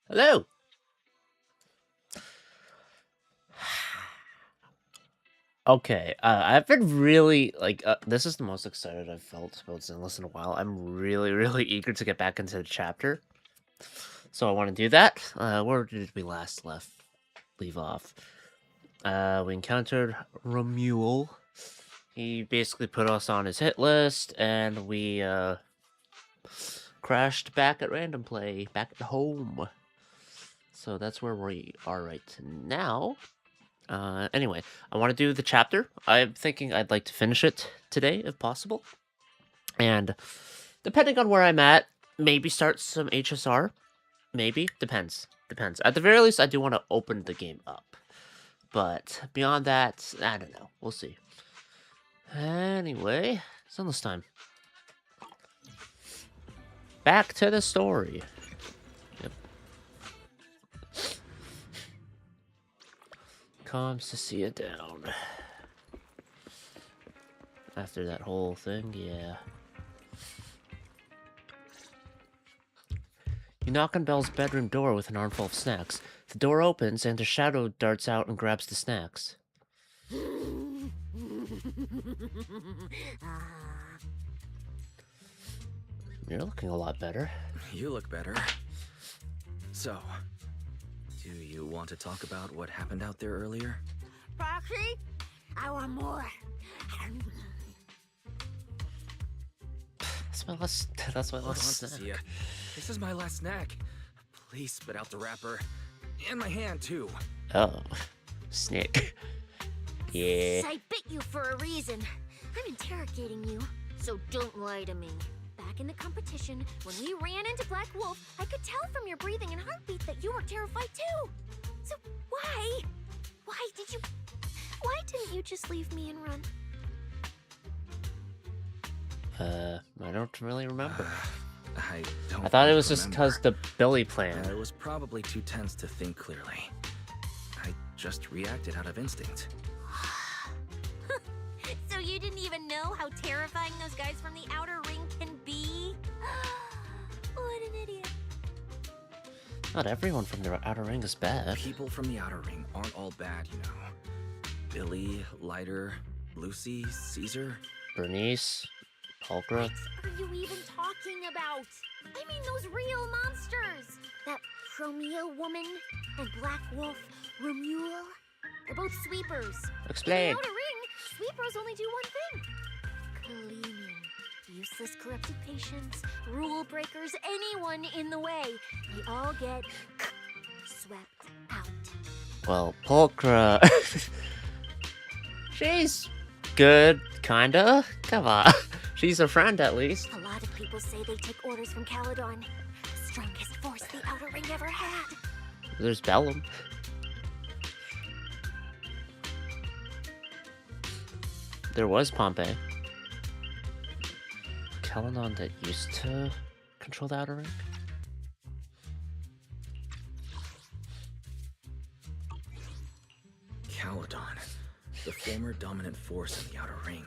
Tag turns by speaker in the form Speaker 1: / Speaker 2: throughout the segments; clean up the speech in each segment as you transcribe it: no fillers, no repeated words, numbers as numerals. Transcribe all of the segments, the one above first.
Speaker 1: Hello. Okay, I've been really this is the most excited I've felt about Zenless in a while. I'm really, really eager to get back into the chapter, so I want to do that. Where did we leave off? We encountered Romuald. He basically put us on his hit list, and we crashed back at random play, back at home. So that's where we are right now. Anyway, I want to do the chapter. I'm thinking I'd like to finish it today, if possible. And depending on where I'm at, maybe start some HSR. Maybe. Depends. At the very least, I do want to open the game up. But beyond that, I don't know. We'll see. Anyway, it's almost time. Back to the story. Yep. Comes to see it down. After that whole thing, yeah. You knock on Belle's bedroom door with an armful of snacks. The door opens and a shadow darts out and grabs the snacks. You're looking a lot better.
Speaker 2: You look better. So, do you want to talk about what happened out there earlier?
Speaker 3: Roxy, I want more.
Speaker 1: That's my last snack.
Speaker 2: Sia. This is my last snack. Please spit out the wrapper. And my hand, too.
Speaker 1: Oh. Snack. Yeah.
Speaker 3: I bit you for a reason. I'm interrogating you, so don't lie to me. Back in the competition, when we ran into Black Wolf, I could tell from your breathing and heartbeat that you were terrified too. So why? Why didn't you just leave me and run?
Speaker 1: I don't really remember.
Speaker 2: I don't
Speaker 1: I thought it was
Speaker 2: remember.
Speaker 1: just because the Billy plan.
Speaker 2: I was probably too tense to think clearly. I just reacted out of instinct.
Speaker 3: So you didn't even know how terrifying those guys from the outer ring can be? What an idiot.
Speaker 1: Not everyone from the outer ring is bad.
Speaker 2: People from the outer ring aren't all bad, you know. Billy, Lighter, Lucy, Caesar.
Speaker 1: Bernice, Pulchra.
Speaker 3: What are you even talking about? I mean those real monsters! That Chromia woman and Black Wolf Romuald. They're both sweepers.
Speaker 1: Explain.
Speaker 3: In the outer ring, sweepers only do one thing. Cleaning. Useless corrupted patients, rule breakers, anyone in the way. They all get swept out.
Speaker 1: Well, Pulchra... She's good, kinda. Come on. She's a friend, at least.
Speaker 3: A lot of people say they take orders from Caledon. The strongest force the outer ring ever had.
Speaker 1: There's Bellum. There was Pompey. Caledon that used to control the outer ring?
Speaker 2: Caledon, the former dominant force in the outer ring.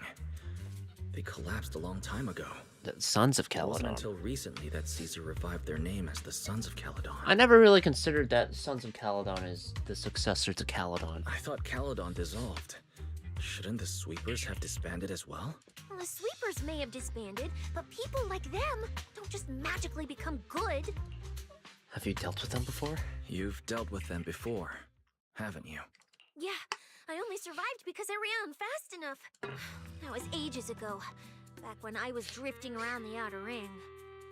Speaker 2: They collapsed a long time ago.
Speaker 1: The Sons of
Speaker 2: It wasn't
Speaker 1: Caledon.
Speaker 2: until recently that Caesar revived their name as the Sons of Caledon.
Speaker 1: I never really considered that Sons of Caledon is the successor to Caledon.
Speaker 2: I thought Caledon dissolved. Shouldn't the Sweepers have disbanded as well?
Speaker 3: Well, the sweepers may have disbanded, but people like them don't just magically become good.
Speaker 1: Have you dealt with them before?
Speaker 2: You've dealt with them before, haven't you?
Speaker 3: Yeah, I only survived because I ran fast enough. That was ages ago, back when I was drifting around the outer ring.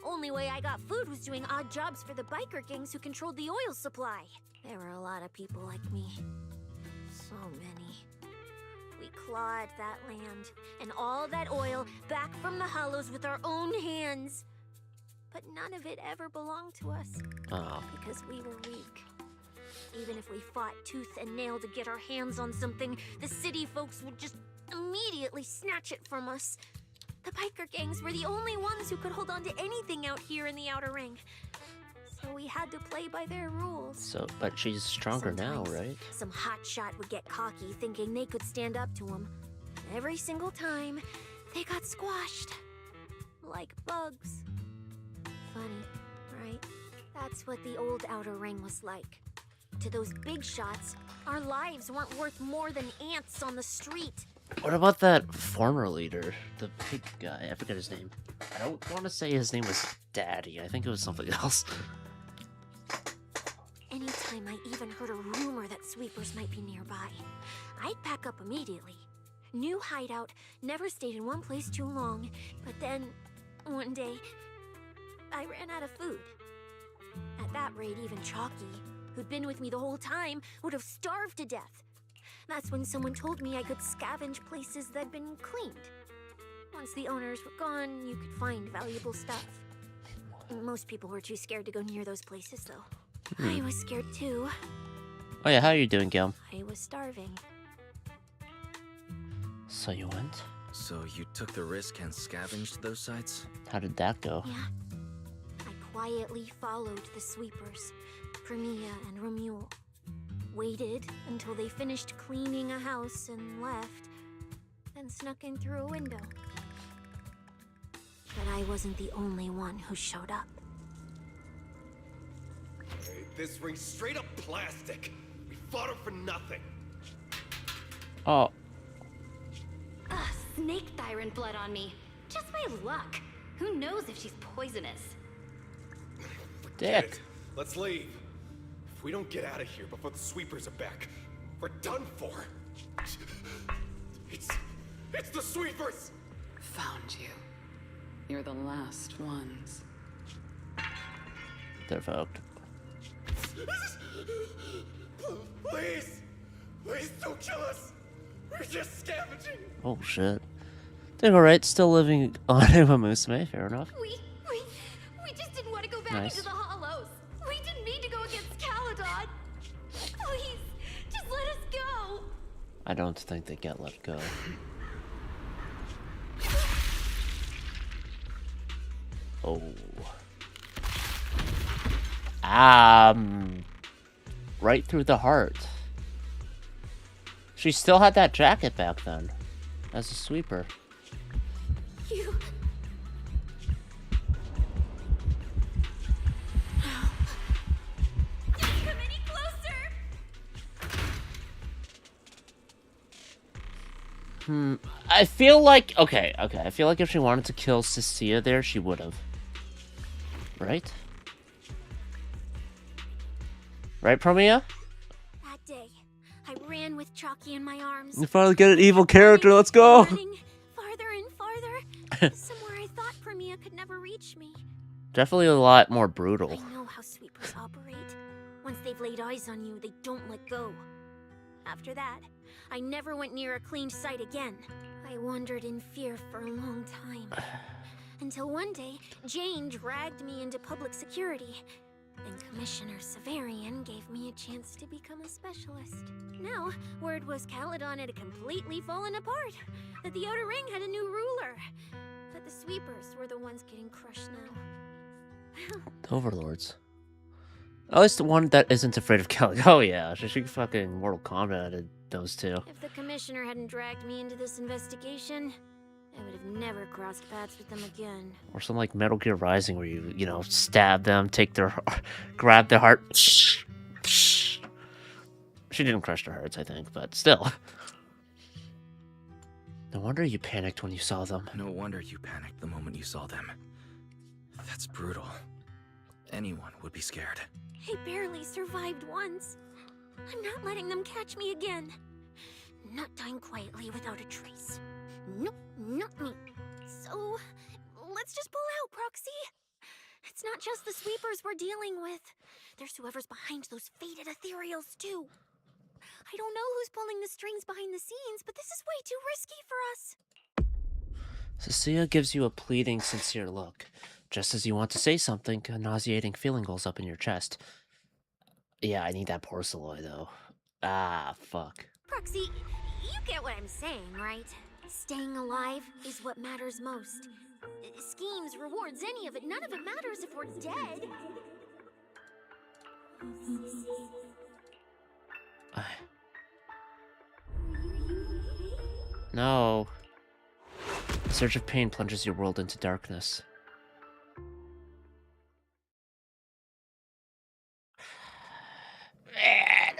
Speaker 3: Only way I got food was doing odd jobs for the biker gangs who controlled the oil supply. There were a lot of people like me. So many. We clawed that land and all that oil back from the hollows with our own hands. But none of it ever belonged to us.
Speaker 1: Oh.
Speaker 3: Because we were weak. Even if we fought tooth and nail to get our hands on something, the city folks would just immediately snatch it from us. The biker gangs were the only ones who could hold on to anything out here in the outer ring. So we had to play by their rules.
Speaker 1: So, but she's stronger now,
Speaker 3: Sometimes
Speaker 1: right?
Speaker 3: Some hotshot would get cocky thinking they could stand up to him. Every single time, they got squashed. Like bugs. Funny, right? That's what the old outer ring was like. To those big shots, our lives weren't worth more than ants on the street.
Speaker 1: What about that former leader? The pig guy. I forget his name. I don't want to say his name was Daddy. I think it was something else.
Speaker 3: Anytime I even heard a rumor that sweepers might be nearby, I'd pack up immediately. New hideout, never stayed in one place too long. But then, one day, I ran out of food. At that rate, even Chalky, who'd been with me the whole time, would have starved to death. That's when someone told me I could scavenge places that'd been cleaned. Once the owners were gone, you could find valuable stuff. Most people were too scared to go near those places, though. I was scared too.
Speaker 1: Oh yeah, how are you doing, Gil?
Speaker 3: I was starving.
Speaker 1: So you went?
Speaker 2: So you took the risk and scavenged those sites?
Speaker 1: How did that go?
Speaker 3: Yeah. I quietly followed the sweepers, Premia and Romuald. Waited until they finished cleaning a house and left, then snuck in through a window. But I wasn't the only one who showed up.
Speaker 4: Hey, this ring's straight up plastic. We fought her for nothing.
Speaker 1: Oh,
Speaker 5: Ugh, snake tyrant blood on me. Just my luck. Who knows if she's poisonous?
Speaker 4: Forget
Speaker 1: dick.
Speaker 4: it. Let's leave. If we don't get out of here before the sweepers are back, we're done for. It's the sweepers!
Speaker 6: Found you. You're the last ones.
Speaker 1: They're fucked.
Speaker 4: Please! Please don't kill us! We're just scavenging!
Speaker 1: Oh shit. Doing alright, still living on Iwamusume, fair enough.
Speaker 5: We just didn't want to go back
Speaker 1: Nice.
Speaker 5: into the hollows. We didn't mean to go against Caledon. Please, just let us go.
Speaker 1: I don't think they get let go. Oh. Right through the heart. She still had that jacket back then. As a sweeper.
Speaker 3: You...
Speaker 5: Don't come any closer.
Speaker 1: I feel like... Okay. I feel like if she wanted to kill Cecilia there, she would have. Right? Right, Promia?
Speaker 3: That day, I ran with Chalky in my arms.
Speaker 1: You finally get an evil character, let's go!
Speaker 3: Running farther and farther, somewhere I thought Premia could never reach me.
Speaker 1: Definitely a lot more brutal.
Speaker 3: I know how sweepers operate. Once they've laid eyes on you, they don't let go. After that, I never went near a cleaned site again. I wandered in fear for a long time. Until one day, Jane dragged me into public security. Then Commissioner Severian gave me a chance to become a specialist. Now, word was Caledon had completely fallen apart. That the Outer Ring had a new ruler. That the sweepers were the ones getting crushed now.
Speaker 1: The overlords. At least the one that isn't afraid of Kelly. Oh yeah, she fucking Mortal Kombat those two.
Speaker 3: If the Commissioner hadn't dragged me into this investigation, I would have never crossed paths with them again.
Speaker 1: Or some like Metal Gear Rising where you know, stab them, take their grab their heart. She didn't crush their hearts, I think, but still. No wonder you panicked when you saw them.
Speaker 2: No wonder you panicked the moment you saw them. That's brutal. Anyone would be scared.
Speaker 3: I barely survived once. I'm not letting them catch me again. Not dying quietly without a trace. Nope, not me. So, let's just pull out, Proxy. It's not just the sweepers we're dealing with. There's whoever's behind those faded ethereals, too. I don't know who's pulling the strings behind the scenes, but this is way too risky for us.
Speaker 1: Cecilia gives you a pleading, sincere look. Just as you want to say something, a nauseating feeling goes up in your chest. Yeah, I need that porcelain, though. Ah, fuck.
Speaker 3: Proxy, you get what I'm saying, right? Staying alive is what matters most. Schemes, rewards, any of it, none of it matters if we're dead.
Speaker 1: No. The surge of pain plunges your world into darkness.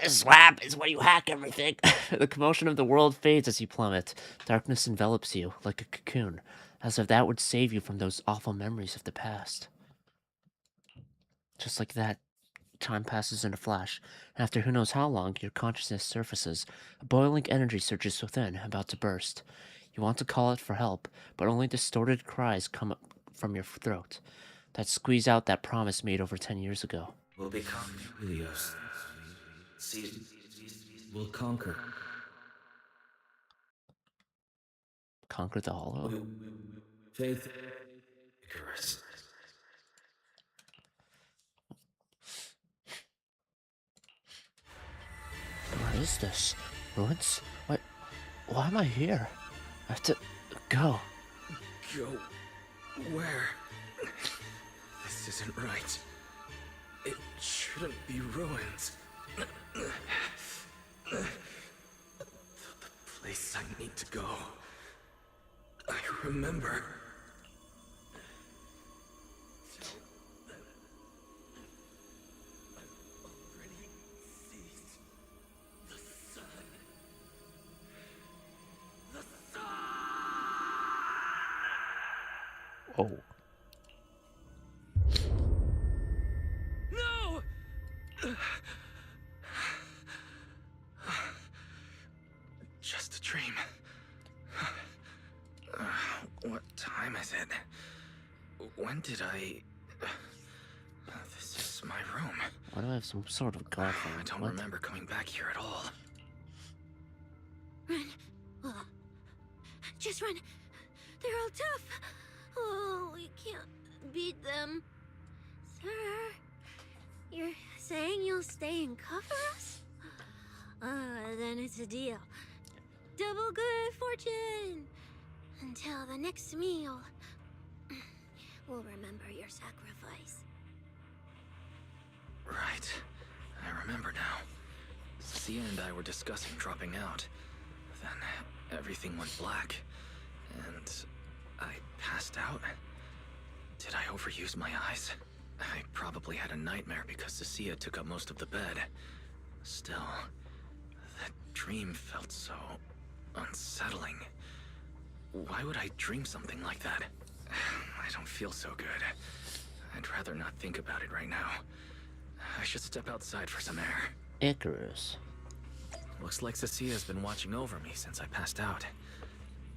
Speaker 1: Slap is when you hack everything. The commotion of the world fades as you plummet. Darkness envelops you like a cocoon, as if that would save you from those awful memories of the past. Just like that, time passes in a flash. After who knows how long, your consciousness surfaces. A boiling energy surges within, about to burst. You want to call it for help, but only distorted cries come up from your throat that squeeze out that promise made over 10 years ago.
Speaker 2: We'll become Helios. We'll conquer.
Speaker 1: Conquer the Hollow?
Speaker 2: Faith. Icarus.
Speaker 1: What is this? Ruins? Why am I here? I have to go.
Speaker 2: Go where? This isn't right. It shouldn't be ruins. The place I need to go. I remember.
Speaker 4: Already sees the sun. The sun!
Speaker 1: Oh.
Speaker 2: No! Just a dream. What time is it? When did I... This is my room.
Speaker 1: Why do I have some sort of guard phone?
Speaker 2: I don't
Speaker 1: What?
Speaker 2: remember coming back here at all.
Speaker 3: Run. Oh. Just run. They're all tough. Oh, we can't beat them. Sir, you're saying you'll stay and cover us? Then it's a deal. Double good fortune. Until the next meal. We'll remember your sacrifice.
Speaker 2: Right. I remember now. Sia and I were discussing dropping out. Then everything went black. And I passed out. Did I overuse my eyes? I probably had a nightmare because Sia took up most of the bed. Still, that dream felt so unsettling. Why would I dream something like that? I don't feel so good. I'd rather not think about it right now. I should step outside for some air.
Speaker 1: Icarus.
Speaker 2: Looks like Cecia's been watching over me since I passed out.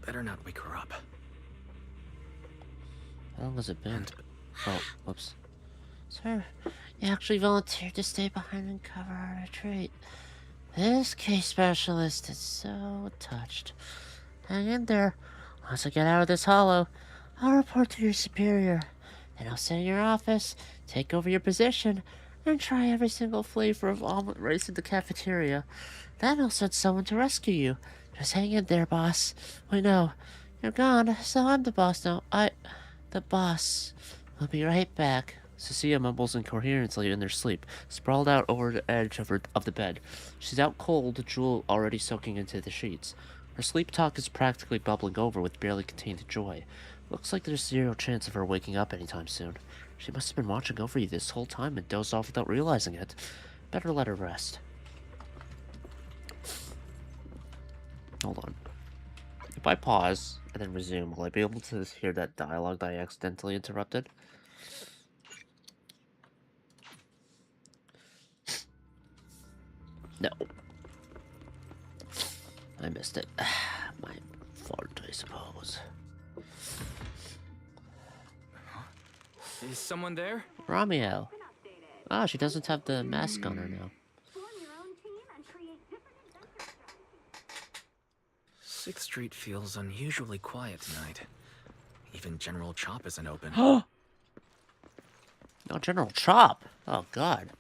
Speaker 2: Better not wake her up.
Speaker 1: How long has it been? Oh, whoops. Sir, you actually volunteered to stay behind and cover our retreat. This case specialist is so touched. Hang in there. Once I get out of this hollow, I'll report to your superior. Then I'll sit in your office, take over your position, and try every single flavor of omelet rice in the cafeteria. Then I'll send someone to rescue you. Just hang in there, boss. We know you're gone, so I'm the boss now. The boss. We'll be right back. Cecilia mumbles incoherently in their sleep, sprawled out over the edge of the bed. She's out cold, drool already soaking into the sheets. Her sleep talk is practically bubbling over with barely contained joy. Looks like there's zero chance of her waking up anytime soon. She must have been watching over you this whole time and dozed off without realizing it. Better let her rest. Hold on. If I pause and then resume, will I be able to hear that dialogue that I accidentally interrupted? No. I missed it. My fault, I suppose.
Speaker 2: Is someone there?
Speaker 1: Ramiel. Ah, she doesn't have the mask on her now.
Speaker 2: 6th Street feels unusually quiet tonight. Even General Chop isn't open.
Speaker 1: No, General Chop. Oh, God.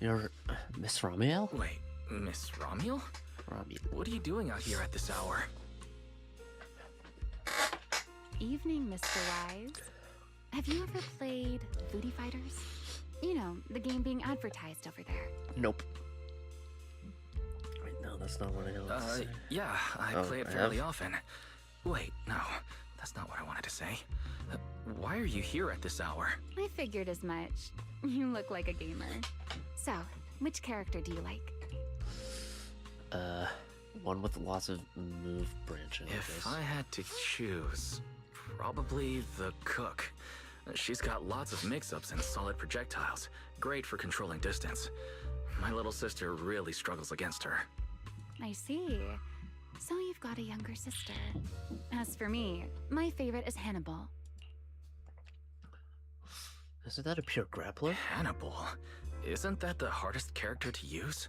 Speaker 1: You're Miss Ramiel?
Speaker 2: Wait, Miss Romuel?
Speaker 1: Ramiel.
Speaker 2: What are you doing out here at this hour?
Speaker 5: Evening, Mr. Wise. Have you ever played Foodie Fighters? You know, the game being advertised over there.
Speaker 1: Nope. Wait, no, that's not what I know.
Speaker 2: Yeah, I
Speaker 1: Oh,
Speaker 2: play it
Speaker 1: I
Speaker 2: fairly
Speaker 1: have?
Speaker 2: often. Wait, no, That's not what I wanted to say. Why are you here at this hour?
Speaker 5: I figured as much. You look like a gamer. So, which character do you like?
Speaker 1: One with lots of move branching, I
Speaker 2: If
Speaker 1: guess.
Speaker 2: I had to choose, probably the cook. She's got lots of mix-ups and solid projectiles. Great for controlling distance. My little sister really struggles against her.
Speaker 5: I see. So you've got a younger sister. As for me, my favorite is Hannibal.
Speaker 1: Isn't that a pure grappler?
Speaker 2: Hannibal? Isn't that the hardest character to use?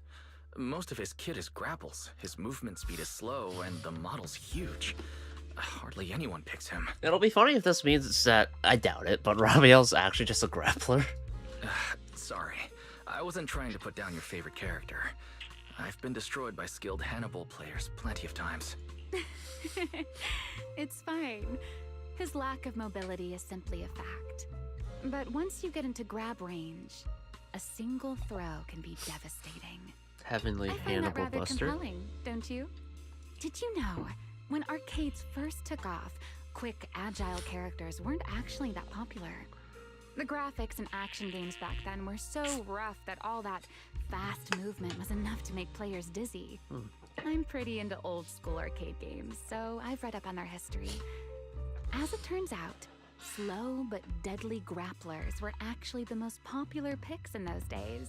Speaker 2: Most of his kit is grapples. His movement speed is slow, and the model's huge. Hardly anyone picks him.
Speaker 1: It'll be funny if this means that, I doubt it, but Raphael's actually just a grappler.
Speaker 2: Sorry, I wasn't trying to put down your favorite character. I've been destroyed by skilled Hannibal players plenty of times.
Speaker 5: It's fine. His lack of mobility is simply a fact. But once you get into grab range, a single throw can be devastating.
Speaker 1: Heavenly
Speaker 5: I find
Speaker 1: Hannibal
Speaker 5: that rather
Speaker 1: Buster.
Speaker 5: compelling, don't you? Did you know, when arcades first took off, quick, agile characters weren't actually that popular? The graphics in action games back then were so rough that all that fast movement was enough to make players dizzy. I'm pretty into old school arcade games, so I've read up on their history. As it turns out, slow but deadly grapplers were actually the most popular picks in those days.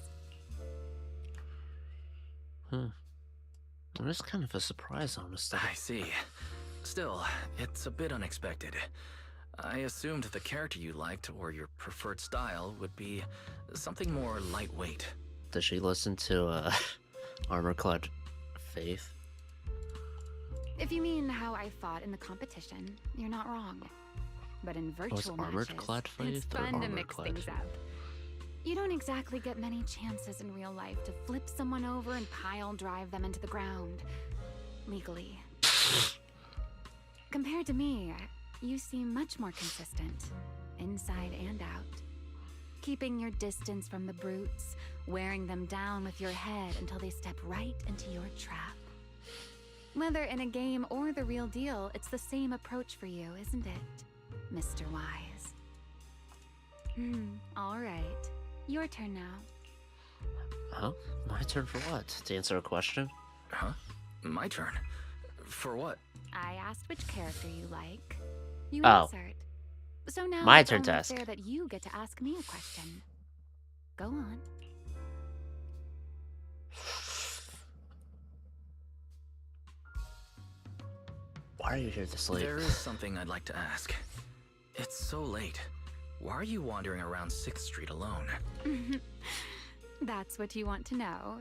Speaker 1: It is kind of a surprise, honestly.
Speaker 2: I see. Still, it's a bit unexpected. I assumed the character you liked or your preferred style would be something more lightweight.
Speaker 1: Does she listen to, Armor-Clad Faith?
Speaker 5: If you mean how I fought in the competition, you're not wrong. But in virtual
Speaker 1: Armored
Speaker 5: matches,
Speaker 1: Clad
Speaker 5: it's
Speaker 1: Faith or
Speaker 5: fun to
Speaker 1: Armored
Speaker 5: mix
Speaker 1: Clad?
Speaker 5: things up. You don't exactly get many chances in real life to flip someone over and pile drive them into the ground. Legally. Compared to me, you seem much more consistent, inside and out. Keeping your distance from the brutes, wearing them down with your head until they step right into your trap. Whether in a game or the real deal, it's the same approach for you, isn't it, Mr. Wise? All right. Your turn now.
Speaker 1: Huh? My turn for what? To answer a question?
Speaker 2: Huh? My turn? For what?
Speaker 5: I asked which character you like. You
Speaker 1: Oh.
Speaker 5: answered. So now
Speaker 1: My
Speaker 5: it's
Speaker 1: turn to
Speaker 5: only
Speaker 1: ask.
Speaker 5: fair that you get to ask me a question. Go on.
Speaker 1: Why are you here this late?
Speaker 2: There is something I'd like to ask. It's so late. Why are you wandering around 6th Street alone?
Speaker 5: That's what you want to know.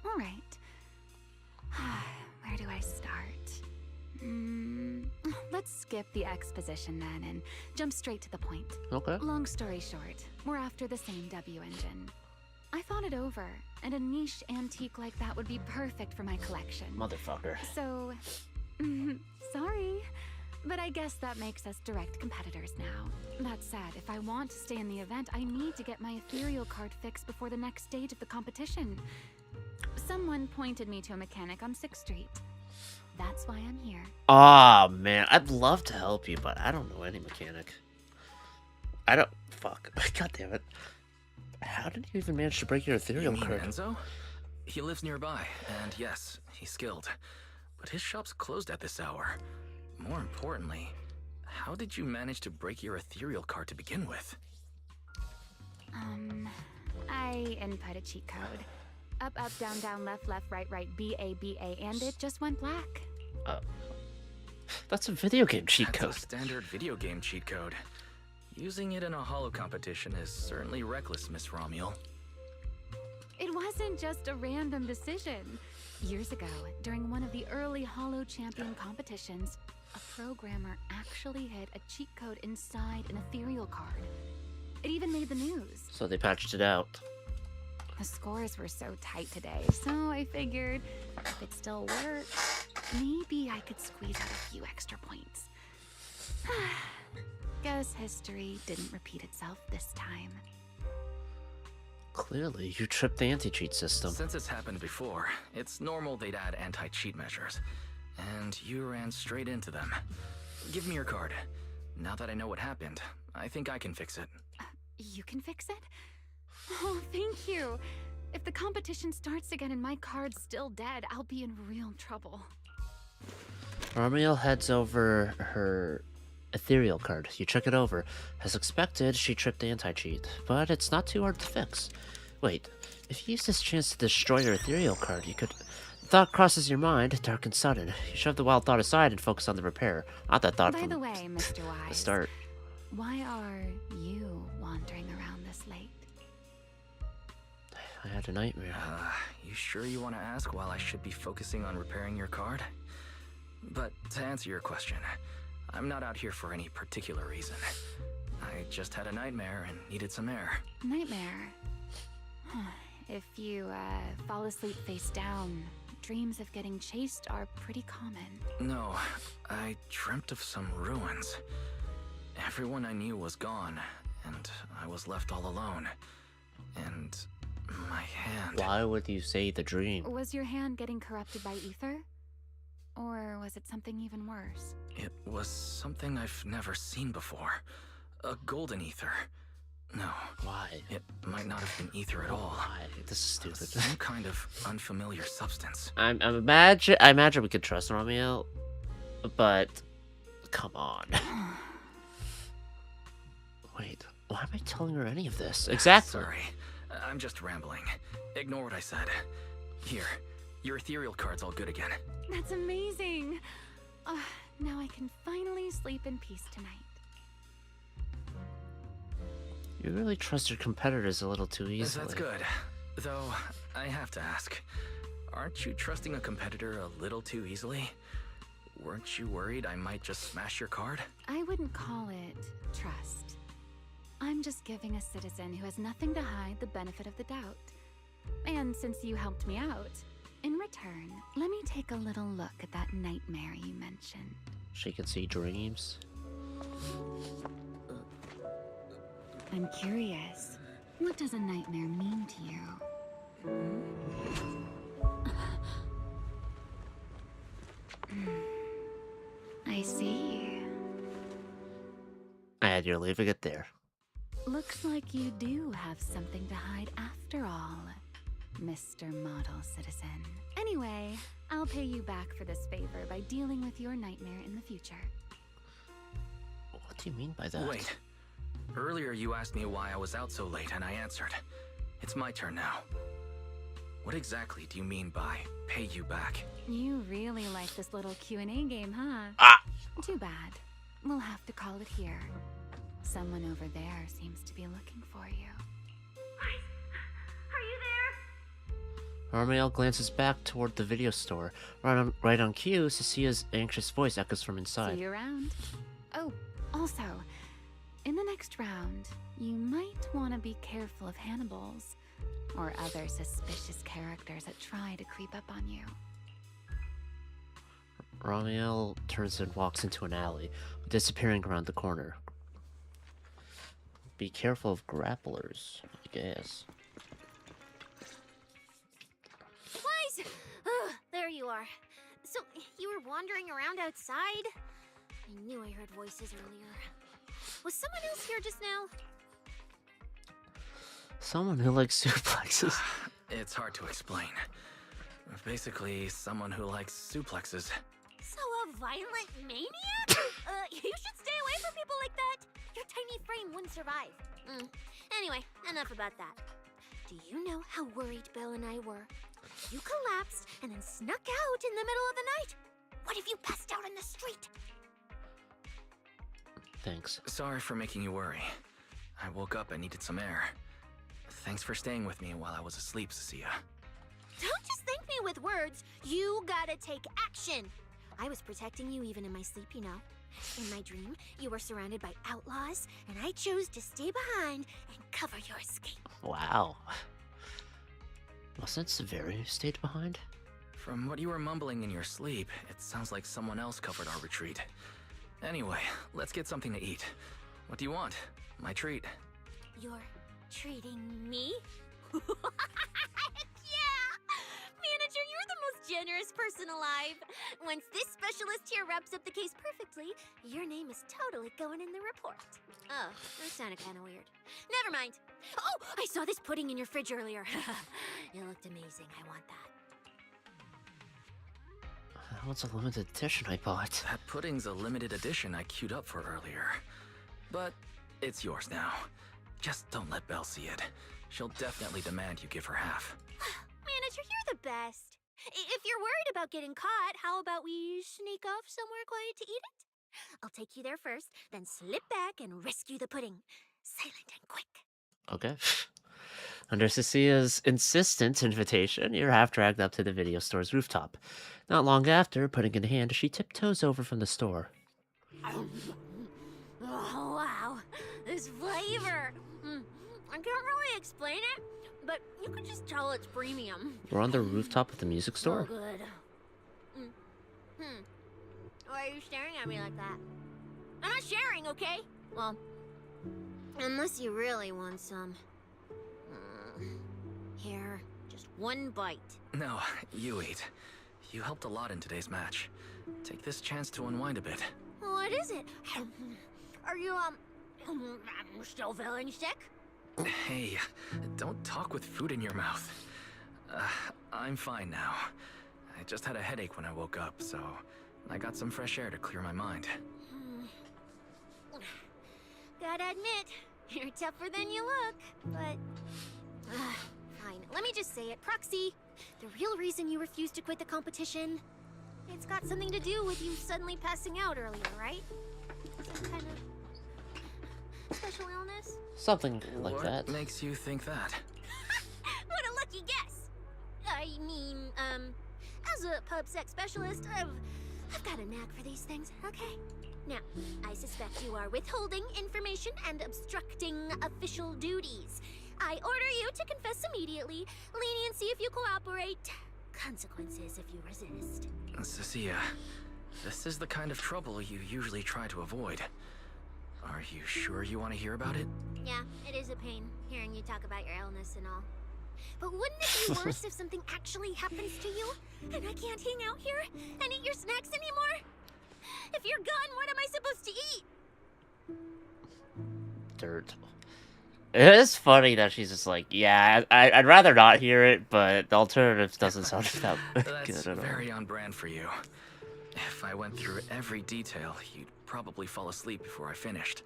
Speaker 5: All right. Where do I start? Let's skip the exposition then and jump straight to the point.
Speaker 1: Okay.
Speaker 5: Long story short, we're after the same W engine. I thought it over, and a niche antique like that would be perfect for my collection.
Speaker 1: Motherfucker.
Speaker 5: So, sorry, but I guess that makes us direct competitors now. That said, if I want to stay in the event, I need to get my ethereal card fixed before the next stage of the competition. Someone pointed me to a mechanic on 6th Street. That's why I'm here.
Speaker 1: Aw, man. I'd love to help you, but I don't know any mechanic. I don't... Fuck. God damn it. How did you even manage to break your
Speaker 2: You
Speaker 1: ethereal
Speaker 2: mean
Speaker 1: card?
Speaker 2: Enzo? He lives nearby, and yes, he's skilled. But his shop's closed at this hour. More importantly, how did you manage to break your ethereal card to begin with?
Speaker 5: I input a cheat code. Up, up, down, down, left, left, right, right, B-A, B-A, and it just went black.
Speaker 1: That's a video game cheat
Speaker 2: That's
Speaker 1: code.
Speaker 2: a standard video game cheat code. Using it in a holo competition is certainly reckless, Miss Romuel.
Speaker 5: It wasn't just a random decision. Years ago, during one of the early Holo Champion competitions, a programmer actually hid a cheat code inside an ethereal card. It even made the news.
Speaker 1: So they patched it out.
Speaker 5: The scores were so tight today, so I figured if it still works, maybe I could squeeze out a few extra points. Guess history didn't repeat itself this time.
Speaker 1: Clearly, you tripped the anti-cheat system.
Speaker 2: Since it's happened before, it's normal they'd add anti-cheat measures. And you ran straight into them. give me your card. Now that I know what happened, I think I can fix it.
Speaker 5: You can fix it? Oh, thank you. If the competition starts again and my card's still dead, I'll be in real trouble.
Speaker 1: Ramiel heads over her ethereal card. You check it over. As expected, she tripped the anti-cheat, but it's not too hard to fix. Wait, if you use this chance to destroy your ethereal card, you could... Thought crosses your mind, dark and sudden. You shove the wild thought aside and focus on the repair. Not that thought
Speaker 5: By
Speaker 1: from
Speaker 5: the way, Mr. Wise,
Speaker 1: the start.
Speaker 5: why are you wandering around this late?
Speaker 1: I had a nightmare.
Speaker 2: You sure you want to ask while I should be focusing on repairing your card? But to answer your question, I'm not out here for any particular reason. I just had a nightmare and needed some air.
Speaker 5: Nightmare? If you fall asleep face down, dreams of getting chased are pretty common.
Speaker 2: No, I dreamt of some ruins. Everyone I knew was gone, and I was left all alone. And my hand...
Speaker 1: Why would you say the dream?
Speaker 5: Was your hand getting corrupted by ether? Or was it something even worse?
Speaker 2: It was something I've never seen before. A golden ether. No.
Speaker 1: Why?
Speaker 2: It might not have been ether at all.
Speaker 1: Why? This is stupid.
Speaker 2: Some kind of unfamiliar substance.
Speaker 1: I imagine we could trust Ramiel, but come on. Wait, why am I telling her any of this? Exactly.
Speaker 2: Sorry, I'm just rambling. Ignore what I said. Here, your ethereal card's all good again.
Speaker 5: That's amazing! Now I can finally sleep in peace tonight.
Speaker 1: You really trust your competitors a little too easily.
Speaker 2: That's good. Though, I have to ask, aren't you trusting a competitor a little too easily? Weren't you worried I might just smash your card?
Speaker 5: I wouldn't call it trust. I'm just giving a citizen who has nothing to hide the benefit of the doubt. And since you helped me out, in return, let me take a little look at that nightmare you mentioned.
Speaker 1: She can see dreams.
Speaker 5: I'm curious, what does a nightmare mean to you? I see.
Speaker 1: And you're leaving it there.
Speaker 5: Looks like you do have something to hide after all, Mr. Model Citizen. Anyway, I'll pay you back for this favor by dealing with your nightmare in the future.
Speaker 1: What do you mean by that?
Speaker 2: Wait. Earlier you asked me why I was out so late, and I answered. It's my turn now. What exactly do you mean by pay you back?
Speaker 5: You really like this little Q&A game, huh?
Speaker 1: Ah!
Speaker 5: Too bad. We'll have to call it here. Someone over there seems to be looking for you.
Speaker 3: Are you there?
Speaker 1: Ramiel glances back toward the video store. Right on cue, Cecia's anxious voice echoes from inside.
Speaker 5: See you around. Oh, also, in the next round, you might want to be careful of Hannibals or other suspicious characters that try to creep up on you.
Speaker 1: Ramiel turns and walks into an alley, disappearing around the corner. Be careful of grapplers, I guess.
Speaker 3: Wise! There you are. So, you were wandering around outside? I knew I heard voices earlier. Was someone else here just now?
Speaker 1: Someone who likes suplexes.
Speaker 2: It's hard to explain. Basically, someone who likes suplexes.
Speaker 3: So a violent maniac? You should stay away from people like that. Your tiny frame wouldn't survive. Anyway, enough about that. Do you know how worried Bill and I were? You collapsed and then snuck out in the middle of the night. What if you passed out in the street?
Speaker 1: Thanks.
Speaker 2: Sorry for making you worry. I woke up and needed some air. Thanks for staying with me while I was asleep, Cecilia.
Speaker 3: Don't just thank me with words. You gotta take action. I was protecting you even in my sleep, you know. In my dream, you were surrounded by outlaws, and I chose to stay behind and cover your escape.
Speaker 1: Wow. Wasn't Severi who stayed behind?
Speaker 2: From what you were mumbling in your sleep, it sounds like someone else covered our retreat. Anyway, let's get something to eat. What do you want? My treat.
Speaker 3: You're treating me? Yeah! Manager, you're the most generous person alive. Once this specialist here wraps up the case perfectly, your name is totally going in the report. Oh, that sounded kind of weird. Never mind. Oh, I saw this pudding in your fridge earlier. It looked amazing. I want that.
Speaker 1: That one's a limited edition I bought.
Speaker 2: That pudding's a limited edition I queued up for earlier. But it's yours now. Just don't let Belle see it. She'll definitely demand you give her half.
Speaker 3: Manager, you're the best. If you're worried about getting caught, how about we sneak off somewhere quiet to eat it? I'll take you there first, then slip back and rescue the pudding. Silent and quick.
Speaker 1: Okay. Under Cecia's insistent invitation, you're half dragged up to the video store's rooftop. Not long after, pudding in hand, she tiptoes over from the store.
Speaker 3: Oh, wow. This flavor. I can't really explain it, but you can just tell it's premium.
Speaker 1: We're on the rooftop of the music
Speaker 3: So
Speaker 1: store.
Speaker 3: good. Why are you staring at me like that? I'm not sharing, okay? Well, unless you really want some. Here, just one bite.
Speaker 2: No, you eat. You helped a lot in today's match. Take this chance to unwind a bit.
Speaker 3: What is it? Are you, still feeling sick?
Speaker 2: Hey, don't talk with food in your mouth. I'm fine now. I just had a headache when I woke up, so I got some fresh air to clear my mind.
Speaker 3: Gotta admit, you're tougher than you look, but... fine, let me just say it. Proxy, the real reason you refused to quit the competition, it's got something to do with you suddenly passing out earlier, right? Some kind of special illness?
Speaker 1: Something like
Speaker 2: What
Speaker 1: that.
Speaker 2: makes you think that?
Speaker 3: What a lucky guess! I mean, as a pub sex specialist, I've got a knack for these things, okay? Now, I suspect you are withholding information and obstructing official duties. I order you to confess immediately, leniency if you cooperate, consequences if you resist.
Speaker 2: Cecilia, this is the kind of trouble you usually try to avoid. Are you sure you want to hear about it?
Speaker 3: Yeah, it is a pain, hearing you talk about your illness and all. But wouldn't it be worse if something actually happens to you, and I can't hang out here and eat your snacks anymore? If you're gone, what am I supposed to eat?
Speaker 1: Dirt. It is funny that she's just like, yeah, I'd rather not hear it, but the alternative doesn't sound that
Speaker 2: That's
Speaker 1: good at all.
Speaker 2: very on brand for you. If I went through every detail, you'd probably fall asleep before I finished.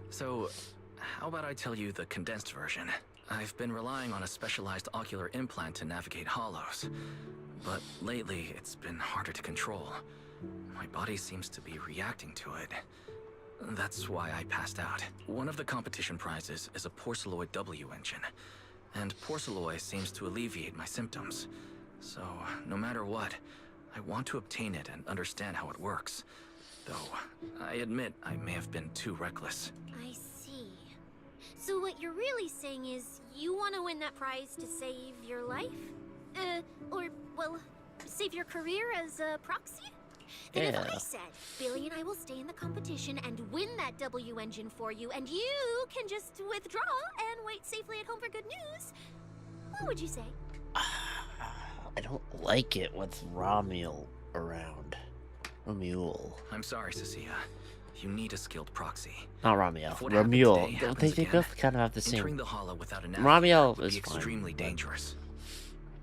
Speaker 2: So, how about I tell you the condensed version? I've been relying on a specialized ocular implant to navigate hollows, but lately it's been harder to control. My body seems to be reacting to it. That's why I passed out. One of the competition prizes is a Porceloid W engine, and Porceloid seems to alleviate my symptoms. So, no matter what, I want to obtain it and understand how it works. Though, I admit I may have been too reckless.
Speaker 3: I see. So what you're really saying is you want to win that prize to save your life? Save your career as a proxy? Then if I said, Billy and I will stay in the competition and win that W engine for you, and you can just withdraw and wait safely at home for good news, what would you say?
Speaker 1: I don't like it with Romuel around. Romuel.
Speaker 2: I'm sorry, Cecilia. You need a skilled proxy.
Speaker 1: Not Romuel.
Speaker 2: If what happened
Speaker 1: Romuel.
Speaker 2: today happens
Speaker 1: They
Speaker 2: again,
Speaker 1: both kind of have the
Speaker 2: Entering
Speaker 1: same.
Speaker 2: the hollow without an
Speaker 1: Romuel
Speaker 2: would
Speaker 1: is
Speaker 2: be
Speaker 1: fine,
Speaker 2: extremely
Speaker 1: but-
Speaker 2: dangerous.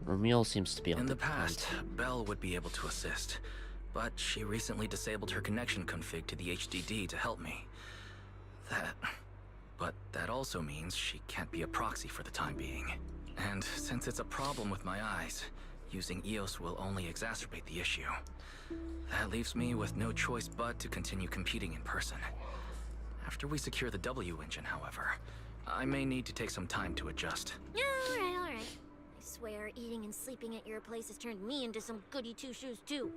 Speaker 1: Romuel seems to be able
Speaker 2: In
Speaker 1: to
Speaker 2: the past, Belle would be able to assist, but she recently disabled her connection config to the HDD to help me. But that also means she can't be a proxy for the time being. And since it's a problem with my eyes, using EOS will only exacerbate the issue. That leaves me with no choice but to continue competing in person. After we secure the W engine, however, I may need to take some time to adjust.
Speaker 3: Alright. I swear, eating and sleeping at your place has turned me into some goody two-shoes too.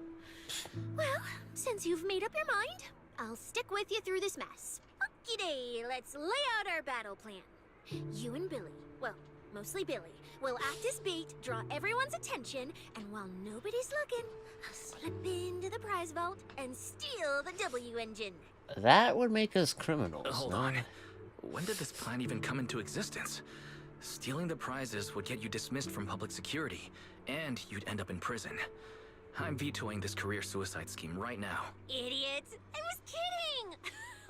Speaker 3: Well, since you've made up your mind, I'll stick with you through this mess. Okie-day, let's lay out our battle plan. You and Billy, well, mostly Billy, will act as bait, draw everyone's attention, and while nobody's looking, I'll slip into the prize vault and steal the W engine.
Speaker 1: That would make us criminals.
Speaker 2: Hold
Speaker 1: no?
Speaker 2: on. When did this plan even come into existence? Stealing the prizes would get you dismissed from public security, and you'd end up in prison. I'm vetoing this career suicide scheme right now.
Speaker 3: Idiot! I was kidding!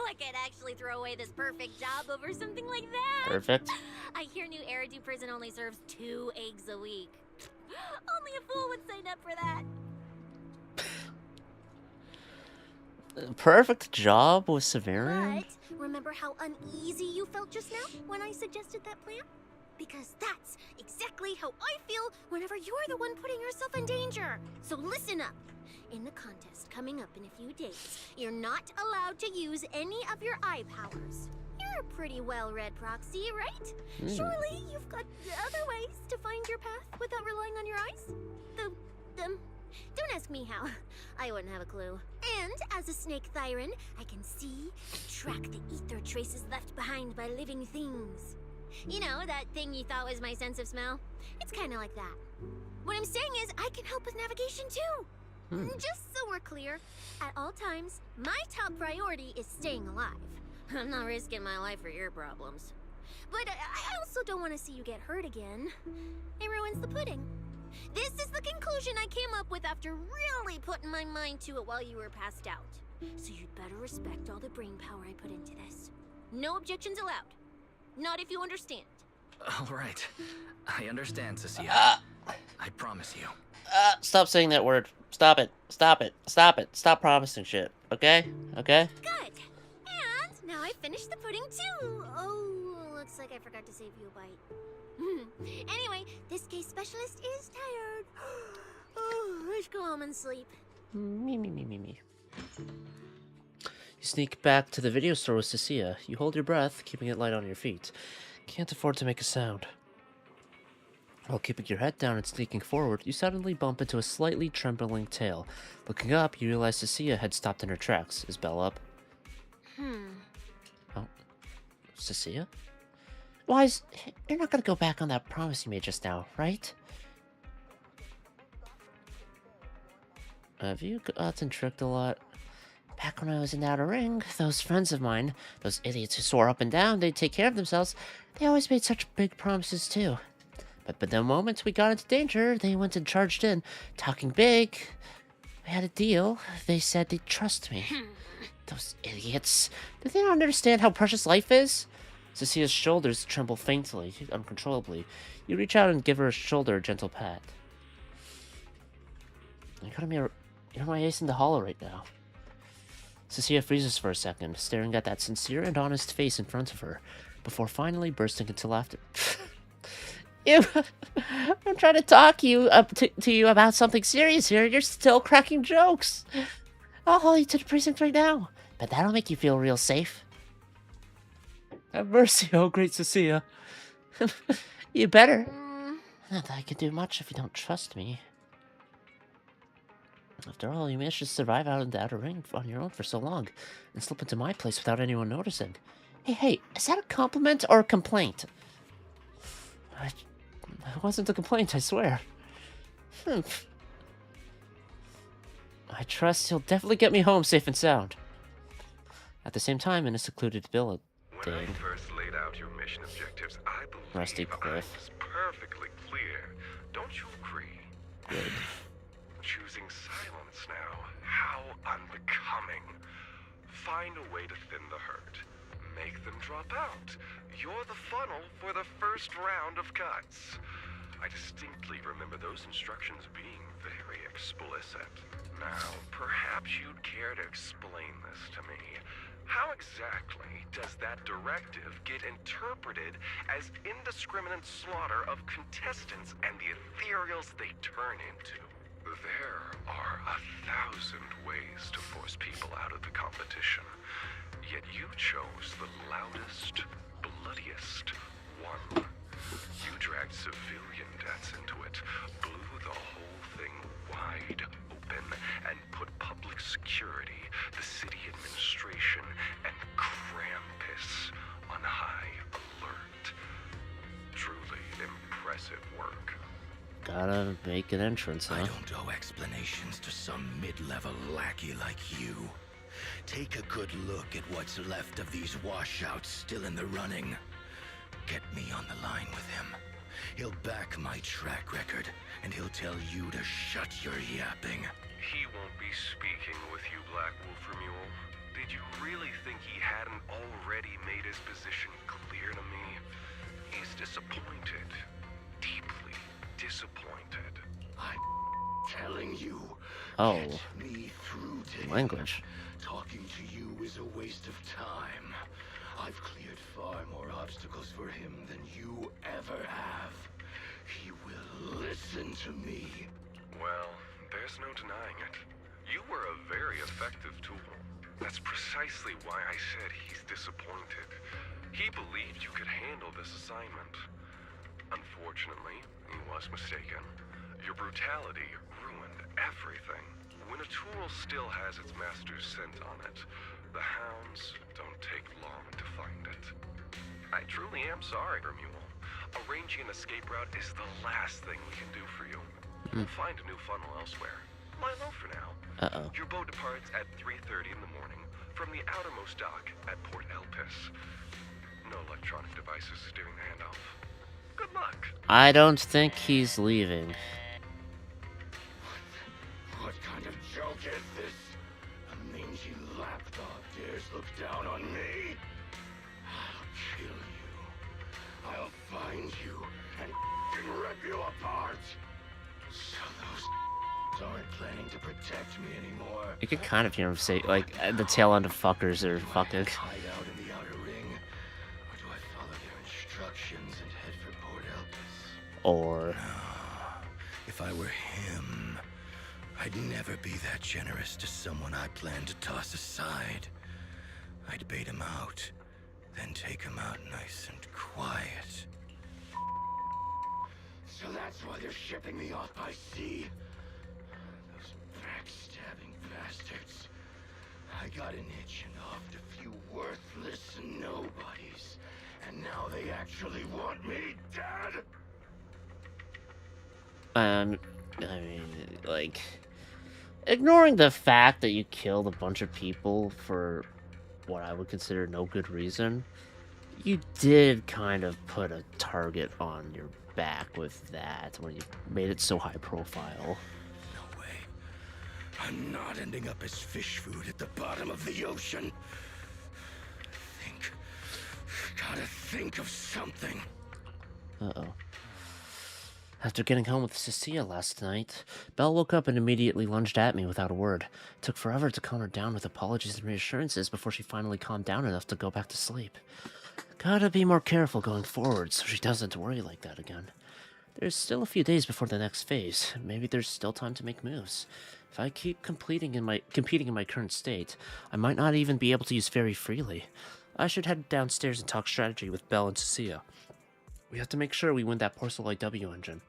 Speaker 3: Like I'd actually throw away this perfect job over something like that.
Speaker 1: Perfect.
Speaker 3: I hear New Eridan prison only serves 2 eggs a week. Only a fool would sign up for that.
Speaker 1: Perfect job with Severian?
Speaker 3: But remember how uneasy you felt just now when I suggested that plan? Because that's exactly how I feel whenever you're the one putting yourself in danger. So listen up. In the contest coming up in a few days, you're not allowed to use any of your eye powers. You're a pretty well-read proxy, right? Surely you've got other ways to find your path without relying on your eyes? Don't ask me how. I wouldn't have a clue. And as a snake Thyran, I can see and track the ether traces left behind by living things. You know, that thing you thought was my sense of smell? It's kind of like that. What I'm saying is, I can help with navigation too. Just so we're clear, at all times, my top priority is staying alive. I'm not risking my life for your problems. But I also don't want to see you get hurt again. It ruins the pudding. This is the conclusion I came up with after really putting my mind to it while you were passed out. So you'd better respect all the brain power I put into this. No objections allowed. Not if you understand.
Speaker 2: All right. I understand, Cecilia. I promise you.
Speaker 1: Stop saying that word. Stop it. Stop it. Stop it. Stop promising shit. Okay? Okay?
Speaker 3: Good. And now I finished the pudding too. Oh, looks like I forgot to save you a bite. Anyway, this case specialist is tired. Oh, let's go home and sleep.
Speaker 1: Me. You sneak back to the video store with Cecilia. You hold your breath, keeping it light on your feet. Can't afford to make a sound. While keeping your head down and sneaking forward, you suddenly bump into a slightly trembling tail. Looking up, you realize Cecilia had stopped in her tracks. Is Belle up? Oh. Cecilia? Wise, you're not gonna go back on that promise you made just now, right? Have you gotten tricked a lot? Back when I was in the Outer Ring, those friends of mine, those idiots who swore up and down they'd take care of themselves, they always made such big promises too. But the moment we got into danger, they went and charged in, talking big. We had a deal. They said they'd trust me. Those idiots. Do they not understand how precious life is? Cecilia's shoulders tremble faintly, uncontrollably. You reach out and give her a shoulder a gentle pat. You're my ace in the hollow right now. Cecilia freezes for a second, staring at that sincere and honest face in front of her, before finally bursting into laughter. I'm trying to talk you up to you about something serious here. You're still cracking jokes. I'll haul you to the precinct right now. But that'll make you feel real safe. Have mercy, oh great Cecilia. You better. Not that I can do much if you don't trust me. After all, you managed to survive out in the Outer Ring on your own for so long, and slip into my place without anyone noticing. Hey, is that a compliment or a complaint? It wasn't a complaint, I swear. I trust he'll definitely get me home safe and sound. At the same time, in a secluded building.
Speaker 7: When I first laid out your mission objectives, I believe
Speaker 1: Rusty
Speaker 7: I
Speaker 1: Cliff.
Speaker 7: was perfectly clear. Don't you agree?
Speaker 1: Good.
Speaker 7: Choosing silence now. How unbecoming. Find a way to thin the herd. Make them drop out. You're the funnel for the first round of cuts. I distinctly remember those instructions being very explicit. Now, perhaps you'd care to explain this to me. How exactly does that directive get interpreted as indiscriminate slaughter of contestants and the ethereals they turn into? There are 1,000 ways to force people out of the competition. Yet you chose the loudest, bloodiest one. You dragged civilian deaths into it, blew the whole thing wide open, and put public security, the city administration, and Krampus on high alert. Truly impressive work.
Speaker 1: Gotta make an entrance, huh?
Speaker 8: I don't owe explanations to some mid-level lackey like you. Take a good look at what's left of these washouts still in the running. Get me on the line with him, He'll back my track record, and he'll tell you to shut your yapping.
Speaker 7: He won't be speaking with you, Black Wolf Mule. Did you really think he hadn't already made his position clear to me? He's disappointed. Deeply disappointed.
Speaker 8: I'm telling you.
Speaker 1: Oh.
Speaker 8: Get me through to him.
Speaker 1: Language.
Speaker 8: Talking to you is a waste of time. I've cleared far more obstacles for him than you ever have. He will listen to me.
Speaker 7: Well, there's no denying it. You were a very effective tool. That's precisely why I said he's disappointed. He believed you could handle this assignment. Unfortunately, he was mistaken. Your brutality ruined everything. When a tool still has its master's scent on it, the hounds don't take long to find it. I truly am sorry, Mule. Arranging an escape route is the last thing we can do for you. We'll find a new funnel elsewhere. Lie low for now.
Speaker 1: Uh-oh.
Speaker 7: Your boat departs at 3:30 in the morning from the outermost dock at Port Elpis. No electronic devices during the handoff. Good luck.
Speaker 1: I don't think he's leaving.
Speaker 8: What kind of joke is this? A mangy lapdog dares look down on me? I'll kill you. I'll find you and rip you apart. So those aren't planning to protect me anymore.
Speaker 1: You can kind of hear him say, like, at the tail end of fuckers are fucking.
Speaker 8: Hide out in the outer ring, or do I follow their instructions and head for Port Elpis?
Speaker 1: Or.
Speaker 8: If I were him, I'd never be that generous to someone I plan to toss aside. I'd bait him out, then take him out nice and quiet. So that's why they're shipping me off by sea. Those backstabbing bastards. I got an itch and offed a few worthless nobodies, and now they actually want me dead?
Speaker 1: I mean, like, ignoring the fact that you killed a bunch of people for what I would consider no good reason, you did kind of put a target on your back with that when you made it so high profile.
Speaker 8: No way. I'm not ending up as fish food at the bottom of the ocean. Gotta think of something.
Speaker 1: Uh-oh. After getting home with Cecilia last night, Belle woke up and immediately lunged at me without a word. It took forever to calm her down with apologies and reassurances before she finally calmed down enough to go back to sleep. Gotta be more careful going forward so she doesn't worry like that again. There's still a few days before the next phase. Maybe there's still time to make moves. If I keep competing in my current state, I might not even be able to use Fairy freely. I should head downstairs and talk strategy with Belle and Cecilia. We have to make sure we win that Porcelain W engine.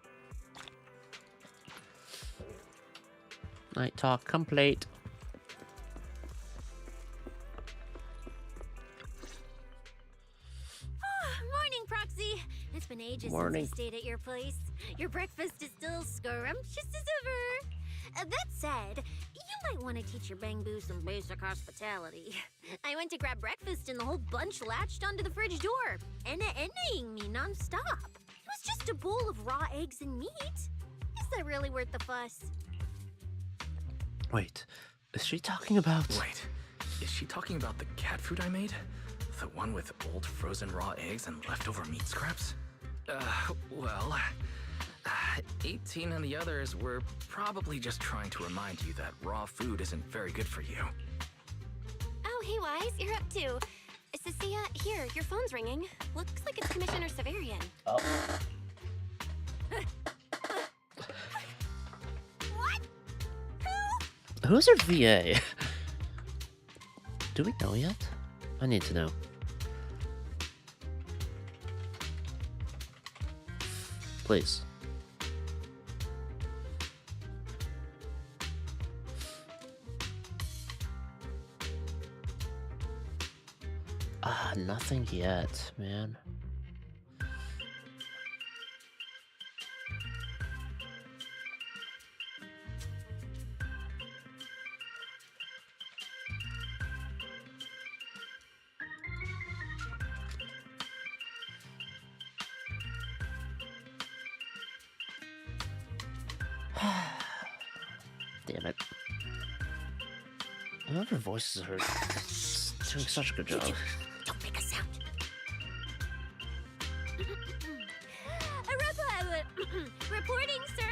Speaker 1: Night talk complete.
Speaker 3: Morning, Proxy. It's been ages
Speaker 1: Morning.
Speaker 3: since I stayed at your place. Your breakfast is still scrumptious as ever. That said, you might want to teach your Bangbu some basic hospitality. I went to grab breakfast and the whole bunch latched onto the fridge door, enna-ennaing me nonstop. It was just a bowl of raw eggs and meat. Is that really worth the fuss?
Speaker 1: Wait, is she talking about...
Speaker 2: Wait, is she talking about the cat food I made? The one with old frozen raw eggs and leftover meat scraps? Well, 18 and the others were probably just trying to remind you that raw food isn't very good for you.
Speaker 9: Oh, hey, Wise, you're up too. Cecilia, here, your phone's ringing. Looks like it's Commissioner Severian.
Speaker 1: Oh.
Speaker 3: What?
Speaker 1: Who's her VA? Do we know yet? I need to know. Please. Nothing yet, man. Damn it. Whoever voices her is doing such a good job.
Speaker 3: Don't make a sound. Reporting, sir.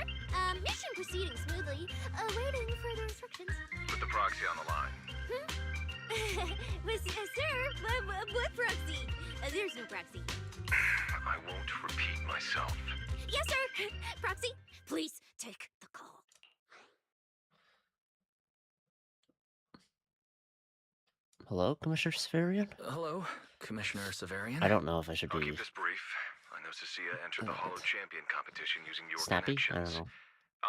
Speaker 3: Mission proceeding smoothly. Awaiting further instructions.
Speaker 7: Put the proxy on the line.
Speaker 3: Sir, what proxy? There's no proxy.
Speaker 7: I won't repeat myself.
Speaker 3: Yes, sir. Proxy, please take the call.
Speaker 1: Hello, Commissioner Severian?
Speaker 2: Hello, Commissioner Severian.
Speaker 1: I don't know if I should
Speaker 7: I'll
Speaker 1: be
Speaker 7: keep this brief. I know Cecilia entered the Hollow Champion competition using your
Speaker 1: snappy. I
Speaker 7: connections.
Speaker 1: don't know.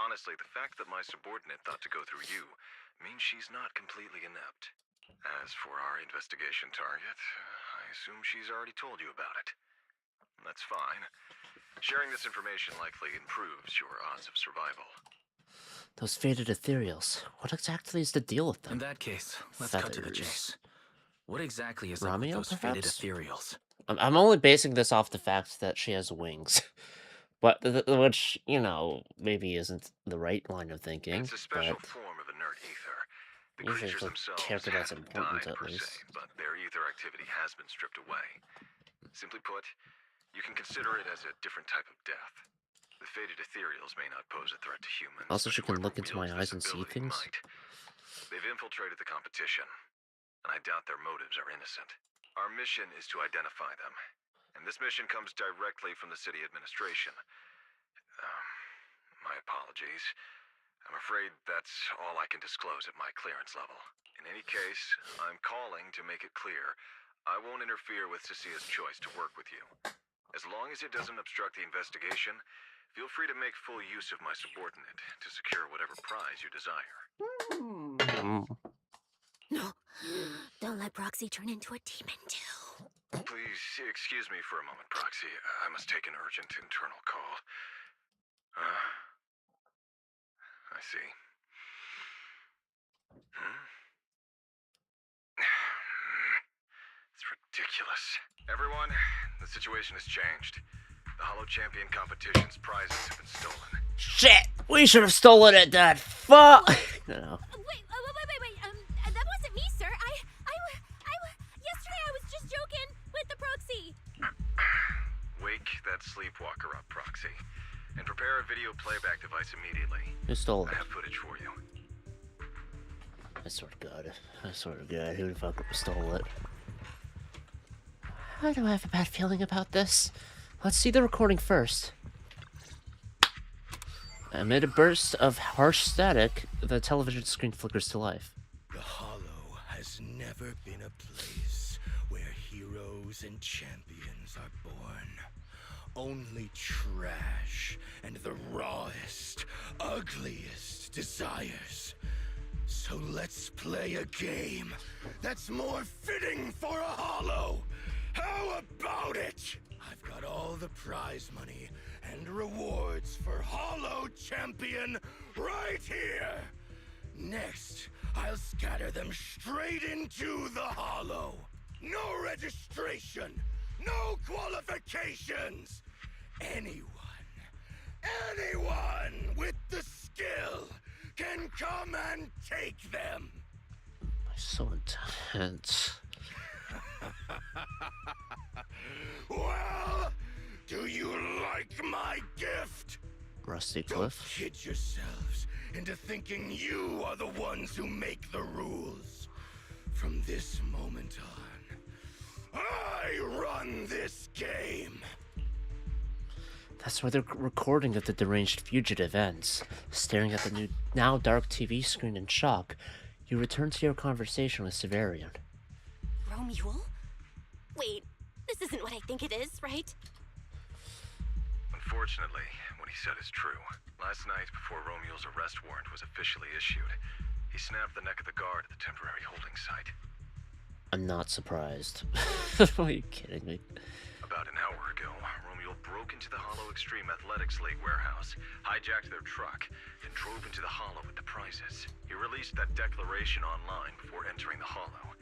Speaker 7: Honestly, the fact that my subordinate thought to go through you means she's not completely inept. As for our investigation target, I assume she's already told you about it. That's fine. Sharing this information likely improves your odds of survival.
Speaker 1: Those faded ethereals. What exactly is the deal with them?
Speaker 2: In that case, let's cut to the chase. What exactly is up with
Speaker 1: Romeo,
Speaker 2: those faded
Speaker 1: perhaps?
Speaker 2: ethereals?
Speaker 1: I'm only basing this off the fact that she has wings. But which, you know, maybe isn't the right line of thinking.
Speaker 7: It's a special
Speaker 1: But
Speaker 7: form of inert ether. The
Speaker 1: usually
Speaker 7: creatures
Speaker 1: the
Speaker 7: themselves
Speaker 1: character that's
Speaker 7: haven't
Speaker 1: important
Speaker 7: died
Speaker 1: at
Speaker 7: per
Speaker 1: least.
Speaker 7: se, but their ether activity has been stripped away. Simply put, you can consider it as a different type of death. The faded ethereals may not pose a threat to humans.
Speaker 1: Also, she
Speaker 7: but
Speaker 1: can look
Speaker 7: whoever
Speaker 1: into my
Speaker 7: wields
Speaker 1: eyes and
Speaker 7: this
Speaker 1: see
Speaker 7: ability
Speaker 1: things.
Speaker 7: might. They've infiltrated the competition, and I doubt their motives are innocent. Our mission is to identify them, and this mission comes directly from the city administration. My apologies. I'm afraid that's all I can disclose at my clearance level. In any case, I'm calling to make it clear I won't interfere with Cecilia's choice to work with you. As long as it doesn't obstruct the investigation, feel free to make full use of my subordinate to secure whatever prize you desire.
Speaker 3: No, don't let Proxy turn into a demon too.
Speaker 7: Please excuse me for a moment, Proxy. I must take an urgent internal call. I see. It's ridiculous. Everyone, the situation has changed. The Hollow Champion competition's prizes have been stolen.
Speaker 1: Shit! We should have stolen it, Dad. Fuck! No.
Speaker 3: Wait, that wasn't me, sir. Yesterday I was just joking with the Proxy.
Speaker 7: Wake that sleepwalker up, Proxy. And prepare a video playback device immediately.
Speaker 1: Who stole
Speaker 7: I
Speaker 1: it?
Speaker 7: have footage for you.
Speaker 1: I swear to God. I swear to God. Who the fuck stole it? Why do I have a bad feeling about this? Let's see the recording first. Amid a burst of harsh static, the television screen flickers to life.
Speaker 8: The Hollow has never been a place where heroes and champions are born. Only trash and the rawest, ugliest desires. So let's play a game that's more fitting for a Hollow. How about it? I've got all the prize money and rewards for Hollow Champion right here. Next, I'll scatter them straight into the Hollow. No registration, no qualifications. Anyone with the skill can come and take them.
Speaker 1: So intense.
Speaker 8: Well, do you like my gift?
Speaker 1: Rusty
Speaker 8: Don't
Speaker 1: Cliff.
Speaker 8: kid yourselves into thinking you are the ones who make the rules. From this moment on, I run this game.
Speaker 1: That's where the recording of the deranged fugitive ends. Staring at the new, now dark TV screen in shock, you return to your conversation with Severian.
Speaker 9: Romule? Wait, this isn't what I think it is, right?
Speaker 7: Unfortunately, what he said is true. Last night, before Romule's arrest warrant was officially issued, he snapped the neck of the guard at the temporary holding site.
Speaker 1: I'm not surprised. Are you kidding me?
Speaker 7: About an hour ago, Romule broke into the Hollow Extreme Athletics League warehouse, hijacked their truck, and drove into the Hollow with the prizes. He released that declaration online before entering the Hollow.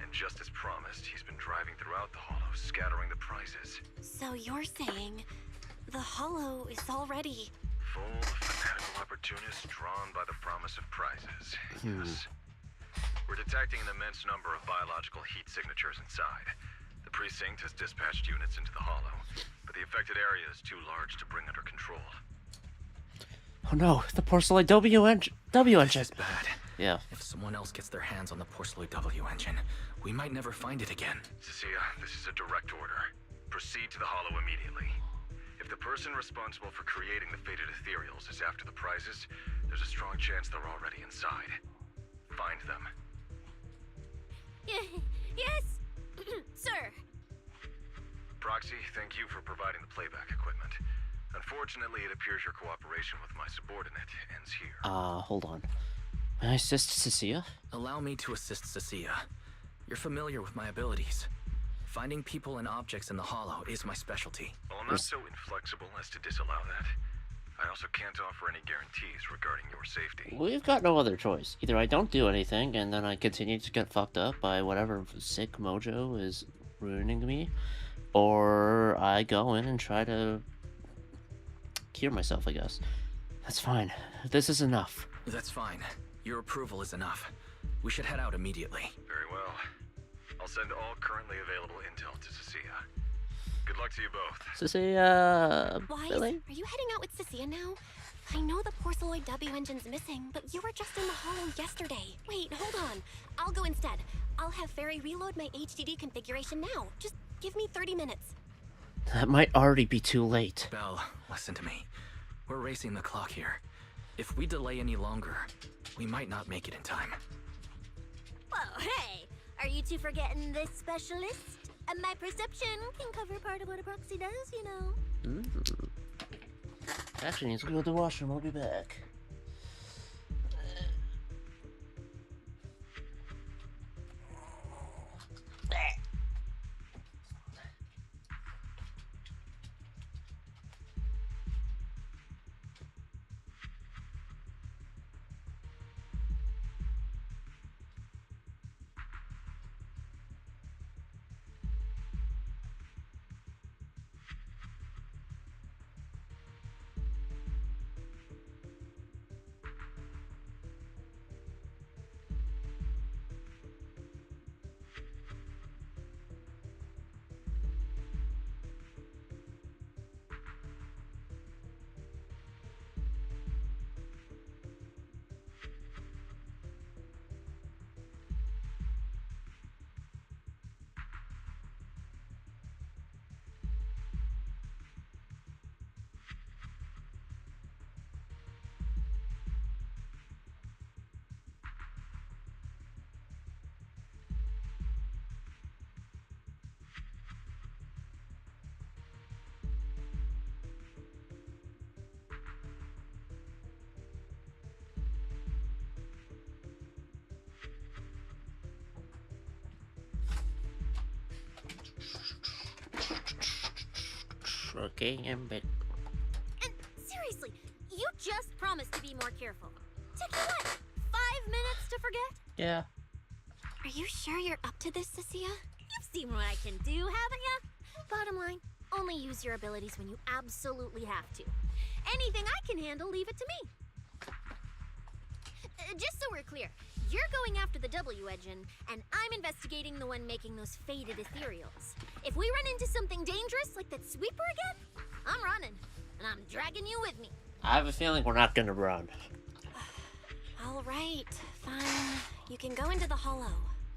Speaker 7: And just as promised, he's been driving throughout the Hollow, scattering the prizes.
Speaker 9: So you're saying the Hollow is already...
Speaker 7: Full of fanatical opportunities opportunists drawn by the promise of prizes. Yes. We're detecting an immense number of biological heat signatures inside. The precinct has dispatched units into the hollow, but the affected area is too large to bring under control.
Speaker 1: Oh no, the Porceloid W engine.
Speaker 2: This is bad.
Speaker 1: Yeah.
Speaker 2: If someone else gets their hands on the Porceloid W engine, we might never find it again.
Speaker 7: Cecilia, this is a direct order. Proceed to the hollow immediately. If the person responsible for creating the fated ethereals is after the prizes, there's a strong chance they're already inside. Find them.
Speaker 3: Yes, sir.
Speaker 7: Proxy, thank you for providing the playback equipment. Unfortunately, it appears your cooperation with my subordinate ends here.
Speaker 1: Hold on. May I assist Cecilia?
Speaker 2: Allow me to assist Cecilia. You're familiar with my abilities. Finding people and objects in the hollow is my specialty.
Speaker 7: Well, I'm not so inflexible as to disallow that. I also can't offer any guarantees regarding your safety.
Speaker 1: We've got no other choice. Either I don't do anything, and then I continue to get fucked up by whatever sick mojo is ruining me, or I go in and try to cure myself, I guess. That's fine. This is enough.
Speaker 2: That's fine. Your approval is enough. We should head out immediately.
Speaker 7: Very well. I'll send all currently available intel to Cecilia. Good luck to you both.
Speaker 1: Cecilia...
Speaker 9: Wise,
Speaker 1: Billy?
Speaker 9: are you heading out with Cecilia now? I know the Porceloid W engine's missing, but you were just in the hollow yesterday. Wait, hold on. I'll go instead. I'll have Fairy reload my HDD configuration now. Just give me 30 minutes.
Speaker 1: That might already be too late.
Speaker 2: Belle, listen to me. We're racing the clock here. If we delay any longer, we might not make it in time.
Speaker 3: Well, hey, are you two forgetting this specialist? My perception can cover part of what a proxy does, you know.
Speaker 1: Actually, needs to go to the washroom. I'll be back. Okay, I'm back.
Speaker 3: And seriously, you just promised to be more careful. Took you what, 5 minutes to forget?
Speaker 1: Yeah.
Speaker 9: Are you sure you're up to this, Cecilia?
Speaker 3: You've seen what I can do, haven't ya? Bottom line, only use your abilities when you absolutely have to. Anything I can handle, leave it to me. Just so we're clear, you're going after the W engine, and I'm investigating the one making those faded ethereals. If we run into something dangerous like that sweeper again, I'm running, and I'm dragging you with me.
Speaker 1: I have a feeling we're not gonna run.
Speaker 9: All right, fine. You can go into the hollow.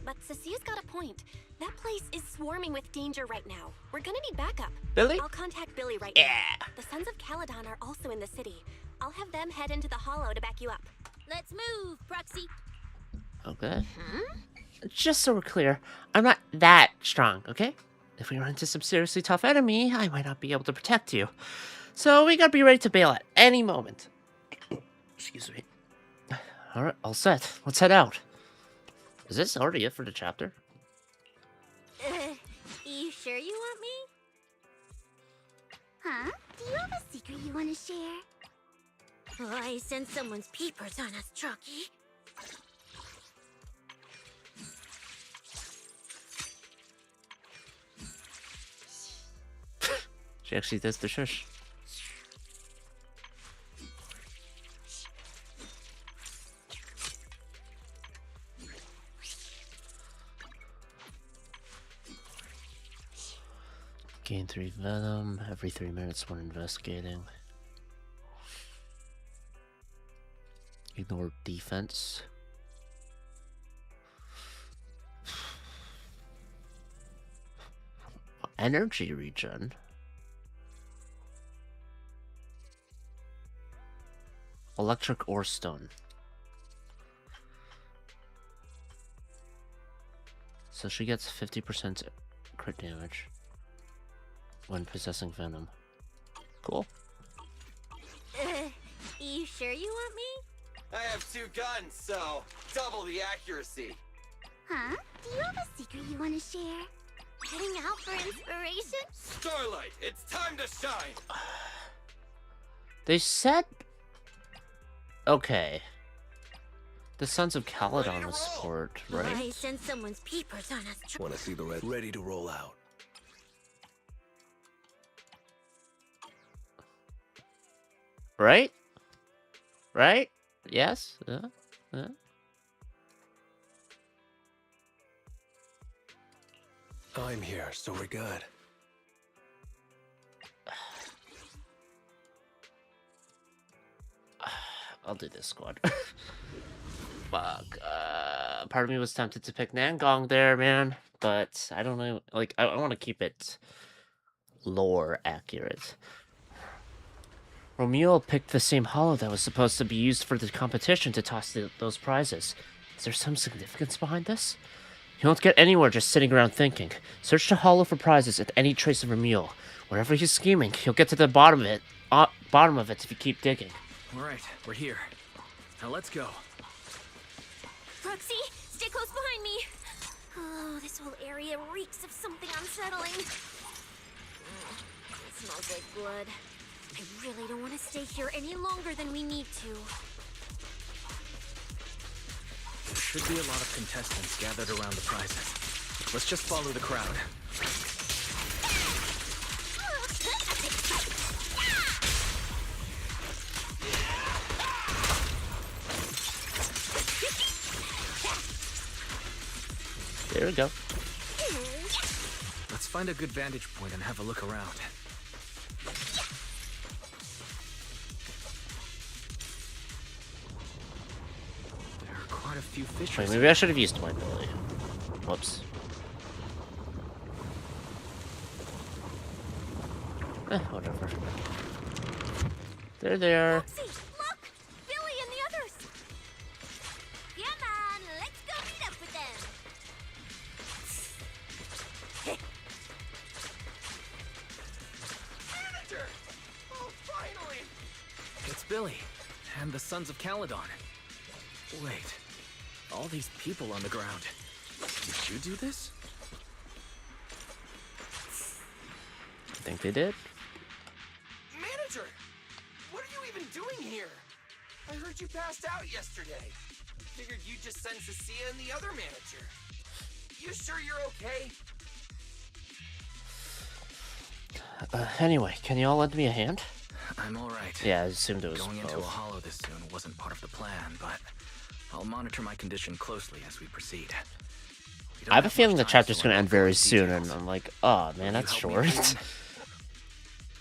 Speaker 9: But Cecilia's got a point. That place is swarming with danger right now. We're gonna need backup.
Speaker 1: Billy?
Speaker 9: I'll contact Billy right
Speaker 1: Yeah.
Speaker 9: now. The Sons of Caledon are also in the city. I'll have them head into the hollow to back you up.
Speaker 3: Let's move, Proxy.
Speaker 1: Okay. Just so we're clear, I'm not that strong, okay? If we run into some seriously tough enemy, I might not be able to protect you. So we gotta be ready to bail at any moment. Excuse me. Alright, all set. Let's head out. Is this already it for the chapter?
Speaker 3: You sure you want me?
Speaker 10: Huh? Do you have a secret you want to share?
Speaker 3: Oh, I sense someone's peepers on us, Trucky.
Speaker 1: She actually does the shush. Gain 3 venom every 3 minutes when investigating. Ignore defense. Energy regen. Electric or stun. So she gets 50% crit damage when possessing venom. Cool.
Speaker 3: You sure you want me?
Speaker 4: I have 2 guns, so double the accuracy.
Speaker 10: Huh? Do you have a secret you want to share?
Speaker 3: Heading out for inspiration?
Speaker 4: Starlight, it's time to shine!
Speaker 1: They said... Okay. The Sons of Caledon was support, right?
Speaker 3: I sense someone's peepers on us.
Speaker 11: Want to see the red? Ready to roll out.
Speaker 1: Right? Right? Yes?
Speaker 11: I'm here, so we're good.
Speaker 1: I'll do this squad. Fuck. Part of me was tempted to pick Nangong there, man. But I don't know. Like, I want to keep it lore accurate. Romuald picked the same hollow that was supposed to be used for the competition to toss those prizes. Is there some significance behind this? You won't get anywhere just sitting around thinking. Search the hollow for prizes at any trace of Romuald. Wherever he's scheming, you'll get to the bottom of it. If you keep digging.
Speaker 2: All right, we're here. Now let's go.
Speaker 3: Roxy, stay close behind me. Oh, this whole area reeks of something unsettling. It smells like blood. I really don't want to stay here any longer than we need to.
Speaker 2: There should be a lot of contestants gathered around the prizes. Let's just follow the crowd.
Speaker 1: There we go.
Speaker 2: Let's find a good vantage point and have a look around. There are quite a few fishers.
Speaker 1: Wait, maybe I should have used my ability. Whoops. Whatever. There they are.
Speaker 3: Roxy, look! Billy and the others! Come on, let's go meet up with them!
Speaker 4: Manager! Oh, finally!
Speaker 2: It's Billy and the Sons of Caledon. Wait, all these people on the ground. Did you do this?
Speaker 1: I think they did.
Speaker 4: Manager! What are you even doing here? I heard you passed out yesterday. Figured you'd just send Cecilia and the other manager. You sure you're okay?
Speaker 1: Anyway, can you all lend me a hand?
Speaker 2: I'm all right.
Speaker 1: Yeah, I assumed it was
Speaker 2: Going into a
Speaker 1: both.
Speaker 2: hollow this soon wasn't part of the plan, but I'll monitor my condition closely as we proceed. We don't
Speaker 1: I have a
Speaker 2: much
Speaker 1: feeling the
Speaker 2: time,
Speaker 1: chapter's
Speaker 2: so
Speaker 1: gonna
Speaker 2: I
Speaker 1: end
Speaker 2: won't go
Speaker 1: very
Speaker 2: into
Speaker 1: soon, and
Speaker 2: details.
Speaker 1: I'm like, oh man,
Speaker 2: Will you
Speaker 1: that's
Speaker 2: help me,
Speaker 1: short.
Speaker 2: Eridan?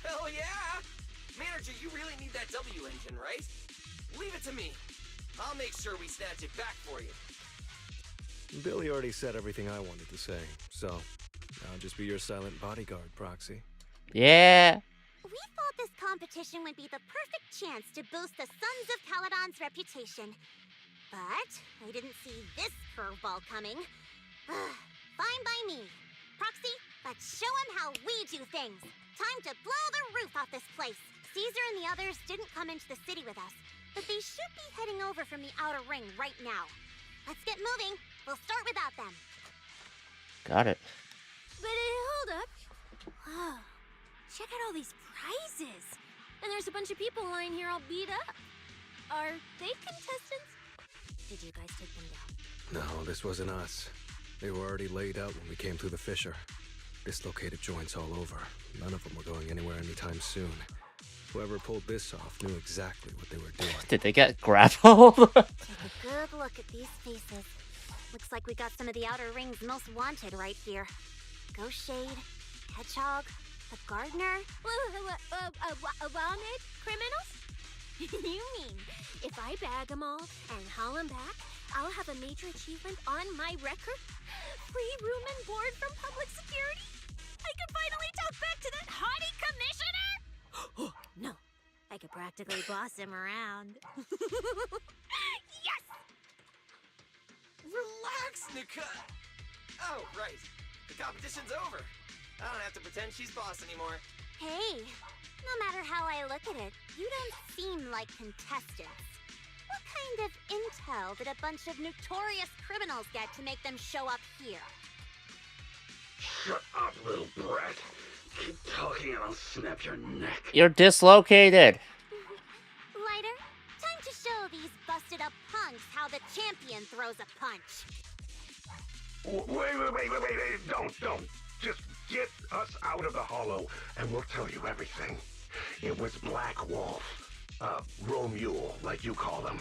Speaker 4: Hell yeah! Manager, you really need that W engine, right? Leave it to me. I'll make sure we snatch it back for you.
Speaker 11: Billy already said everything I wanted to say, so I'll just be your silent bodyguard, Proxy.
Speaker 1: Yeah.
Speaker 10: We thought this competition would be the perfect chance to boost the Sons of Caledon's reputation. But I didn't see this curveball coming. Fine by me. Proxy, let's show them how we do things. Time to blow the roof off this place. Caesar and the others didn't come into the city with us, but they should be heading over from the outer ring right now. Let's get moving. We'll start without them.
Speaker 1: Got it.
Speaker 3: But hold up. Whoa. Check out all these prizes. And there's a bunch of people lying here all beat up. Are they contestants? Did you guys take them down?
Speaker 11: No, this wasn't us. They were already laid out when we came through the fissure. Dislocated joints all over. None of them were going anywhere anytime soon. Whoever pulled this off knew exactly what they were doing.
Speaker 1: Did they get grappled?
Speaker 10: Take a good look at these faces. Looks like we got some of the outer ring's most wanted right here. Ghost Shade, Hedgehog,
Speaker 3: A gardener? Wanted criminals? You mean, if I bag them all and haul them back, I'll have a major achievement on my record? Free room and board from public security? I could finally talk back to that haughty commissioner? No, I could practically boss him around. Yes!
Speaker 4: Relax, Nika. Oh, right. The competition's over. I don't have to pretend she's boss anymore.
Speaker 10: Hey, no matter how I look at it, you don't seem like contestants. What kind of intel did a bunch of notorious criminals get to make them show up here?
Speaker 8: Shut up, little brat. Keep talking and I'll snap your neck.
Speaker 1: You're dislocated.
Speaker 10: Lighter, time to show these busted up punks how the champion throws a punch.
Speaker 8: Wait. Don't. Just get us out of the hollow and we'll tell you everything. It was Black Wolf. Romule, like you call him.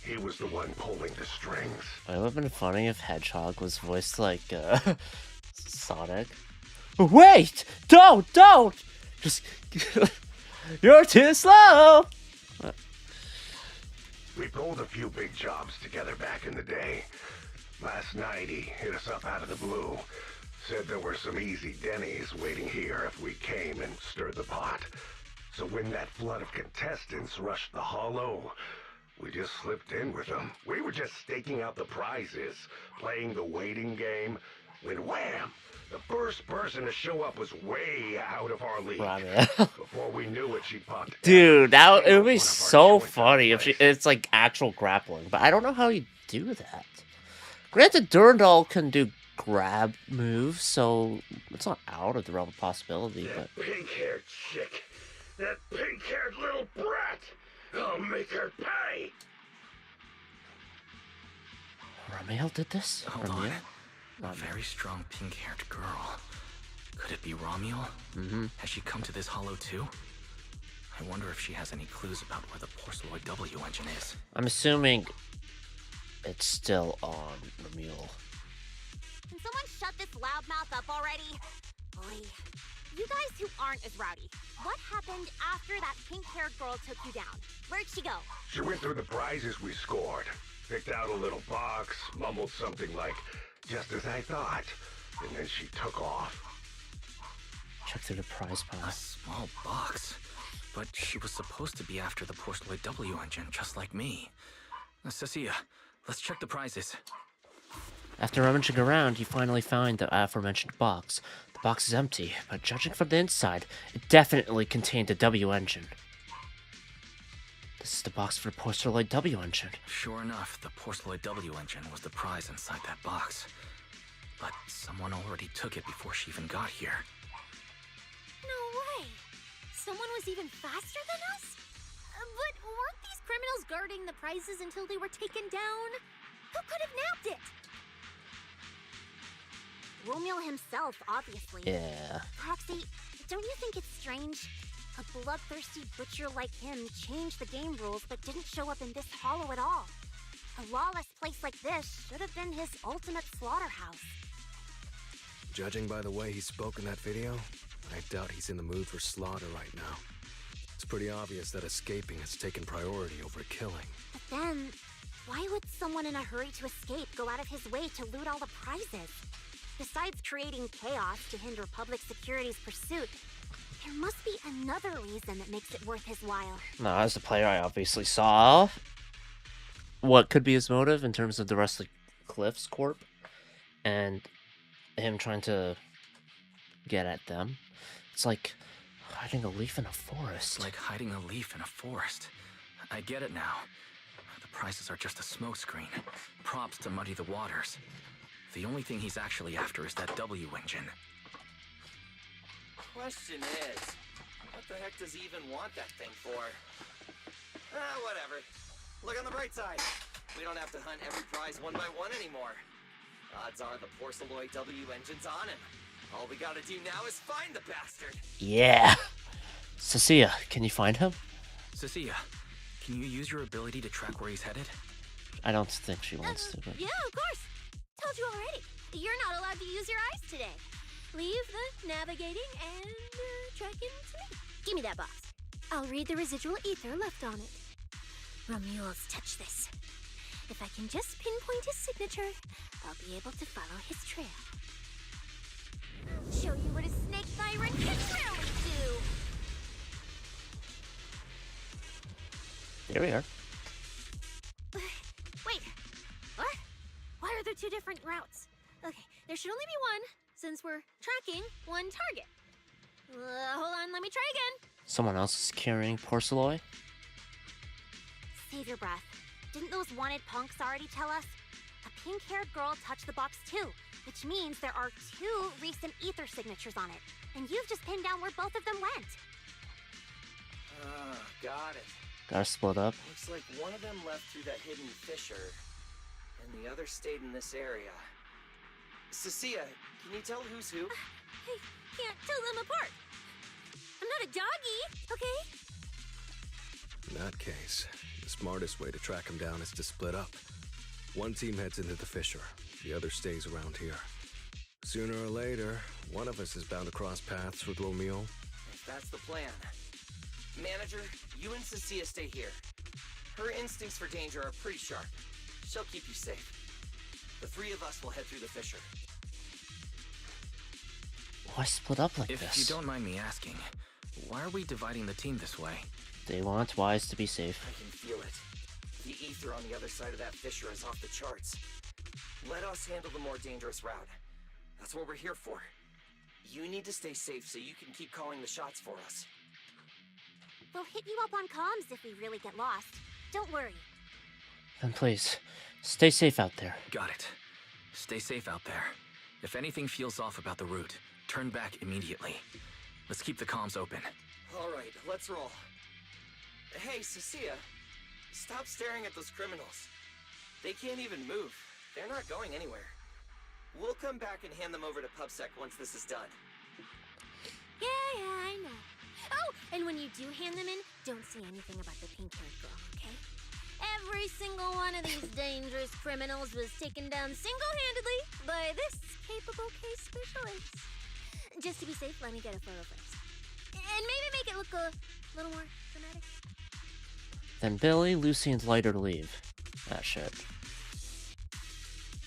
Speaker 8: He was the one pulling the strings.
Speaker 1: It would have been funny if Hedgehog was voiced like Sonic. Wait! Don't! Just you're too slow.
Speaker 8: We pulled a few big jobs together back in the day. Last night he hit us up out of the blue. Said there were some easy Denny's waiting here if we came and stirred the pot. So when that flood of contestants rushed the hollow, we just slipped in with them. We were just staking out the prizes, playing the waiting game, when wham! The first person to show up was way out of our league. Before we knew it, she popped.
Speaker 1: Dude, it would be so funny if it's like actual grappling, but I don't know how you do that. Granted, Durandal can do grab moves, so it's not out of the realm of possibility.
Speaker 8: That pink-haired chick, that pink-haired little brat, I'll make her pay.
Speaker 1: Ramiel did this?
Speaker 2: Hold
Speaker 1: Ramiel?
Speaker 2: on. A very strong pink-haired girl. Could it be Romuel?
Speaker 1: Mm-hmm.
Speaker 2: Has she come to this hollow too? I wonder if she has any clues about where the Porceloid W engine is.
Speaker 1: I'm assuming it's still on Ramiel.
Speaker 10: Can someone shut this loudmouth up already? Boy, you guys who aren't as rowdy, what happened after that pink-haired girl took you down? Where'd she go?
Speaker 8: She went through the prizes we scored, picked out a little box, mumbled something like, just as I thought, and then she took off.
Speaker 1: Check through the prize pile.
Speaker 2: A small box. But she was supposed to be after the Porceloid W engine, just like me. Cecilia, let's check the prizes.
Speaker 1: After rummaging around, you finally find the aforementioned box. The box is empty, but judging from the inside, it definitely contained a W engine. This is the box for the Porceloid W engine.
Speaker 2: Sure enough, the Porceloid W engine was the prize inside that box. But someone already took it before she even got here.
Speaker 3: No way! Someone was even faster than us? But weren't these criminals guarding the prizes until they were taken down? Who could have nabbed it?
Speaker 10: Romeo himself, obviously.
Speaker 1: Yeah.
Speaker 10: Proxy, don't you think it's strange? A bloodthirsty butcher like him changed the game rules but didn't show up in this hollow at all. A lawless place like this should have been his ultimate slaughterhouse.
Speaker 11: Judging by the way he spoke in that video, I doubt he's in the mood for slaughter right now. It's pretty obvious that escaping has taken priority over killing.
Speaker 10: But then, why would someone in a hurry to escape go out of his way to loot all the prizes? Besides creating chaos to hinder public security's pursuit, there must be another reason that makes it worth his while.
Speaker 1: Now, as a player, I obviously saw what could be his motive in terms of the rest of Cliff's Corp and him trying to get at them. It's like hiding a leaf in a forest.
Speaker 2: It's like hiding a leaf in a forest. I get it now. The prizes are just a smokescreen. Props to muddy the waters. The only thing he's actually after is that W engine.
Speaker 4: Question is, what the heck does he even want that thing for? Whatever. Look on the bright side. We don't have to hunt every prize one by one anymore. Odds are the Porceloid W engine's on him. All we gotta do now is find the bastard.
Speaker 1: Yeah. Cecilia, can you find him?
Speaker 2: Cecilia, can you use your ability to track where he's headed?
Speaker 1: I don't think she wants to, but...
Speaker 3: Yeah, of course. Told you already. You're not allowed to use your eyes today. leave the navigating and tracking to me. Give me that box. I'll read the residual ether left on it. Romuald's touch this. If I can just pinpoint his signature, I'll be able to follow his trail. I'll show you what a snake tyrant can really do.
Speaker 1: There we are.
Speaker 3: Wait, what? Why are there two different routes? Okay, there should only be one, since we're tracking one target. Hold on, let me try again.
Speaker 1: Someone else is carrying Porceloy.
Speaker 10: Save your breath. Didn't those wanted punks already tell us? A pink-haired girl touched the box too, which means there are two recent ether signatures on it. And you've just pinned down where both of them went.
Speaker 4: Got it.
Speaker 1: Gotta split up.
Speaker 4: Looks like one of them left through that hidden fissure, and the other stayed in this area. Cecilia, can you tell who's who?
Speaker 3: I can't tell them apart. I'm not a doggy, okay?
Speaker 11: In that case, the smartest way to track him down is to split up. One team heads into the fissure, the other stays around here. Sooner or later, one of us is bound to cross paths with Romeo.
Speaker 4: If that's the plan. Manager, you and Cecilia stay here. Her instincts for danger are pretty sharp. She'll keep you safe. The three of us will head through the fissure.
Speaker 1: Why split up like
Speaker 2: If
Speaker 1: this?
Speaker 2: you don't mind me asking, why are we dividing the team this way?
Speaker 1: They want Wise to be safe.
Speaker 4: I can feel it. The ether on the other side of that fissure is off the charts. Let us handle the more dangerous route. That's what we're here for. You need to stay safe so you can keep calling the shots for us.
Speaker 10: We'll hit you up on comms if we really get lost. Don't worry.
Speaker 1: Then please, stay safe out there.
Speaker 2: Got it. Stay safe out there. If anything feels off about the route, turn back immediately. Let's keep the comms open.
Speaker 4: All right, let's roll. Hey, Cecilia, stop staring at those criminals. They can't even move. They're not going anywhere. We'll come back and hand them over to PubSec once this is done.
Speaker 3: Yeah, I know. Oh, and when you do hand them in, don't say anything about the pink-haired girl, okay? Every single one of these dangerous criminals was taken down single-handedly by this capable case specialist. Just to be safe, let me get a photo first. And maybe make it look a little more dramatic.
Speaker 1: Then Billy, Lucy, and Lighter leave. Ah, shit.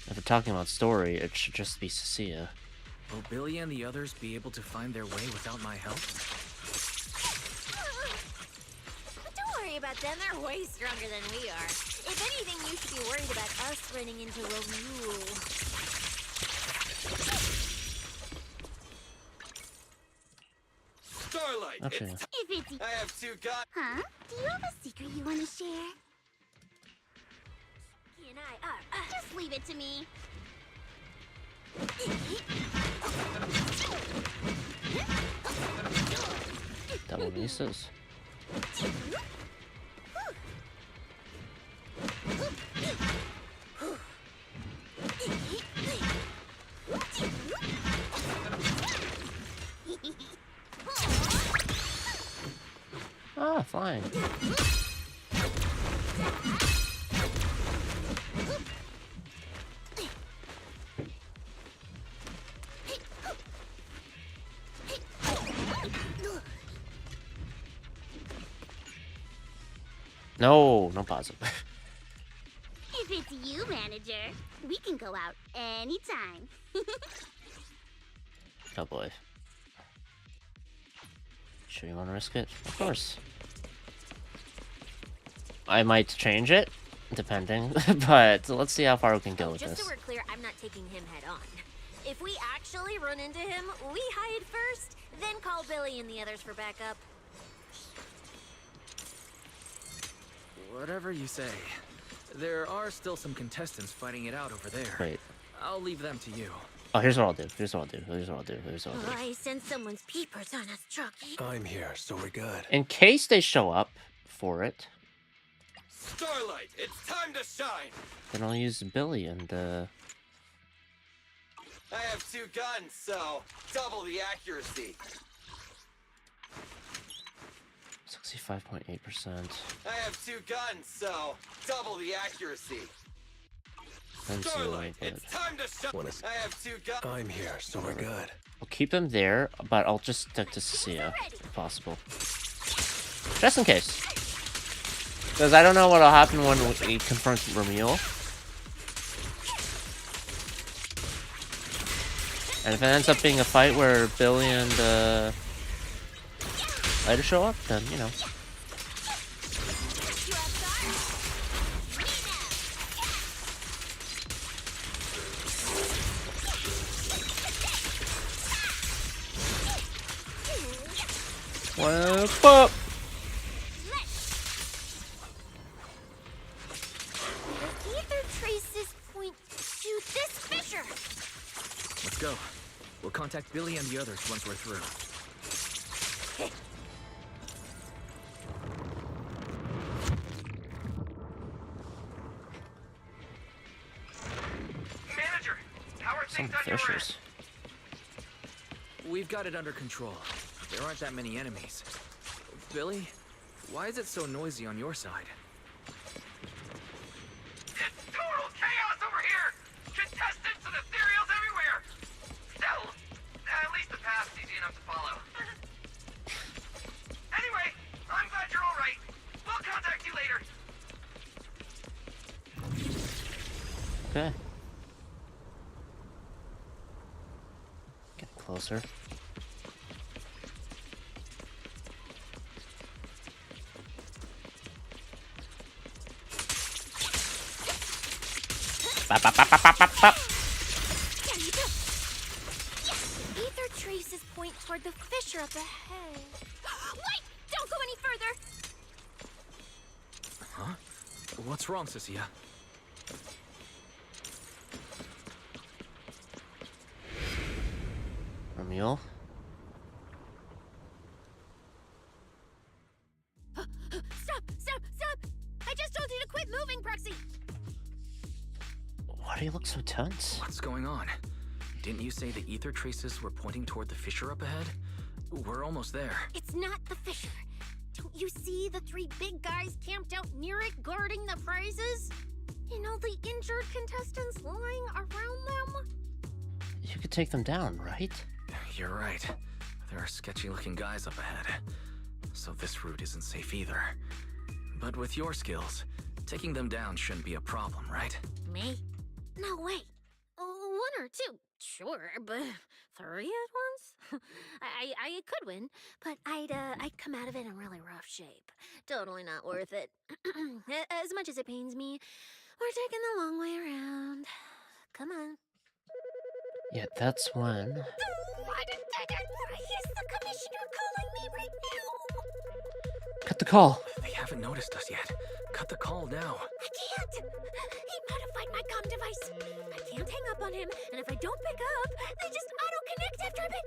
Speaker 1: If we're talking about story, it should just be Cecilia.
Speaker 2: Will Billy and the others be able to find their way without my help?
Speaker 3: Don't worry about them, they're way stronger than we are. If anything, you should be worried about us running into Romeo.
Speaker 4: Starlight!
Speaker 1: Okay.
Speaker 10: If it's...
Speaker 4: I have two guns.
Speaker 10: Huh? Do you have a secret you want to share?
Speaker 3: He and I are...
Speaker 10: Just leave it to me.
Speaker 1: Double misses. Ah, fine. No, no positive.
Speaker 10: If it's you, manager, we can go out anytime.
Speaker 1: Oh boy. Sure you want to risk it? Of course. I might change it, depending, but let's see how far we can go with
Speaker 3: Just
Speaker 1: this.
Speaker 3: so we're clear, I'm not taking him head on. If we actually run into him, we hide first, then call Billy and the others for backup.
Speaker 2: Whatever you say. There are still some contestants fighting it out over there.
Speaker 1: Wait.
Speaker 2: I'll leave them to you.
Speaker 1: Oh, here's what I'll do. Here's what I'll do. Here's what I'll do. Here's what I'll do.
Speaker 3: I sense someone's peepers on us, Chucky.
Speaker 11: I'm here, so we're good.
Speaker 1: In case they show up for it,
Speaker 4: Starlight, it's time to shine!
Speaker 1: then I'll use Billy and,
Speaker 4: I have two guns, so double the accuracy.
Speaker 1: 65.8%.
Speaker 4: I have two guns, so double the accuracy.
Speaker 1: Then zero,
Speaker 4: Starlight,
Speaker 1: but
Speaker 4: it's time to shine! I have two guns.
Speaker 11: I'm here, so we're good.
Speaker 1: I'll keep him there, but I'll just stick to Cecilia if possible. Just in case. Because I don't know what'll happen when he confronts Romeo. And if it ends up being a fight where Billy and Lighter show up, then, you know. What's up?
Speaker 3: The ether traces point to this fissure.
Speaker 2: Let's go. We'll contact Billy and the others once we're through.
Speaker 4: Manager, how are
Speaker 1: Some
Speaker 4: things on your end?
Speaker 1: fishers.
Speaker 2: We've got it under control. There aren't that many enemies. Billy, why is it so noisy on your side?
Speaker 4: It's total chaos over here! Contestants and ethereals everywhere! Still, at least the path's easy enough to follow. Anyway, I'm glad you're alright. We'll contact you later.
Speaker 1: Okay. Get closer. Bop, bop, bop, bop, bop, bop, bop.
Speaker 3: Ether traces point toward the fissure up ahead. Wait! Don't go any further!
Speaker 2: Huh? What's wrong, Cecilia?
Speaker 1: Romeo?
Speaker 3: Stop! Stop! Stop! I just told you to quit moving, Proxy!
Speaker 1: Why do you look so tense?
Speaker 2: What's going on? Didn't you say the ether traces were pointing toward the fissure up ahead? We're almost there.
Speaker 3: It's not the fissure. Don't you see the three big guys camped out near it guarding the prizes? And all the injured contestants lying around them?
Speaker 1: You could take them down, right?
Speaker 2: You're right. There are sketchy-looking guys up ahead. So this route isn't safe either. But with your skills, taking them down shouldn't be a problem, right?
Speaker 3: Me? No way. One or two, sure, but three at once? I could win, but I'd come out of it in really rough shape. Totally not worth it. As much as it pains me, we're taking the long way around. Come on.
Speaker 1: Yeah, that's when.
Speaker 3: Is the commissioner calling me right now?
Speaker 1: Cut the call.
Speaker 2: They haven't noticed us yet. Cut the call now.
Speaker 3: I can't. He modified my comm device. I can't hang up on him, and if I don't pick up, they just auto-connect after a bit.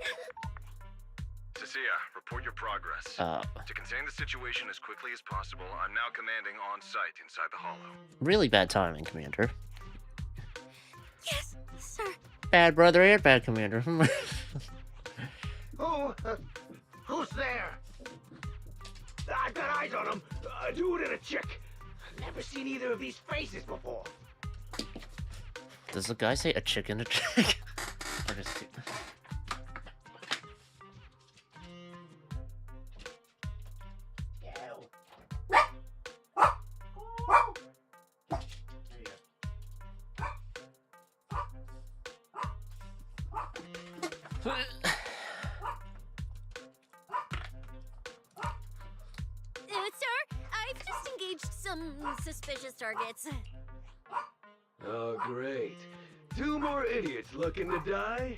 Speaker 7: Cecilia, report your progress. To contain the situation as quickly as possible, I'm now commanding on site inside the hollow.
Speaker 1: Really bad timing, Commander.
Speaker 3: Yes, sir.
Speaker 1: Bad brother and bad commander.
Speaker 8: Who's there? I've got eyes on him. A dude and a chick. I've never seen either of these faces before.
Speaker 1: Does the guy say a chicken, a chick? Or just...
Speaker 3: Sir, I've just engaged some suspicious targets.
Speaker 8: Oh, great. Two more idiots looking to die?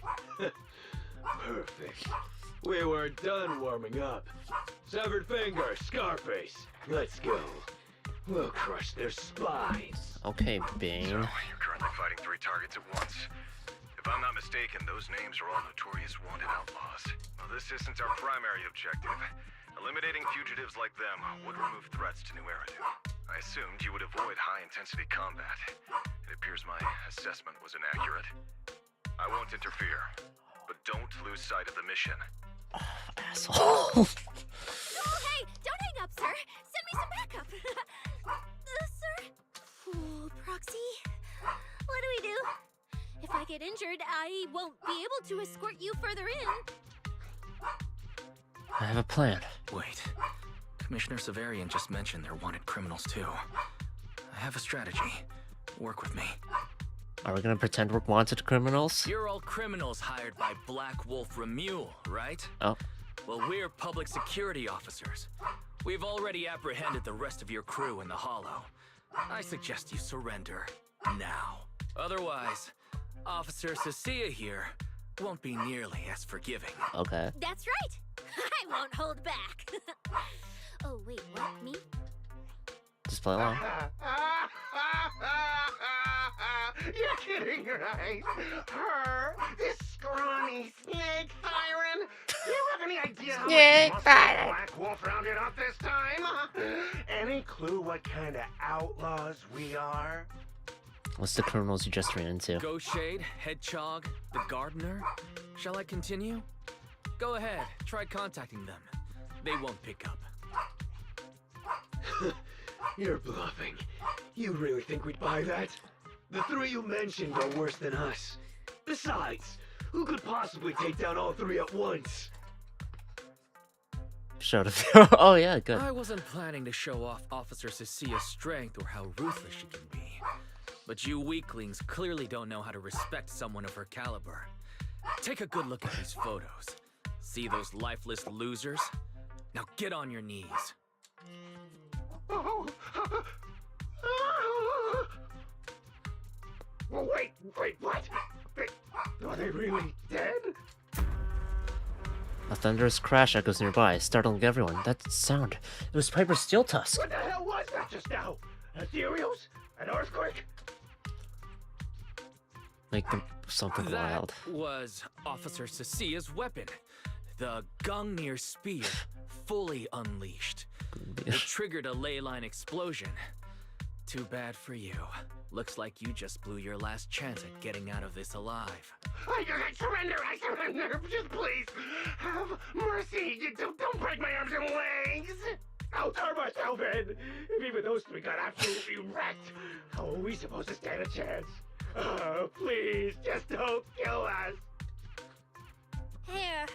Speaker 8: Perfect. We weren't done warming up. Severed finger, Scarface. Let's go. We'll crush their spines.
Speaker 1: Okay, Bane.
Speaker 7: So, you're currently fighting 3 targets at once. If I'm not mistaken, those names are all notorious wanted outlaws. Well, this isn't our primary objective. Eliminating fugitives like them would remove threats to New Eridan. I assumed you would avoid high-intensity combat. It appears my assessment was inaccurate. I won't interfere, but don't lose sight of the mission.
Speaker 1: Asshole.
Speaker 3: Oh, hey, don't hang up, sir. Send me some backup. Sir? Oh, Proxy, what do we do? If if I get injured, I won't be able to escort you further in.
Speaker 1: I have a plan.
Speaker 2: Wait. Commissioner Severian just mentioned they're wanted criminals too. I have a strategy. Work with me.
Speaker 1: Are we gonna pretend we're wanted criminals?
Speaker 2: You're all criminals hired by Black Wolf Remule, right?
Speaker 1: Oh.
Speaker 2: Well, we're public security officers. We've already apprehended the rest of your crew in the Hollow. I suggest you surrender now. Otherwise, Officer Cecilia here won't be nearly as forgiving.
Speaker 1: Okay.
Speaker 3: That's right. I won't hold back. Oh, wait, what? Me?
Speaker 1: Just play along.
Speaker 8: You're kidding, right? Her, this scrawny snake siren. Do you have any idea how much muscle Black Wolf rounded up this time? Any clue what kind of outlaws we are?
Speaker 1: What's the criminals you just ran into?
Speaker 2: Ghost Shade, Hedgehog, the Gardener. Shall I continue? Go ahead, try contacting them. They won't pick up.
Speaker 8: You're bluffing. You really think we'd buy that? The three you mentioned are worse than us. Besides, who could possibly take down all three at once?
Speaker 1: Showed it. Oh yeah, good.
Speaker 2: I wasn't planning to show off Officer Cecilia's strength or how ruthless she can be. But you weaklings clearly don't know how to respect someone of her caliber. Take a good look at these photos. See those lifeless losers? Now get on your knees.
Speaker 8: Oh. Wait, what? Are they really dead?
Speaker 1: A thunderous crash echoes nearby, startling everyone. That sound. It was Piper's steel tusk.
Speaker 8: What the hell was that just now? Ethereals? An earthquake?
Speaker 1: Make them something wild.
Speaker 2: That was Officer Cecilia's weapon. The Gungnir Spear, fully unleashed. It triggered a ley line explosion. Too bad for you. Looks like you just blew your last chance at getting out of this alive.
Speaker 8: I surrender! Just please, have mercy! Don't break my arms and legs! I'll turn myself in! If even those three got absolutely wrecked, how are we supposed to stand a chance? Please, just don't kill us!
Speaker 3: Here,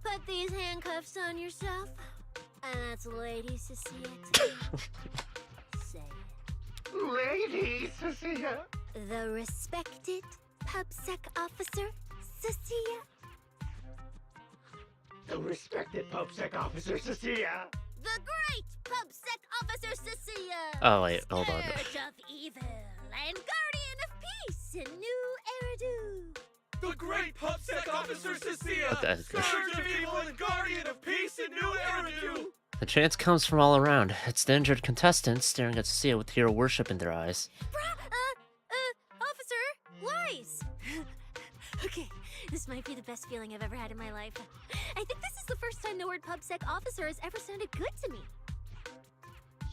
Speaker 3: put these handcuffs on yourself. And that's Lady Cecilia too. Say it.
Speaker 8: Lady Cecilia!
Speaker 3: The respected PubSec officer, Cecilia.
Speaker 8: The respected PubSec officer, Cecilia!
Speaker 3: The great PubSec officer, Cecilia.
Speaker 1: Oh wait, hold on.
Speaker 3: Scourge of evil and guardian of peace in New Eridan.
Speaker 12: The great PubSec officer, Cecilia.
Speaker 1: Okay.
Speaker 12: Scourge of evil and guardian of peace in New Eridan.
Speaker 1: The chants comes from all around. It's the injured contestants staring at Cecilia with hero worship in their eyes.
Speaker 3: Officer, Wise. Okay, this might be the best feeling I've ever had in my life. I think this is the first time the word PubSec officer has ever sounded good to me.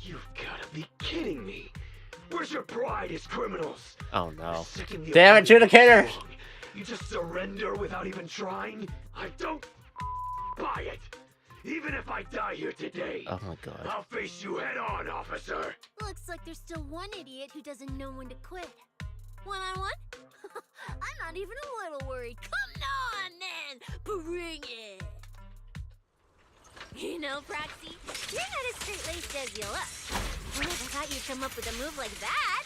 Speaker 8: You've gotta be kidding me! Where's your pride as criminals?
Speaker 1: Oh no.
Speaker 8: The
Speaker 1: Damn adjudicator!
Speaker 8: You just surrender without even trying? I don't buy it! Even if I die here today,
Speaker 1: Oh my god.
Speaker 8: I'll face you head on, officer!
Speaker 3: Looks like there's still one idiot who doesn't know when to quit. One-on-one? I'm not even a little worried. Come on, then! Bring it! You know, Proxy, you're not as straight-laced as you look. I never thought you'd come up with a move like that.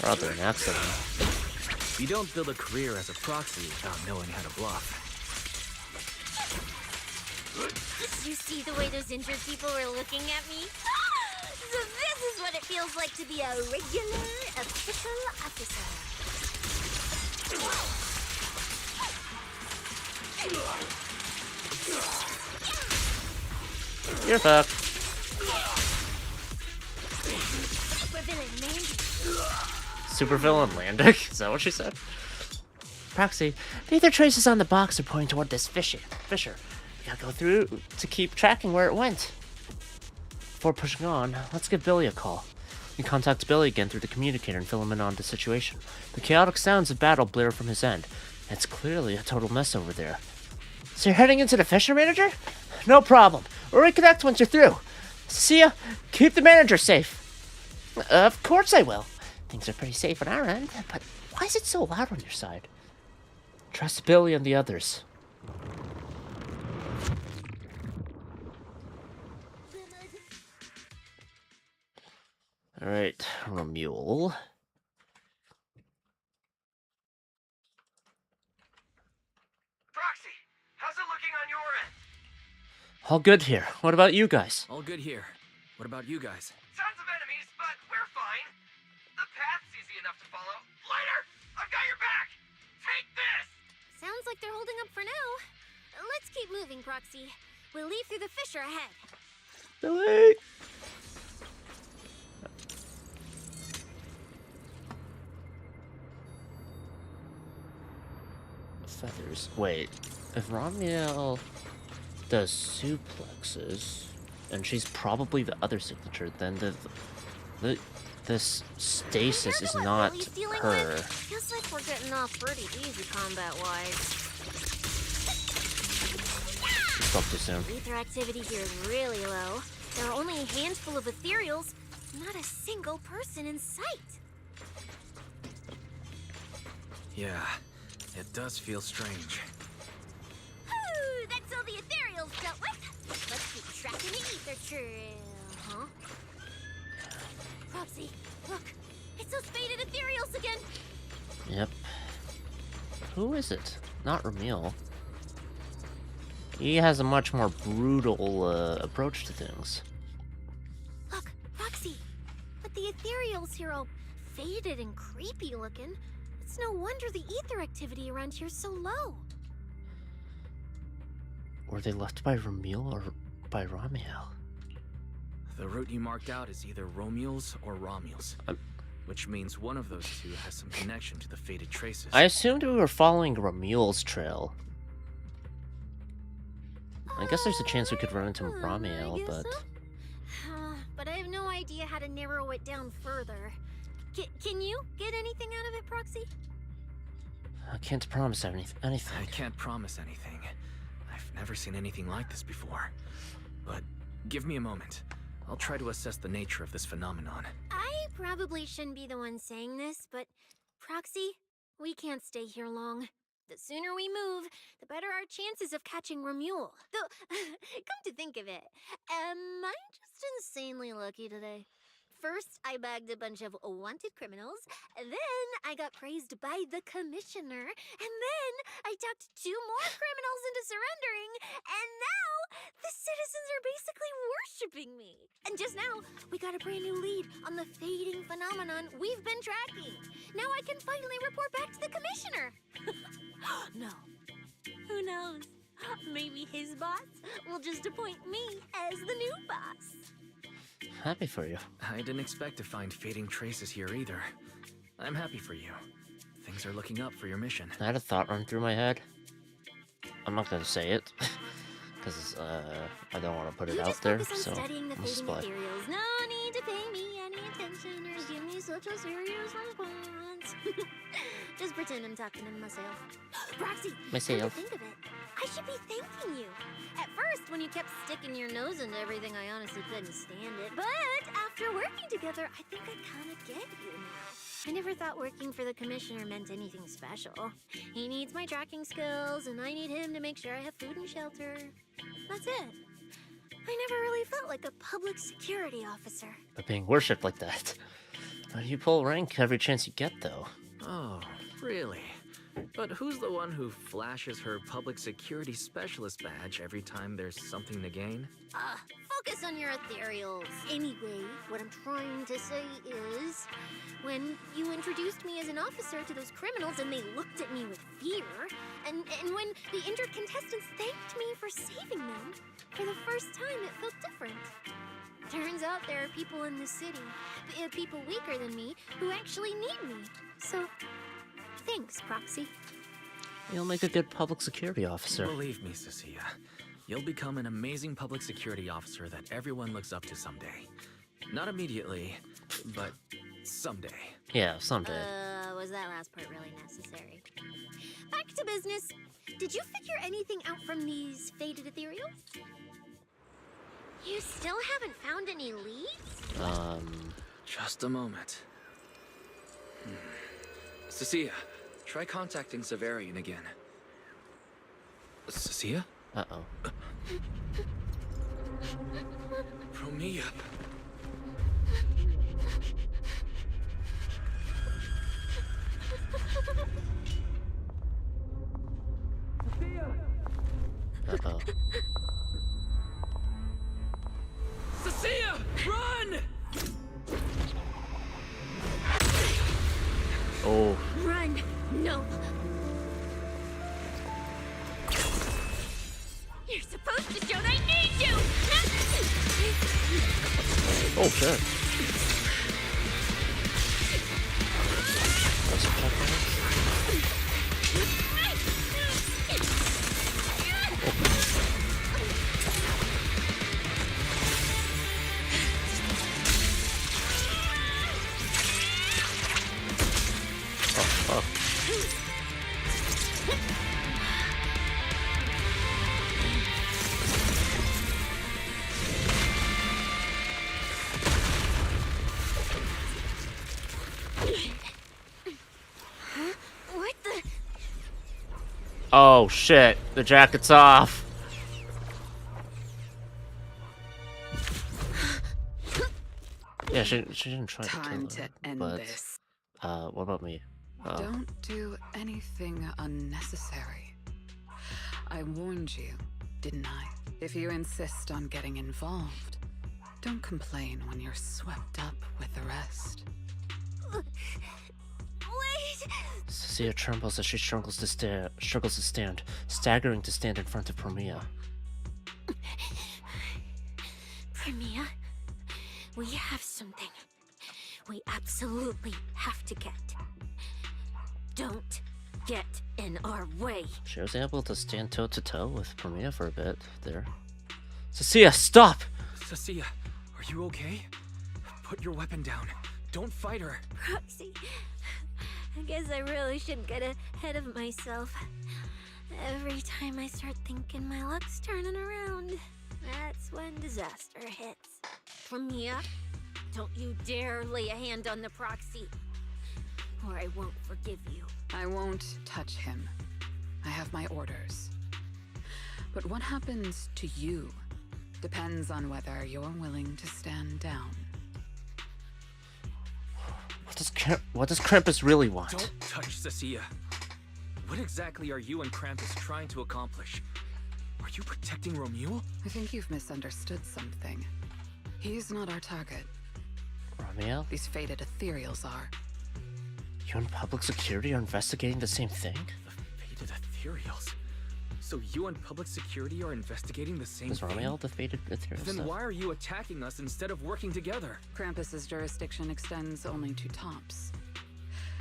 Speaker 1: Rather an accident.
Speaker 2: You don't build a career as a proxy without knowing how to bluff.
Speaker 3: Did you see the way those injured people were looking at me? So this is what it feels like to be a regular official officer.
Speaker 1: You're fucked.
Speaker 3: Supervillain Mandy.
Speaker 1: Supervillain landing? Is that what she said? Proxy, neither traces on the box are pointing toward this Fisher. We gotta go through to keep tracking where it went. Before pushing on, let's give Billy a call. We contact Billy again through the communicator and fill him in on the situation. The chaotic sounds of battle blare from his end. It's clearly a total mess over there. So you're heading into the Fisher manager? No problem. We'll reconnect once you're through. See ya. Keep the manager safe. Of course I will. Things are pretty safe on our end, but Why is it so loud on your side? Trust Billy and the others. Alright, Romuald.
Speaker 4: Proxy, how's it looking on your end?
Speaker 1: All good here. What about you guys?
Speaker 2: All good here. What about you guys?
Speaker 4: Tons of enemies, but we're fine. The path's easy enough to follow. Lighter, I've got your back. Take this.
Speaker 3: Sounds like they're holding up for now. Let's keep moving, Proxy. We'll leave through the fissure ahead.
Speaker 1: Billy! Feathers. Wait, if Romuald does suplexes, and she's probably the other signature, then this stasis is not her.
Speaker 3: Feels like we're getting off pretty easy combat-wise.
Speaker 1: Spoke too soon.
Speaker 3: Ether activity here is really low. There are only a handful of ethereals, not a single person in sight.
Speaker 2: Yeah, it does feel strange.
Speaker 3: Whew, that's all the ethereals dealt with. Let's keep tracking the ether trail, huh? Proxy, look, it's those faded ethereals again.
Speaker 1: Yep. Who is it? Not Romuald. He has a much more brutal approach to things.
Speaker 3: Look, Roxy, but the ethereals here all faded and creepy looking. It's no wonder the ether activity around here is so low.
Speaker 1: Were they left by Romuald or by Romuald?
Speaker 2: The route you marked out is either Romuald's or Romuald's, which means one of those two has some connection to the faded traces.
Speaker 1: I assumed we were following Romuald's trail. I guess there's a chance we could run into Romuald, but...
Speaker 3: So. But I have no idea how to narrow it down further. Can you get anything out of it, Proxy?
Speaker 1: I can't promise anything.
Speaker 2: I can't promise anything. I've never seen anything like this before. But give me a moment. I'll try to assess the nature of this phenomenon.
Speaker 3: I probably shouldn't be the one saying this, but Proxy, we can't stay here long. The sooner we move, the better our chances of catching Romuald. Though, come to think of it, am I just insanely lucky today? First, I bagged a bunch of wanted criminals, then I got praised by the commissioner, and then I talked 2 more criminals into surrendering, and now the citizens are basically worshipping me. And just now, we got a brand new lead on the fading phenomenon we've been tracking. Now I can finally report back to the commissioner. No. Who knows? Maybe his boss will just appoint me as the new boss.
Speaker 1: Happy for you.
Speaker 2: I didn't expect to find fading traces here either. I'm happy for you. Things are looking up for your mission.
Speaker 1: I had a thought run through my head. I'm not gonna say it, because I don't want to put it out there, so I'm split.
Speaker 3: No need to pay me any attention or give me such a serious response. Just pretend I'm talking to myself. Proxy, come to think of it, I should be thanking you. At first, when you kept sticking your nose into everything, I honestly couldn't stand it. But after working together, I think I kind of get you now. I never thought working for the commissioner meant anything special. He needs my tracking skills, and I need him to make sure I have food and shelter. That's it. I never really felt like a public security officer.
Speaker 1: But being worshipped like that. How do you pull rank every chance you get, though?
Speaker 2: Oh, really? But who's the one who flashes her public security specialist badge every time there's something to gain?
Speaker 3: Focus on your ethereals. Anyway, what I'm trying to say is, when you introduced me as an officer to those criminals and they looked at me with fear, and when the injured contestants thanked me for saving them, for the first time it felt different. Turns out there are people in the city, people weaker than me, who actually need me. So, thanks, Proxy.
Speaker 1: You'll make a good public security officer.
Speaker 2: Believe me, Cecilia, you'll become an amazing public security officer that everyone looks up to someday. Not immediately, but someday.
Speaker 1: Yeah, someday.
Speaker 3: Was that last part really necessary? Back to business. Did you figure anything out from these faded ethereals? You still haven't found any leads?
Speaker 2: Just a moment. Cecilia, try contacting Severian again. Cecilia?
Speaker 1: Uh-oh.
Speaker 2: Promia.
Speaker 1: Uh-oh.
Speaker 2: Cecilia, run!
Speaker 1: Oh.
Speaker 3: Run! No! You're supposed to show they need you!
Speaker 1: Oh, shit. That's a tough one. Oh,
Speaker 3: What the?
Speaker 1: oh shit, the jacket's off. Yeah, she didn't try to kill
Speaker 6: Time
Speaker 1: him,
Speaker 6: to end
Speaker 1: but,
Speaker 6: this.
Speaker 1: what about me?
Speaker 6: Don't do anything unnecessary. I warned you, didn't I? If you insist on getting involved, don't complain when you're swept up with the rest.
Speaker 3: Wait!
Speaker 1: Cecilia trembles as she struggles to stand, staggering to stand in front of Promia.
Speaker 3: Promia, we have something we absolutely have to get. Don't get in our way.
Speaker 1: She was able to stand toe-to-toe with Promia for a bit there. Cecilia, stop!
Speaker 2: Cecilia, are you okay? Put your weapon down. Don't fight her.
Speaker 3: Proxy, I guess I really shouldn't get ahead of myself. Every time I start thinking my luck's turning around, that's when disaster hits. Promia, don't you dare lay a hand on the Proxy, or I won't forgive you.
Speaker 6: I won't touch him. I have my orders. But what happens to you depends on whether you're willing to stand down.
Speaker 1: What does Krampus really want?
Speaker 2: Don't touch Cecilia. What exactly are you and Krampus trying to accomplish? Are you protecting Romuald?
Speaker 6: I think you've misunderstood something. He's not our target.
Speaker 1: Romuald?
Speaker 6: These fated ethereals are.
Speaker 1: You and public security are investigating the same thing?
Speaker 2: The fated ethereals? So you and public security are investigating the same
Speaker 1: Is
Speaker 2: thing?
Speaker 1: Romuald the fated ethereal
Speaker 2: Then
Speaker 1: stuff?
Speaker 2: why are you attacking us instead of working together?
Speaker 6: Krampus's jurisdiction extends only to tops.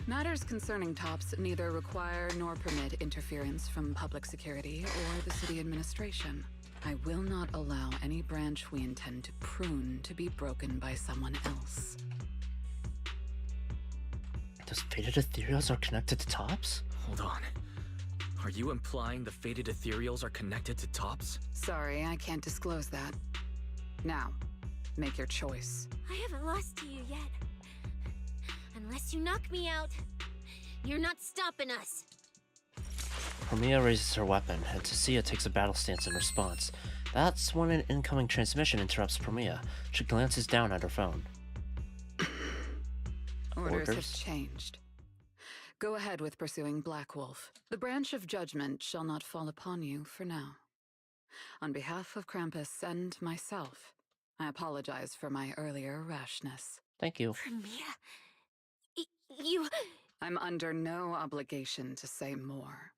Speaker 6: Matters concerning tops neither require nor permit interference from public security or the city administration. I will not allow any branch we intend to prune to be broken by someone else.
Speaker 1: Those fated ethereals are connected to tops?
Speaker 2: Hold on. Are you implying the fated ethereals are connected to tops?
Speaker 6: Sorry, I can't disclose that. Now, make your choice.
Speaker 3: I haven't lost to you yet. Unless you knock me out, you're not stopping us.
Speaker 1: Promia raises her weapon, and Cecilia takes a battle stance in response. That's when an incoming transmission interrupts Promia. She glances down at her phone.
Speaker 6: Orders have changed. Go ahead with pursuing Black Wolf. The branch of judgment shall not fall upon you for now. On behalf of Krampus and myself, I apologize for my earlier rashness.
Speaker 1: Thank you.
Speaker 3: Promia, you...
Speaker 6: I'm under no obligation to say more.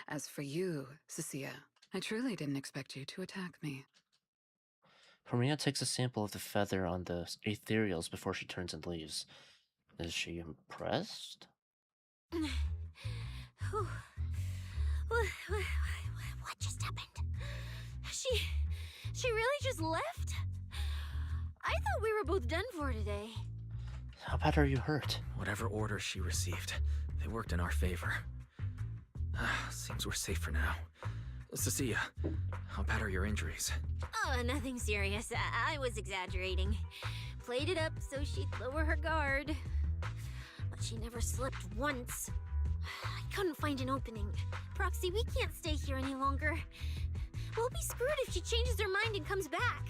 Speaker 6: As for you, Cecilia, I truly didn't expect you to attack me.
Speaker 1: Promia takes a sample of the feather on the ethereals before she turns and leaves. Is she impressed?
Speaker 3: What just happened? She really just left? I thought we were both done for today.
Speaker 1: How bad are you hurt?
Speaker 2: Whatever orders she received, they worked in our favor. Seems we're safe for now. Cecilia, how bad are your injuries?
Speaker 3: Oh, nothing serious. I was exaggerating. Played it up so she'd lower her guard. but she never slipped once. I couldn't find an opening. Proxy, we can't stay here any longer. We'll be screwed if she changes her mind and comes back.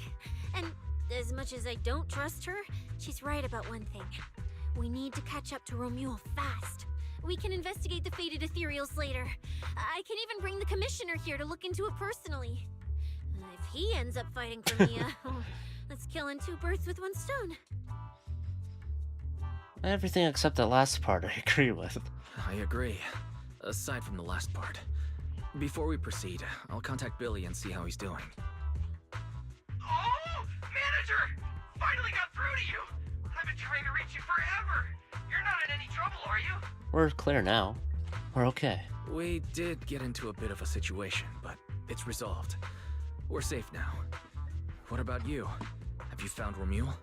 Speaker 3: And as much as I don't trust her, she's right about one thing. We need to catch up to Romuald fast. We can investigate the faded ethereals later. I can even bring the commissioner here to look into it personally. If he ends up fighting for Mia, that's killing two birds with one stone.
Speaker 1: Everything except that last part I agree with.
Speaker 2: I agree. Aside from the last part. Before we proceed, I'll contact Billy and see how he's doing.
Speaker 4: Oh! Manager! Finally got through to you! I've been trying to reach you forever! You're not in any trouble, are you?
Speaker 1: We're clear now. We're okay.
Speaker 2: We did get into a bit of a situation, but it's resolved. We're safe now. What about you? Have you found Romuald?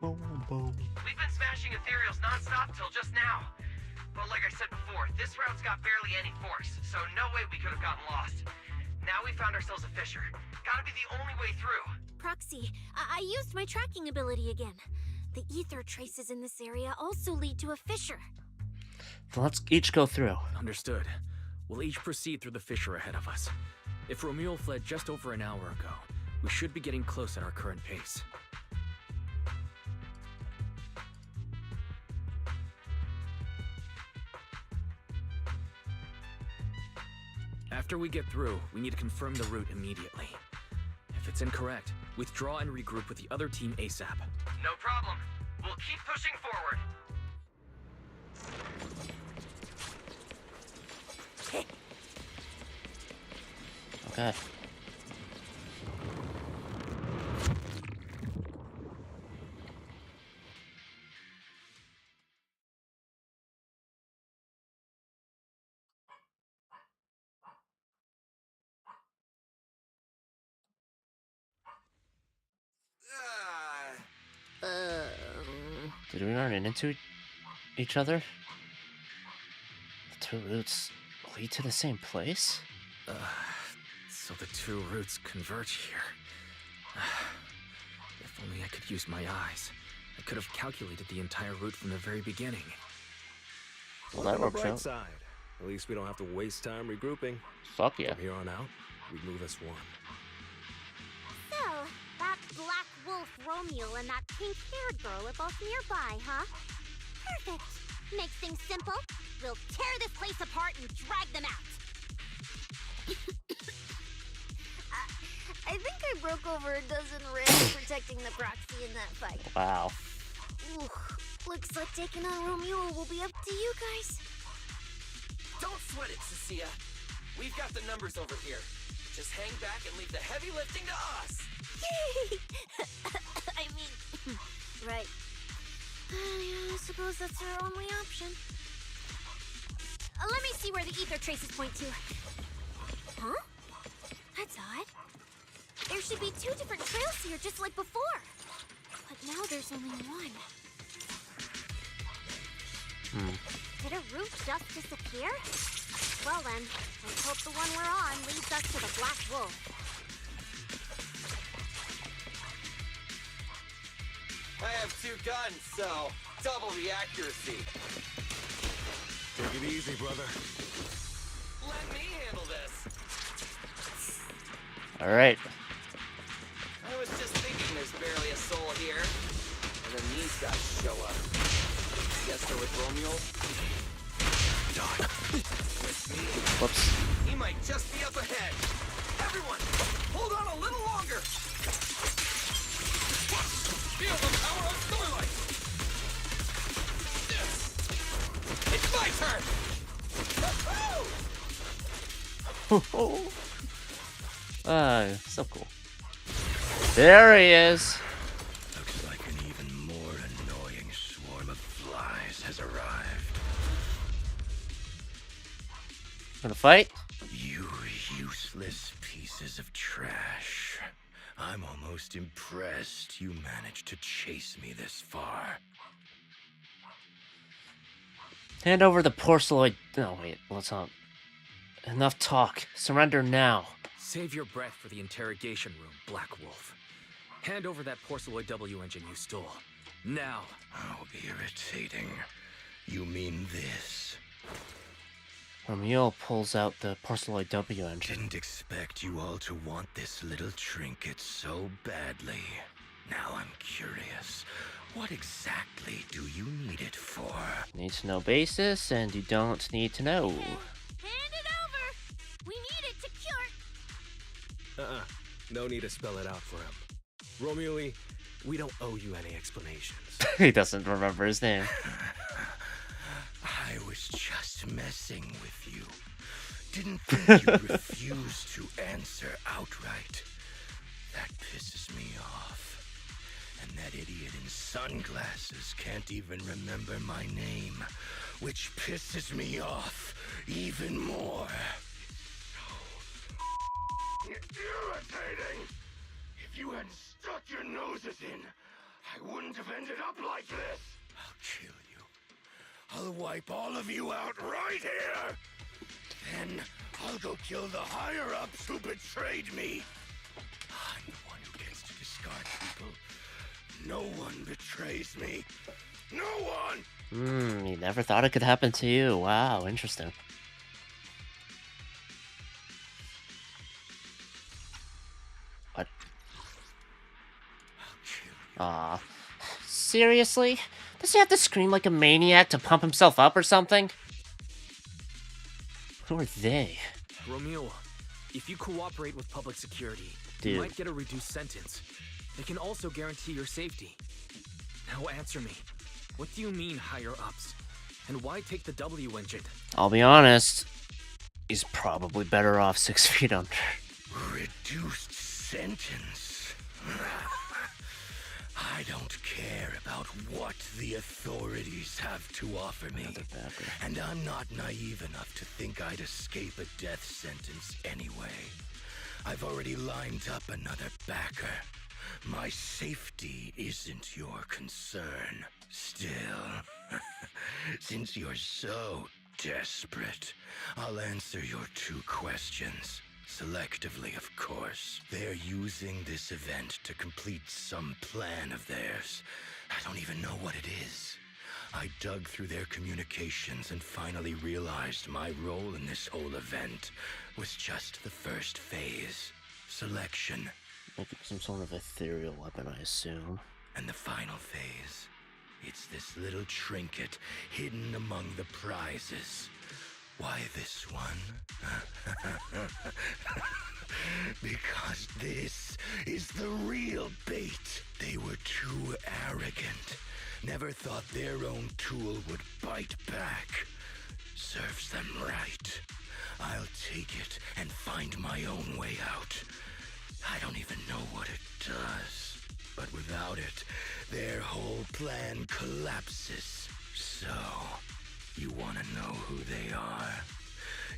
Speaker 4: We've been smashing ethereals non-stop till just now. But like I said before, this route's got barely any force, so no way we could have gotten lost. Now we found ourselves a fissure. Gotta be the only way through.
Speaker 3: Proxy, I used my tracking ability again. The ether traces in this area also lead to a fissure.
Speaker 1: Then let's each go through.
Speaker 2: Understood. We'll each proceed through the fissure ahead of us. If Romuald fled just over an hour ago, we should be getting close at our current pace. After we get through, we need to confirm the route immediately. If it's incorrect, withdraw and regroup with the other team ASAP.
Speaker 4: No problem. We'll keep pushing forward.
Speaker 1: Okay. Did we run into each other? The two routes lead to the same place?
Speaker 2: So the two routes converge here. If only I could use my eyes. I could have calculated the entire route from the very beginning.
Speaker 1: Well, that
Speaker 11: On the
Speaker 1: works
Speaker 11: bright
Speaker 1: out.
Speaker 11: side, at least we don't have to waste time regrouping.
Speaker 1: Fuck yeah.
Speaker 11: From here on out, we move as one.
Speaker 10: So, that black wolf Romeo and that pink-haired girl are both nearby, huh? Perfect. Makes things simple. We'll tear this place apart and drag them out.
Speaker 3: I think I broke over a dozen ribs protecting the proxy in that fight.
Speaker 1: Wow.
Speaker 3: Ooh, looks like taking on Romeo will be up to you guys.
Speaker 4: Don't sweat it, Cecilia. We've got the numbers over here. Just hang back and leave the heavy lifting to us.
Speaker 3: I mean, right. Yeah, I suppose that's our only option. Let me see where the ether traces point to. Huh? That's odd. There should be two different trails here, just like before. But now there's only one.
Speaker 10: Did a route just disappear? Well then, let's hope the one we're on leads us to the Black Wolf.
Speaker 4: I have two guns, so double the accuracy.
Speaker 11: Take it easy, brother.
Speaker 4: Let me handle this.
Speaker 1: Alright.
Speaker 4: I was just thinking there's barely a soul here. And then these guys show up. Guess they're with Romeo? With me.
Speaker 1: Whoops.
Speaker 4: He might just be up ahead. Everyone, hold on a little longer. Feel the power of starlight. It's my turn. Woohoo!
Speaker 1: So cool. There he is.
Speaker 8: Looks like an even more annoying swarm of flies has arrived.
Speaker 1: Gonna fight?
Speaker 8: You useless pieces of trash. I'm almost impressed you managed to chase me this far.
Speaker 1: Hand over the porceloid. No, wait, let's not. Enough talk. Surrender now.
Speaker 2: Save your breath for the interrogation room, Black Wolf. Hand over that Porceloid W engine you stole. Now.
Speaker 8: How irritating. You mean this?
Speaker 1: Romeo pulls out the Porceloid W engine.
Speaker 8: Didn't expect you all to want this little trinket so badly. Now I'm curious. What exactly do you need it for?
Speaker 1: Need to know basis, and you don't need to know.
Speaker 3: Hand it over! We need it to cure...
Speaker 11: No need to spell it out for him. Romeo Lee, we don't owe you any explanations.
Speaker 1: He doesn't remember his name.
Speaker 8: I was just messing with you. Didn't think you'd refuse to answer outright. That pisses me off. And that idiot in sunglasses can't even remember my name, which pisses me off even more. Irritating! If you hadn't stuck your noses in, I wouldn't have ended up like this. I'll kill you. I'll wipe all of you out right here. Then I'll go kill the higher-ups who betrayed me. I'm the one who gets to discard people. No one betrays me. No one!
Speaker 1: You never thought it could happen to you. Wow, interesting. What? Aw. Seriously? Does he have to scream like a maniac to pump himself up or something? Who are they?
Speaker 2: Romeo, if you cooperate with public security,
Speaker 1: Dude.
Speaker 2: you might get a reduced sentence. They can also guarantee your safety. Now answer me. What do you mean higher-ups? And why take the W engine?
Speaker 1: I'll be honest. He's probably better off 6 feet under.
Speaker 8: Reduced sentence? I don't care about what the authorities have to offer me. And I'm not naive enough to think I'd escape a death sentence anyway. I've already lined up another backer. My safety isn't your concern. Still, since you're so desperate, I'll answer your 2 questions. Selectively, of course. They're using this event to complete some plan of theirs. I don't even know what it is. I dug through their communications and finally realized my role in this whole event was just the first phase. Selection.
Speaker 1: Like some sort of ethereal weapon, I assume.
Speaker 8: And the final phase. It's this little trinket hidden among the prizes. Why this one? Because this is the real bait. They were too arrogant. Never thought their own tool would bite back. Serves them right. I'll take it and find my own way out. I don't even know what it does. But without it, their whole plan collapses. So, you want to know who they are?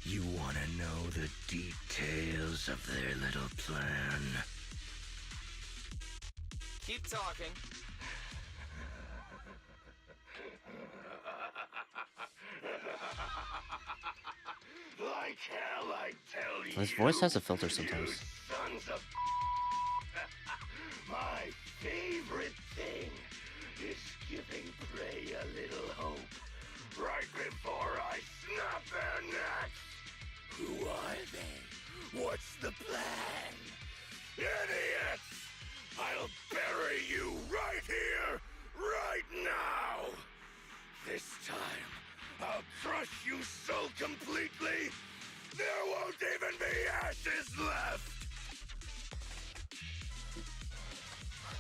Speaker 8: You want to know the details of their little plan?
Speaker 4: Keep talking.
Speaker 8: Like hell, I tell you.
Speaker 1: His voice has a filter sometimes.
Speaker 8: You sons of my favorite thing is giving prey a little hope right before I snap their necks. Who are they? What's the plan? Idiots! I'll bury you right here, right now. This time, I'll crush you so completely, there won't even be ashes left.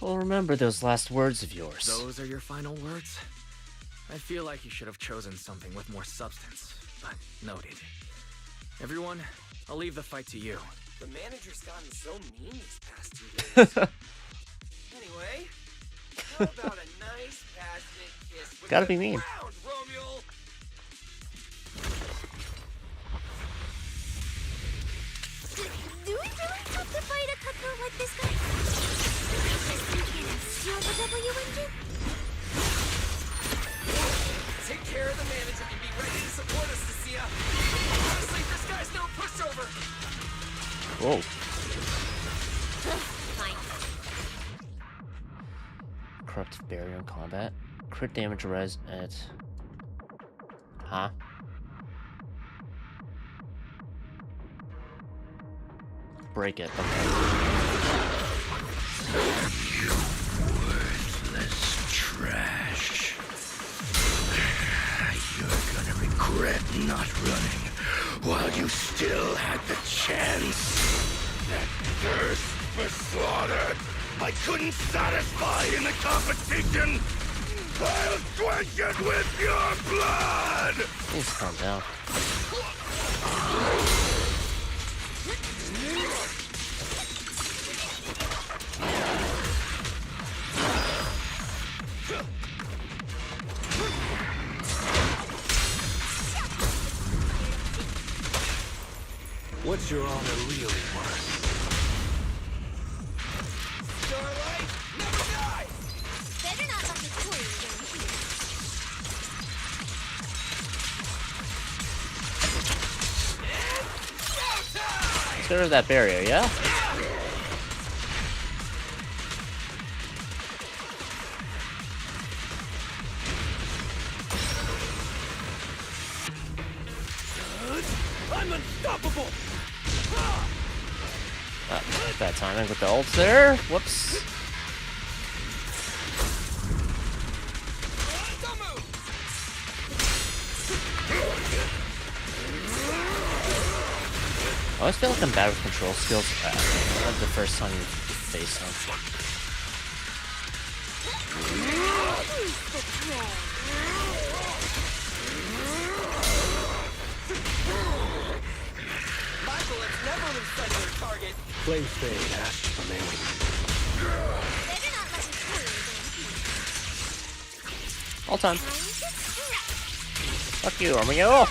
Speaker 1: Well, remember those last words of yours.
Speaker 2: Those are your final words? I feel like you should have chosen something with more substance, but noted. Everyone, I'll leave the fight to you.
Speaker 4: The manager's gotten so mean these past 2 days. Anyway, how about a nice passionate kiss with
Speaker 1: Gotta
Speaker 4: the
Speaker 1: be mean.
Speaker 4: ground, Romeo?
Speaker 3: Do we really have to fight a cutthroat like this guy? Steal the W engine?
Speaker 4: Take care of the manager and be ready to support us, Nasia. Honestly, this guy's no pushover.
Speaker 1: Whoa.
Speaker 3: Fine.
Speaker 1: Corrupted barrier in combat. Crit damage res at Uh-huh. Break it. Okay.
Speaker 8: You worthless trash. You're gonna regret not running while you still had the chance. That thirst for slaughter I couldn't satisfy in the competition. I'll quench it with your blood!
Speaker 1: Please calm down.
Speaker 11: What's your honor really worth?
Speaker 4: Starlight, never die!
Speaker 3: Better not let me kill you again.
Speaker 1: Let's get rid of that barrier, yeah?
Speaker 12: I'm unstoppable!
Speaker 1: Bad timing with the ult there. Whoops.
Speaker 4: Don't move!
Speaker 1: I always feel like I'm bad with control skills. That's the first time you face them.
Speaker 4: My bullets never lose sight of their target.
Speaker 11: Flame fade, ashes remaining.
Speaker 3: Better not let me kill you again.
Speaker 1: All time.
Speaker 3: Time to stretch.
Speaker 1: Fuck you, Romeo.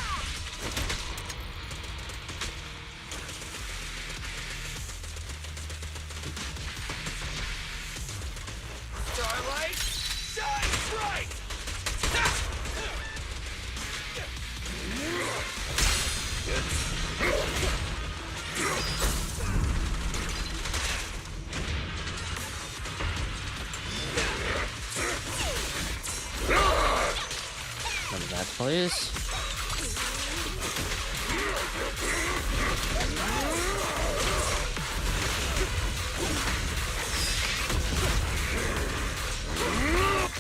Speaker 4: Starlight, shine bright!
Speaker 1: Remember that, please.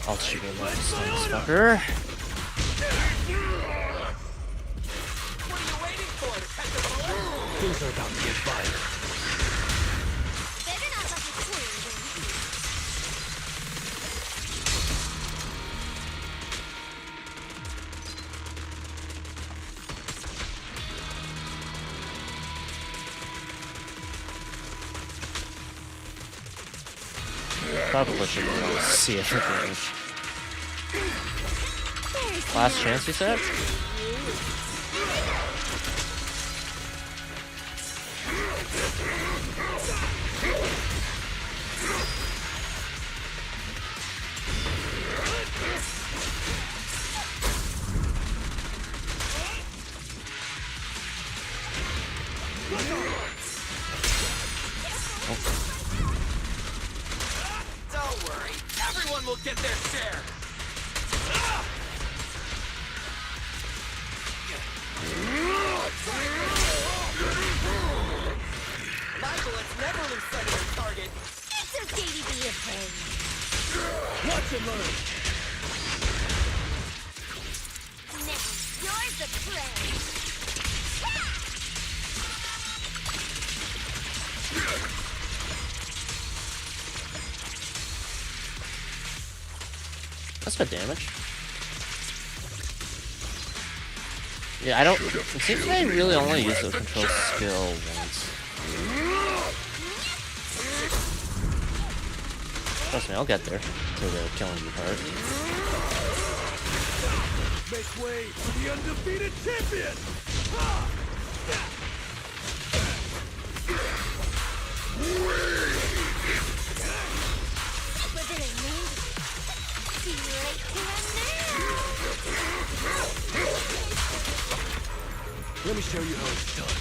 Speaker 1: I'll shoot him like this fucker.
Speaker 4: What are you waiting for? To catch a bullet?
Speaker 11: Things are about to get violent.
Speaker 3: Better not let me kill you again.
Speaker 1: Probably should see if it goes. Last chance, you said?
Speaker 4: Don't worry, everyone will get their share. My bullets never lose sight of their target.
Speaker 3: It's okay to be a pain.
Speaker 12: Watch and learn!
Speaker 3: Now, you're the prey.
Speaker 1: That's good damage. Yeah, I don't. It seems like I really only use the control skill once. Trust me, I'll get there to the killing you part.
Speaker 12: Make way for the undefeated champion! Ha!
Speaker 3: Was it a me? See you right here
Speaker 11: Let me show you how it's done.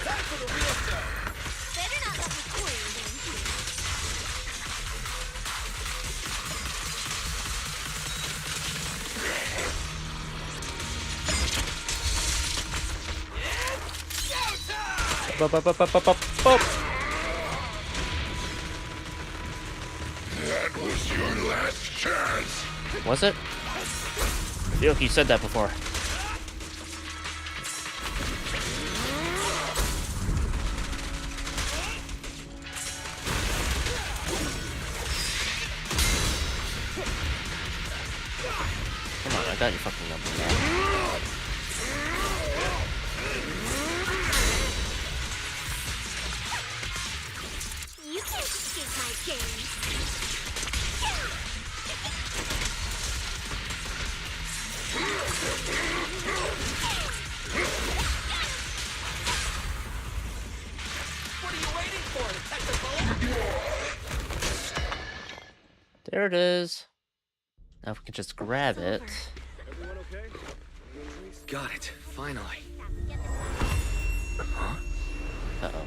Speaker 4: Time for the real stuff.
Speaker 3: Better not let me kill you again.
Speaker 8: That was your last chance.
Speaker 1: Was it? I feel like you said that before. Come on, I got your fucking number now.
Speaker 3: You can't escape my gaze.
Speaker 4: What are you waiting for? To catch a bullet?
Speaker 1: There it is. Now we can just grab it.
Speaker 11: Everyone okay?
Speaker 2: Got it, finally.
Speaker 1: Uh-oh.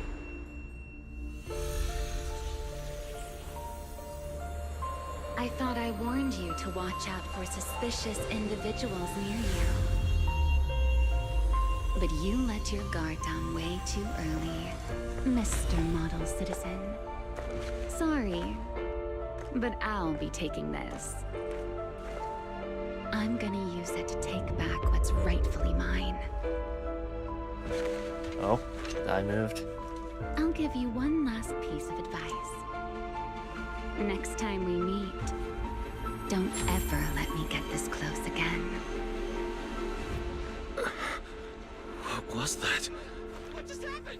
Speaker 5: I thought I warned you to watch out for suspicious individuals near you. But you let your guard down way too early, Mr. Model Citizen. Sorry, but I'll be taking this. I'm gonna use it to take back what's rightfully mine.
Speaker 1: Oh, I moved.
Speaker 5: I'll give you one last piece of advice. Next time we meet, don't ever let me get this close again.
Speaker 2: What was that?
Speaker 4: What just happened?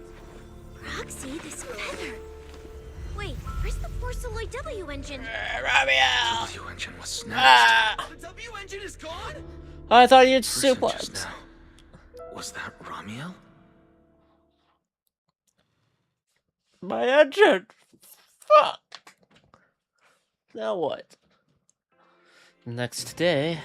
Speaker 3: Roxy, this feather. Wait, where's the Porceloid W engine?
Speaker 2: W engine was snatched.
Speaker 4: The W engine is gone?
Speaker 1: I thought you'd
Speaker 2: Person
Speaker 1: suplex.
Speaker 2: just now. Was that Ramiel?
Speaker 1: My engine! Fuck! Now what? Next day.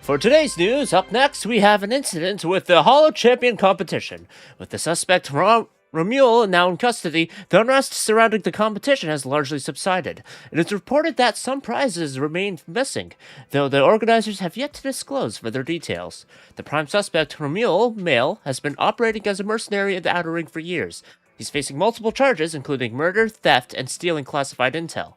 Speaker 1: For today's news, up next we have an incident with the Hollow Champion competition. With the suspect Romuald now in custody, the unrest surrounding the competition has largely subsided. It is reported that some prizes remain missing, though the organizers have yet to disclose further details. The prime suspect, Romuald, male, has been operating as a mercenary in the Outer Ring for years. He's facing multiple charges, including murder, theft, and stealing classified intel.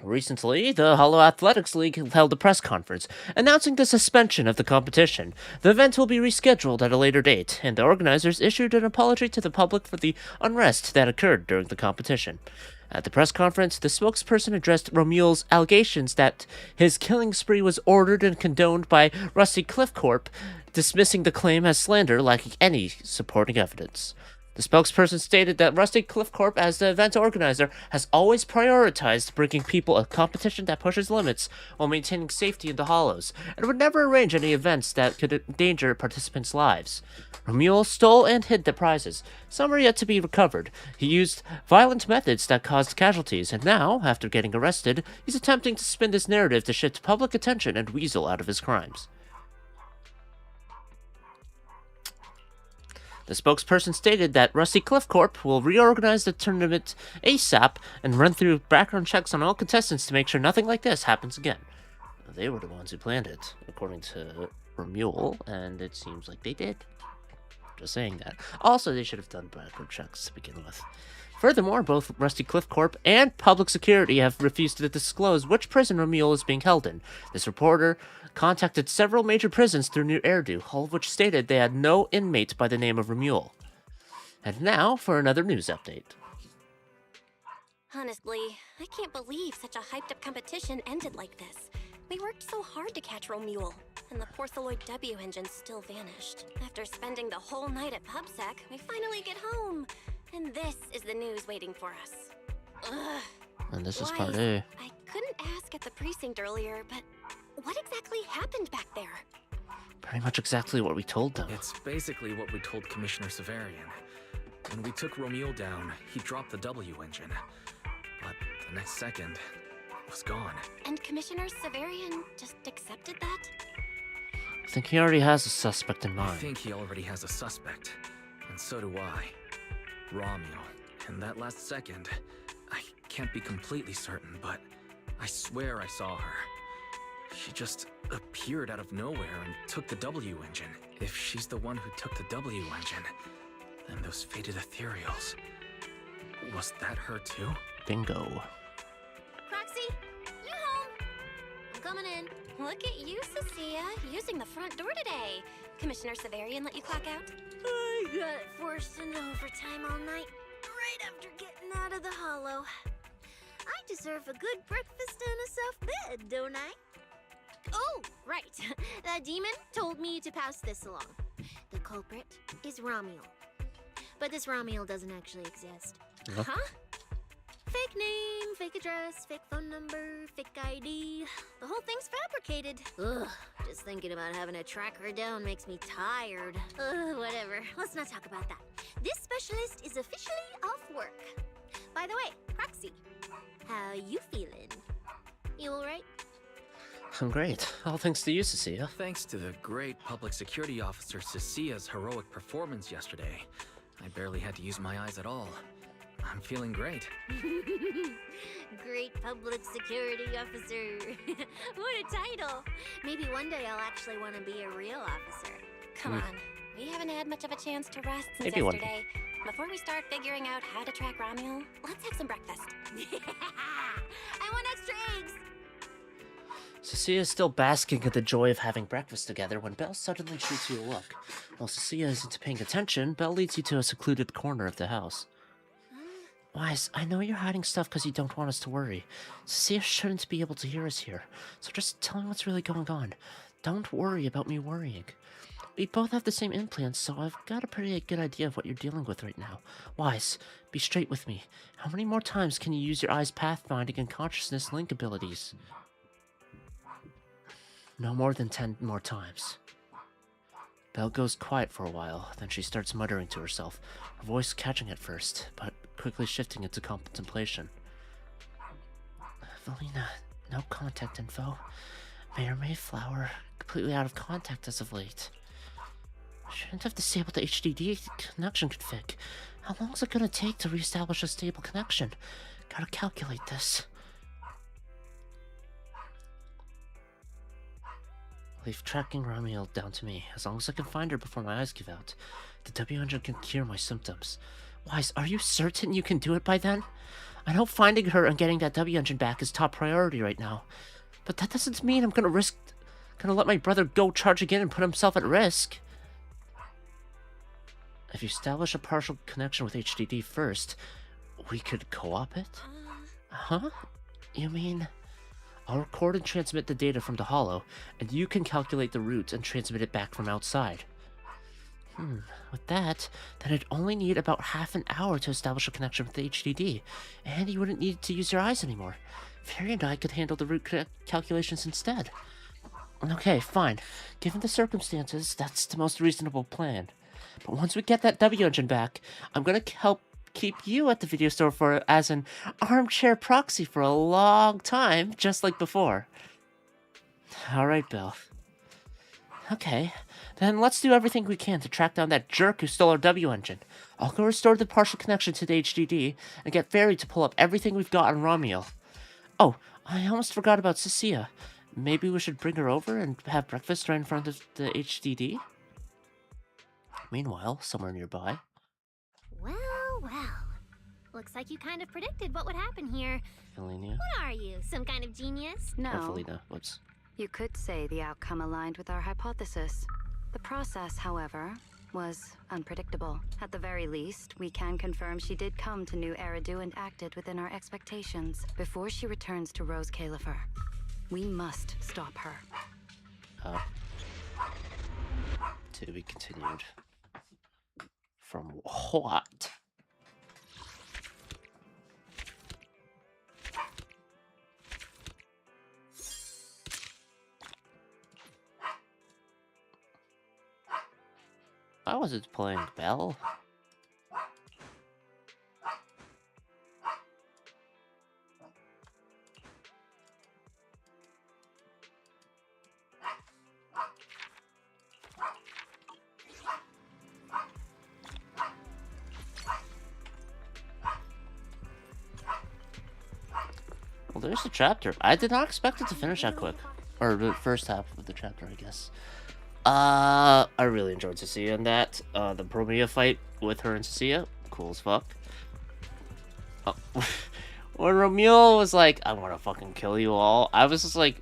Speaker 1: Recently, the Hollow Athletics League held a press conference announcing the suspension of the competition. The event will be rescheduled at a later date, and the organizers issued an apology to the public for the unrest that occurred during the competition. At the press conference, the spokesperson addressed Romuald's allegations that his killing spree was ordered and condoned by Rusty Cliff Corp, dismissing the claim as slander lacking any supporting evidence. The spokesperson stated that Rusty Cliff Corp, as the event organizer, has always prioritized bringing people a competition that pushes limits while maintaining safety in the Hollows, and would never arrange any events that could endanger participants' lives. Romuald stole and hid the prizes. Some are yet to be recovered. He used violent methods that caused casualties, and now, after getting arrested, he's attempting to spin this narrative to shift public attention and weasel out of his crimes. The spokesperson stated that Rusty Cliff Corp will reorganize the tournament ASAP and run through background checks on all contestants to make sure nothing like this happens again. They were the ones who planned it, according to Romuald, and it seems like they did. Just saying that. Also, they should have done background checks to begin with. Furthermore, both Rusty Cliff Corp and Public Security have refused to disclose which prison Romuald is being held in. This reporter contacted several major prisons through New Eridan, all of which stated they had no inmate by the name of Romuald. And now for another news update.
Speaker 9: Honestly, I can't believe such a hyped-up competition ended like this. We worked so hard to catch Romuald, and the Porceloid W engine still vanished. After spending the whole night at PubSec, we finally get home. And this is the news waiting for us. Ugh.
Speaker 1: And this is
Speaker 9: Why?
Speaker 1: part A.
Speaker 9: I couldn't ask at the precinct earlier, but what exactly happened back there?
Speaker 1: Pretty much exactly what we told them.
Speaker 2: It's basically what we told Commissioner Severian. When we took Romuald down, he dropped the W engine. But the next second, it was gone.
Speaker 9: And Commissioner Severian just accepted that?
Speaker 1: I think he already has a suspect in
Speaker 2: I
Speaker 1: mind.
Speaker 2: think he already has a suspect. And so do I. Romuald. And that last second, I can't be completely certain, but I swear I saw her. She just appeared out of nowhere and took the W engine. If she's the one who took the W engine, And those faded ethereals. Was that her too?
Speaker 1: Bingo.
Speaker 3: Proxy, you home? I'm coming in.
Speaker 9: Look at you, Cecilia, using the front door today. Commissioner Severian let you clock out?
Speaker 3: I got forced into overtime all night, right after getting out of the hollow. I deserve a good breakfast and a soft bed, don't I? Oh, right. That demon told me to pass this along. The culprit is Ramiel. But this Ramiel doesn't actually exist. Huh? Fake name, fake address, fake phone number, fake ID. The whole thing's fabricated. Ugh, just thinking about having to track her down makes me tired. Whatever. Let's not talk about that. This specialist is officially off work. By the way, Proxy, how you feeling? You alright?
Speaker 1: I'm great. All thanks to you, Cecilia.
Speaker 2: Thanks to the great public security officer Cecilia's heroic performance yesterday, I barely had to use my eyes at all. I'm feeling great.
Speaker 3: Great public security officer. What a title. Maybe one day I'll actually want to be a real officer.
Speaker 9: Come on, we haven't had much of a chance to rest since
Speaker 1: Maybe one
Speaker 9: yesterday. Before we start figuring out how to track Ramiel, let's have some breakfast.
Speaker 3: I want extra eggs.
Speaker 1: Cecilia is still basking in the joy of having breakfast together when Belle suddenly shoots you a look. While Cecilia isn't paying attention, Belle leads you to a secluded corner of the house. Wise, I know you're hiding stuff because you don't want us to worry. Cecilia shouldn't be able to hear us here, so just tell me what's really going on. Don't worry about me worrying. We both have the same implants, so I've got a pretty good idea of what you're dealing with right now. Wise, be straight with me. How many more times can you use your eyes' pathfinding and consciousness link abilities? No more than 10 more times. Belle goes quiet for a while, then she starts muttering to herself, her voice catching at first, but quickly shifting into contemplation. Valina, no contact info. Mayor Mayflower, completely out of contact as of late. Shouldn't have disabled the HDD connection config. How long is it gonna take to reestablish a stable connection? Gotta calculate this. Leave tracking Ramiel down to me, as long as I can find her before my eyes give out. The W engine can cure my symptoms. Wise, are you certain you can do it by then? I know finding her and getting that W engine back is top priority right now, but that doesn't mean I'm gonna let my brother go charge again and put himself at risk. If you establish a partial connection with HDD first, we could co-op it? Huh? You mean... I'll record and transmit the data from the hollow, and you can calculate the route and transmit it back from outside. With that, then I'd only need about half an hour to establish a connection with the HDD, and you wouldn't need to use your eyes anymore. Fairy and I could handle the route calculations instead. Okay, fine. Given the circumstances, that's the most reasonable plan. But once we get that W engine back, I'm gonna help keep you at the video store as an armchair proxy for a long time, just like before. Alright, Belle. Okay, then let's do everything we can to track down that jerk who stole our W engine. I'll go restore the partial connection to the HDD and get Fairy to pull up everything we've got on Ramiel. Oh, I almost forgot about Cecilia. Maybe we should bring her over and have breakfast right in front of the HDD? Meanwhile, somewhere nearby.
Speaker 3: Well. Looks like you kind of predicted what would happen here.
Speaker 1: Elenia?
Speaker 3: What are you, some kind of genius?
Speaker 5: No.
Speaker 1: Felina, whoops.
Speaker 5: You could say the outcome aligned with our hypothesis. The process, however, was unpredictable. At the very least, we can confirm she did come to New Eridu and acted within our expectations before she returns to Rose Califer. We must stop her.
Speaker 1: To be continued. From what? I wasn't playing Belle. Well, there's the chapter. I did not expect it to finish that quick. Or the first half of the chapter, I guess. I really enjoyed Cecilia in that. The Bromia fight with her and Cecilia, cool as fuck. When Romeo was like, "I want to fucking kill you all," I was just like,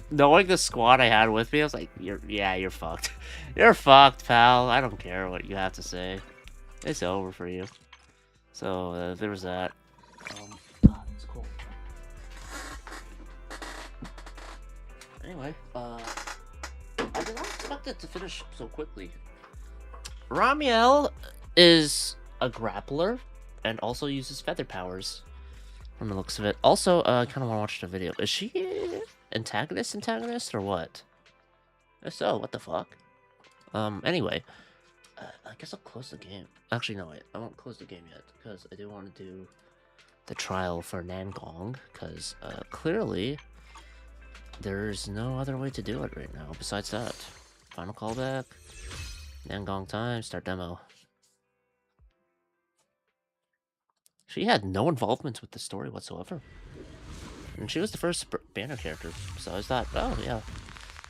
Speaker 1: knowing the squad I had with me, I was like, you're fucked. You're fucked, pal. I don't care what you have to say. It's over for you." So there was that. God, it's cool. Anyway, I did not expect it to finish so quickly. Ramiel is a grappler and also uses feather powers from the looks of it. Also, I kind of want to watch the video. Is she antagonist, or what? If so, what the fuck? Anyway, I guess I'll close the game. Actually, no, wait, I won't close the game yet, because I do want to do the trial for Nangong, because, clearly, there's no other way to do it right now besides that. Final callback. Nangong time, start demo. She had no involvement with the story whatsoever. And she was the first banner character, so I thought, oh yeah,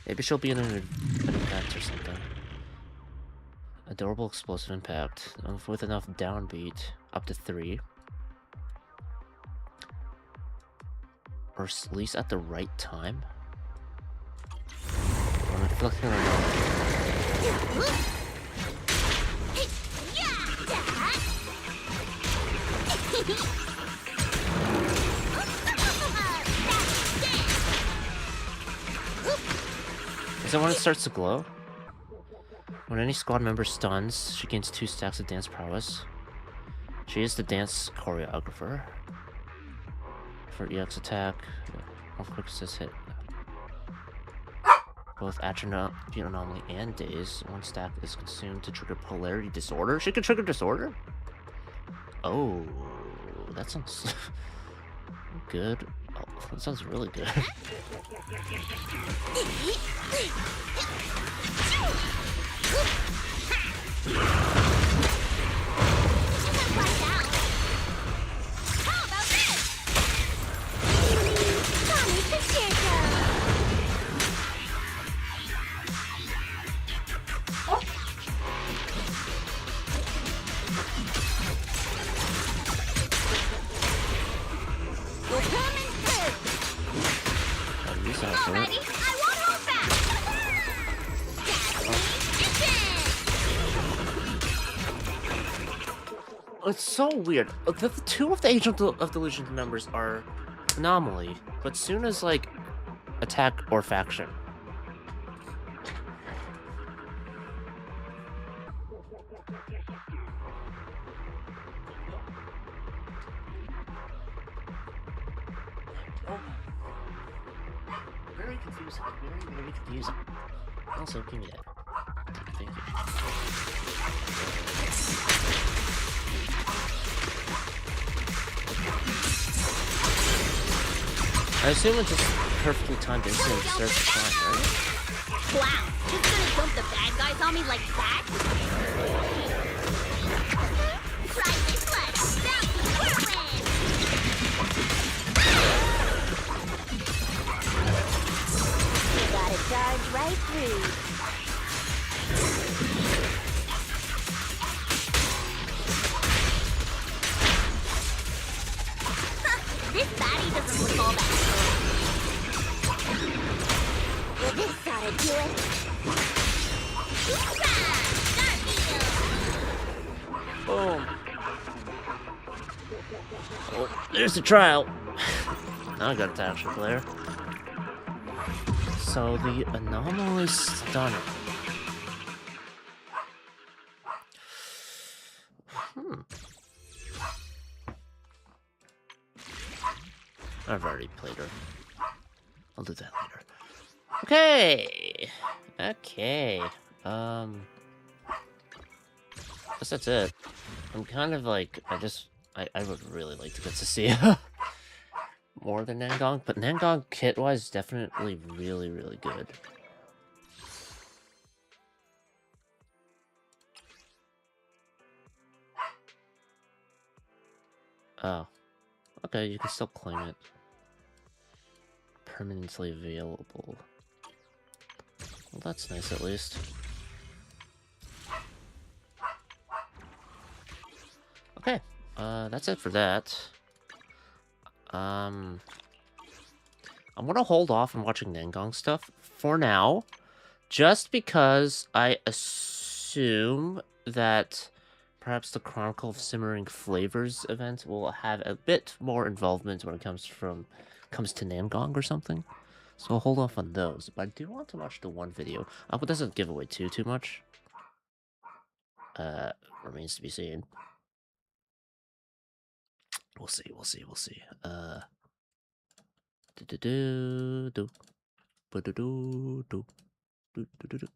Speaker 1: maybe she'll be in an event or something. Adorable explosive impact, with enough downbeat, up to 3. Or at least at the right time. When reflecting on Is that when it starts to glow? When any squad member stuns, she gains 2 stacks of dance prowess. She is the dance choreographer. For EX attack, one quick assist hit. Both attribute anomaly and daze. 1 stack is consumed to trigger polarity disorder. She can trigger disorder? Oh, that sounds good. Oh, that sounds really good. It's so weird. The 2 of the Agent of Delusion members are anomaly, but soon as like attack or faction. Very confusing. Very confusing. Also, give me that. Thank you. I assume it's just perfectly timed instant starts to climb, right?
Speaker 10: Wow, just gonna dump the bad guys on me like that? Friday flesh, bouncy whirlwind! You gotta charge right through. This baddie doesn't look all that good. Well, this gotta do it.
Speaker 1: Boom. Oh, there's the trial. Now I got to actual player. So the anomaly stunner. I've already played her. I'll do that later. Okay. Okay. Guess that's it. I'm kind of like, I would really like to get to see more than Nangong, but Nangong kit-wise is definitely really, really good. Oh. Okay, you can still claim it. Permanently available. Well, that's nice at least. Okay, that's it for that. I'm gonna hold off on watching Nangong stuff for now, just because I assume that perhaps the Chronicle of Simmering Flavors event will have a bit more involvement when it comes to Nangong or something. So I'll hold off on those. But I do want to watch the one video. I hope it doesn't give away too much. Remains to be seen. We'll see.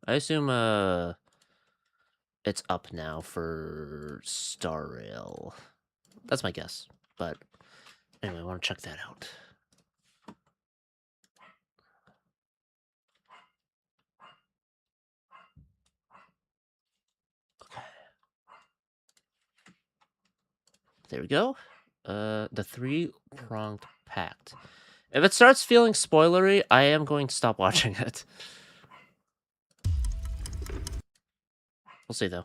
Speaker 1: I assume it's up now for Star Rail. That's my guess. But anyway, I want to check that out. Okay. There we go. The three-pronged pact. If it starts feeling spoilery, I am going to stop watching it. We'll see, though.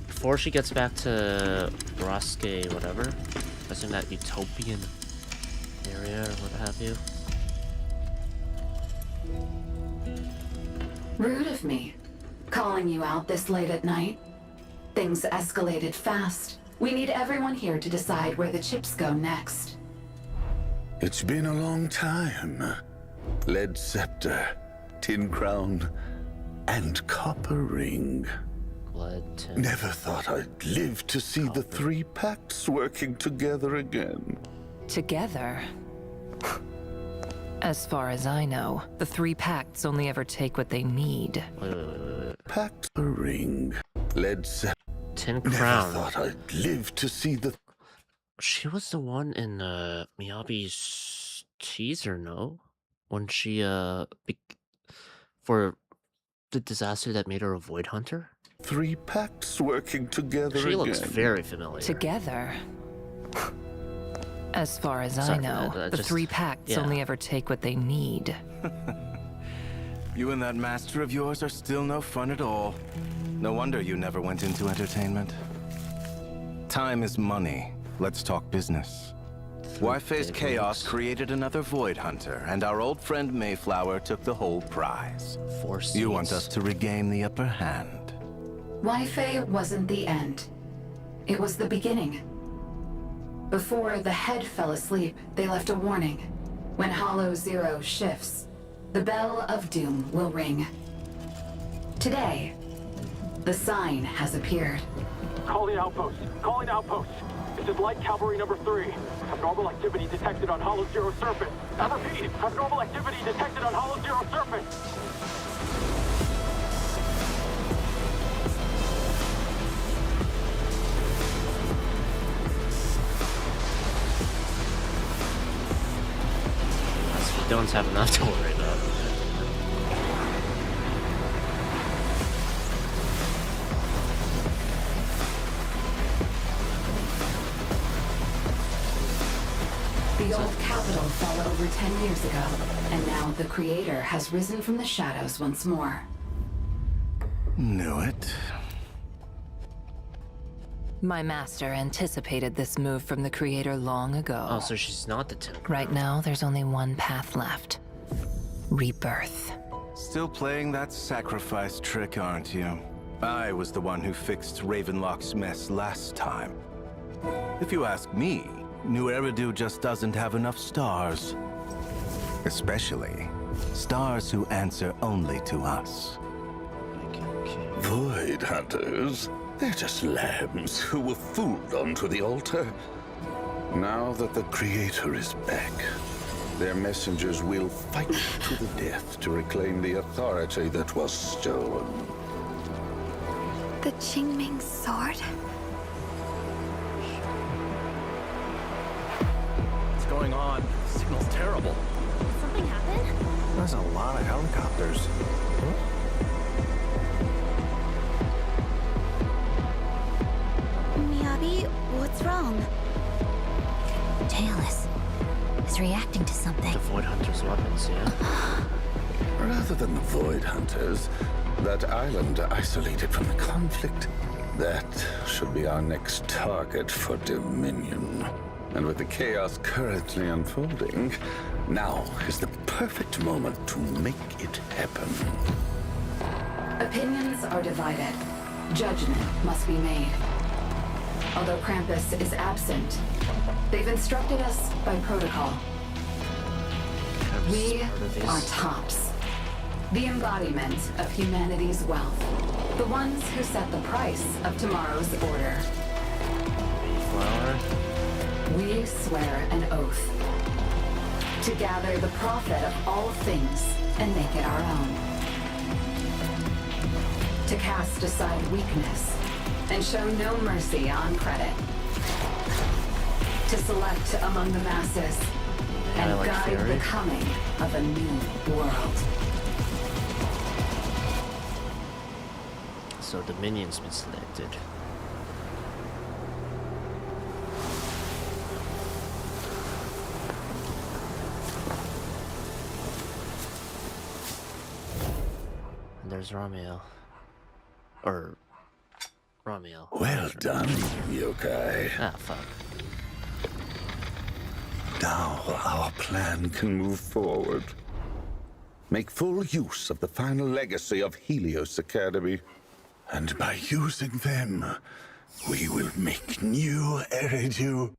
Speaker 1: Before she gets back to Roske, whatever, I assume that utopian area or what have you.
Speaker 6: Rude of me, calling you out this late at night. Things escalated fast. We need everyone here to decide where the chips go next.
Speaker 8: It's been a long time. Lead scepter, tin crown, and copper ring.
Speaker 1: Lead, tin.
Speaker 8: Never thought I'd live to see the three pacts working together again.
Speaker 13: Together? As far as I know, the three pacts only ever take what they need.
Speaker 1: Wait.
Speaker 8: Pact a ring. Lead scepter.
Speaker 1: Tin crown.
Speaker 8: Never thought I'd live to see the...
Speaker 1: She was the one in Miyabi's teaser, no? When she for the disaster that made her a Void Hunter?
Speaker 8: Three pacts working together
Speaker 1: She
Speaker 8: again.
Speaker 1: looks very familiar.
Speaker 13: Together? As far as I know, the three pacts only ever take what they need.
Speaker 14: You and that master of yours are still no fun at all. No wonder you never went into entertainment. Time is money. Let's talk business. Wi-Fi's chaos created another Void Hunter, and our old friend Mayflower took the whole prize. You want us to regain the upper hand.
Speaker 6: Wi-Fi wasn't the end. It was the beginning. Before the head fell asleep, they left a warning. When Hollow Zero shifts, the bell of doom will ring. Today, the sign has appeared.
Speaker 15: Calling outpost. Calling outpost. This is Light Cavalry number 3. Abnormal activity detected on Hollow Zero surface. I repeat, abnormal activity detected on Hollow Zero surface.
Speaker 1: We don't have enough to worry about.
Speaker 6: The old capital fell over 10 years ago, and now the creator has risen from the shadows once more.
Speaker 14: Knew it.
Speaker 13: My master anticipated this move from the creator long ago.
Speaker 1: Oh, so she's not the Tin Crown.
Speaker 13: Right now, there's only one path left. Rebirth.
Speaker 14: Still playing that sacrifice trick, aren't you? I was the one who fixed Ravenlock's mess last time. If you ask me, New Eridu just doesn't have enough stars. Especially stars who answer only to us.
Speaker 8: Void Hunters? They're just lambs who were fooled onto the altar. Now that the Creator is back, their messengers will fight to the death to reclaim the authority that was stolen.
Speaker 9: The Qingming sword?
Speaker 2: What's going on? The signal's terrible.
Speaker 9: Did something happen?
Speaker 14: There's a lot of helicopters.
Speaker 9: Miyabi, what's wrong?
Speaker 3: Tailless. is reacting to something.
Speaker 1: The Void Hunter's weapons, yeah.
Speaker 8: Rather than the Void Hunters, that island isolated from the conflict, that should be our next target for Dominion. And with the chaos currently unfolding, now is the perfect moment to make it happen.
Speaker 6: Opinions are divided. Judgment must be made. Although Krampus is absent, they've instructed us by protocol. We are tops. The embodiment of humanity's wealth. The ones who set the price of tomorrow's order.
Speaker 1: Flower.
Speaker 6: We swear an oath to gather the profit of all things and make it our own. To cast aside weakness and show no mercy on credit. To select among the masses and
Speaker 1: like
Speaker 6: guide
Speaker 1: Fury.
Speaker 6: the coming of a new world.
Speaker 1: So Dominion's been selected. And there's Ramiel. Or Ramiel.
Speaker 8: Well done, yokai.
Speaker 1: Ah, fuck.
Speaker 8: Now our plan can move forward. Make full use of the final legacy of Helios Academy. And by using them, we will make new Eridu.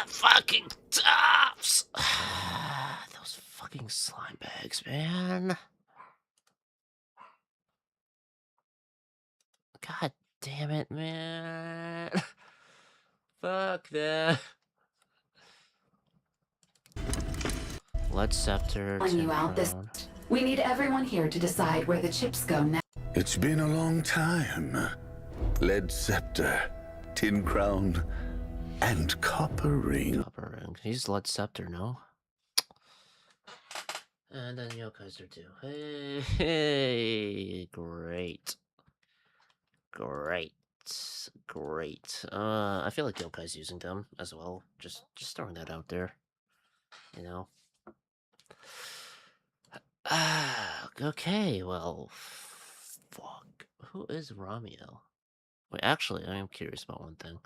Speaker 1: Fucking tops! Those fucking slime bags, man. God damn it, man. Fuck that. Lead Scepter.
Speaker 6: On you out this.
Speaker 1: Crown.
Speaker 6: We need everyone here to decide where the chips go now.
Speaker 8: It's been a long time. Lead Scepter, Tin Crown, and Copper Ring.
Speaker 1: Copper Ring. He's Lead Scepter, no? And then Yokai's are too. Hey, great. Great. Great. I feel like Yokai's using them as well. Just throwing that out there. You know? Okay, well, fuck. Who is Ramiel? Wait, actually, I am curious about one thing.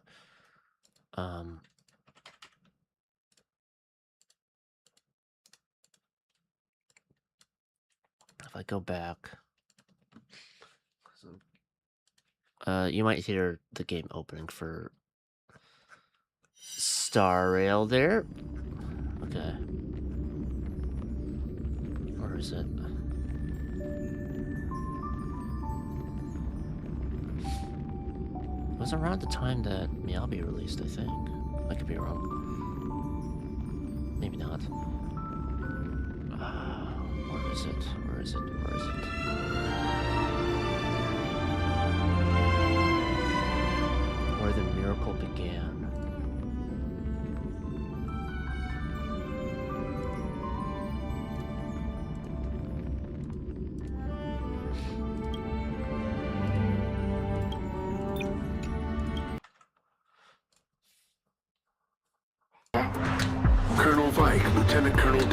Speaker 1: If I go back, you might hear the game opening for Star Rail there. Okay. Where is it? It was around the time that Miyabi released, I think. I could be wrong. Maybe not. Where is it? Where is it? Where is it? Where the miracle began.
Speaker 16: Colonel Vike, Lieutenant Colonel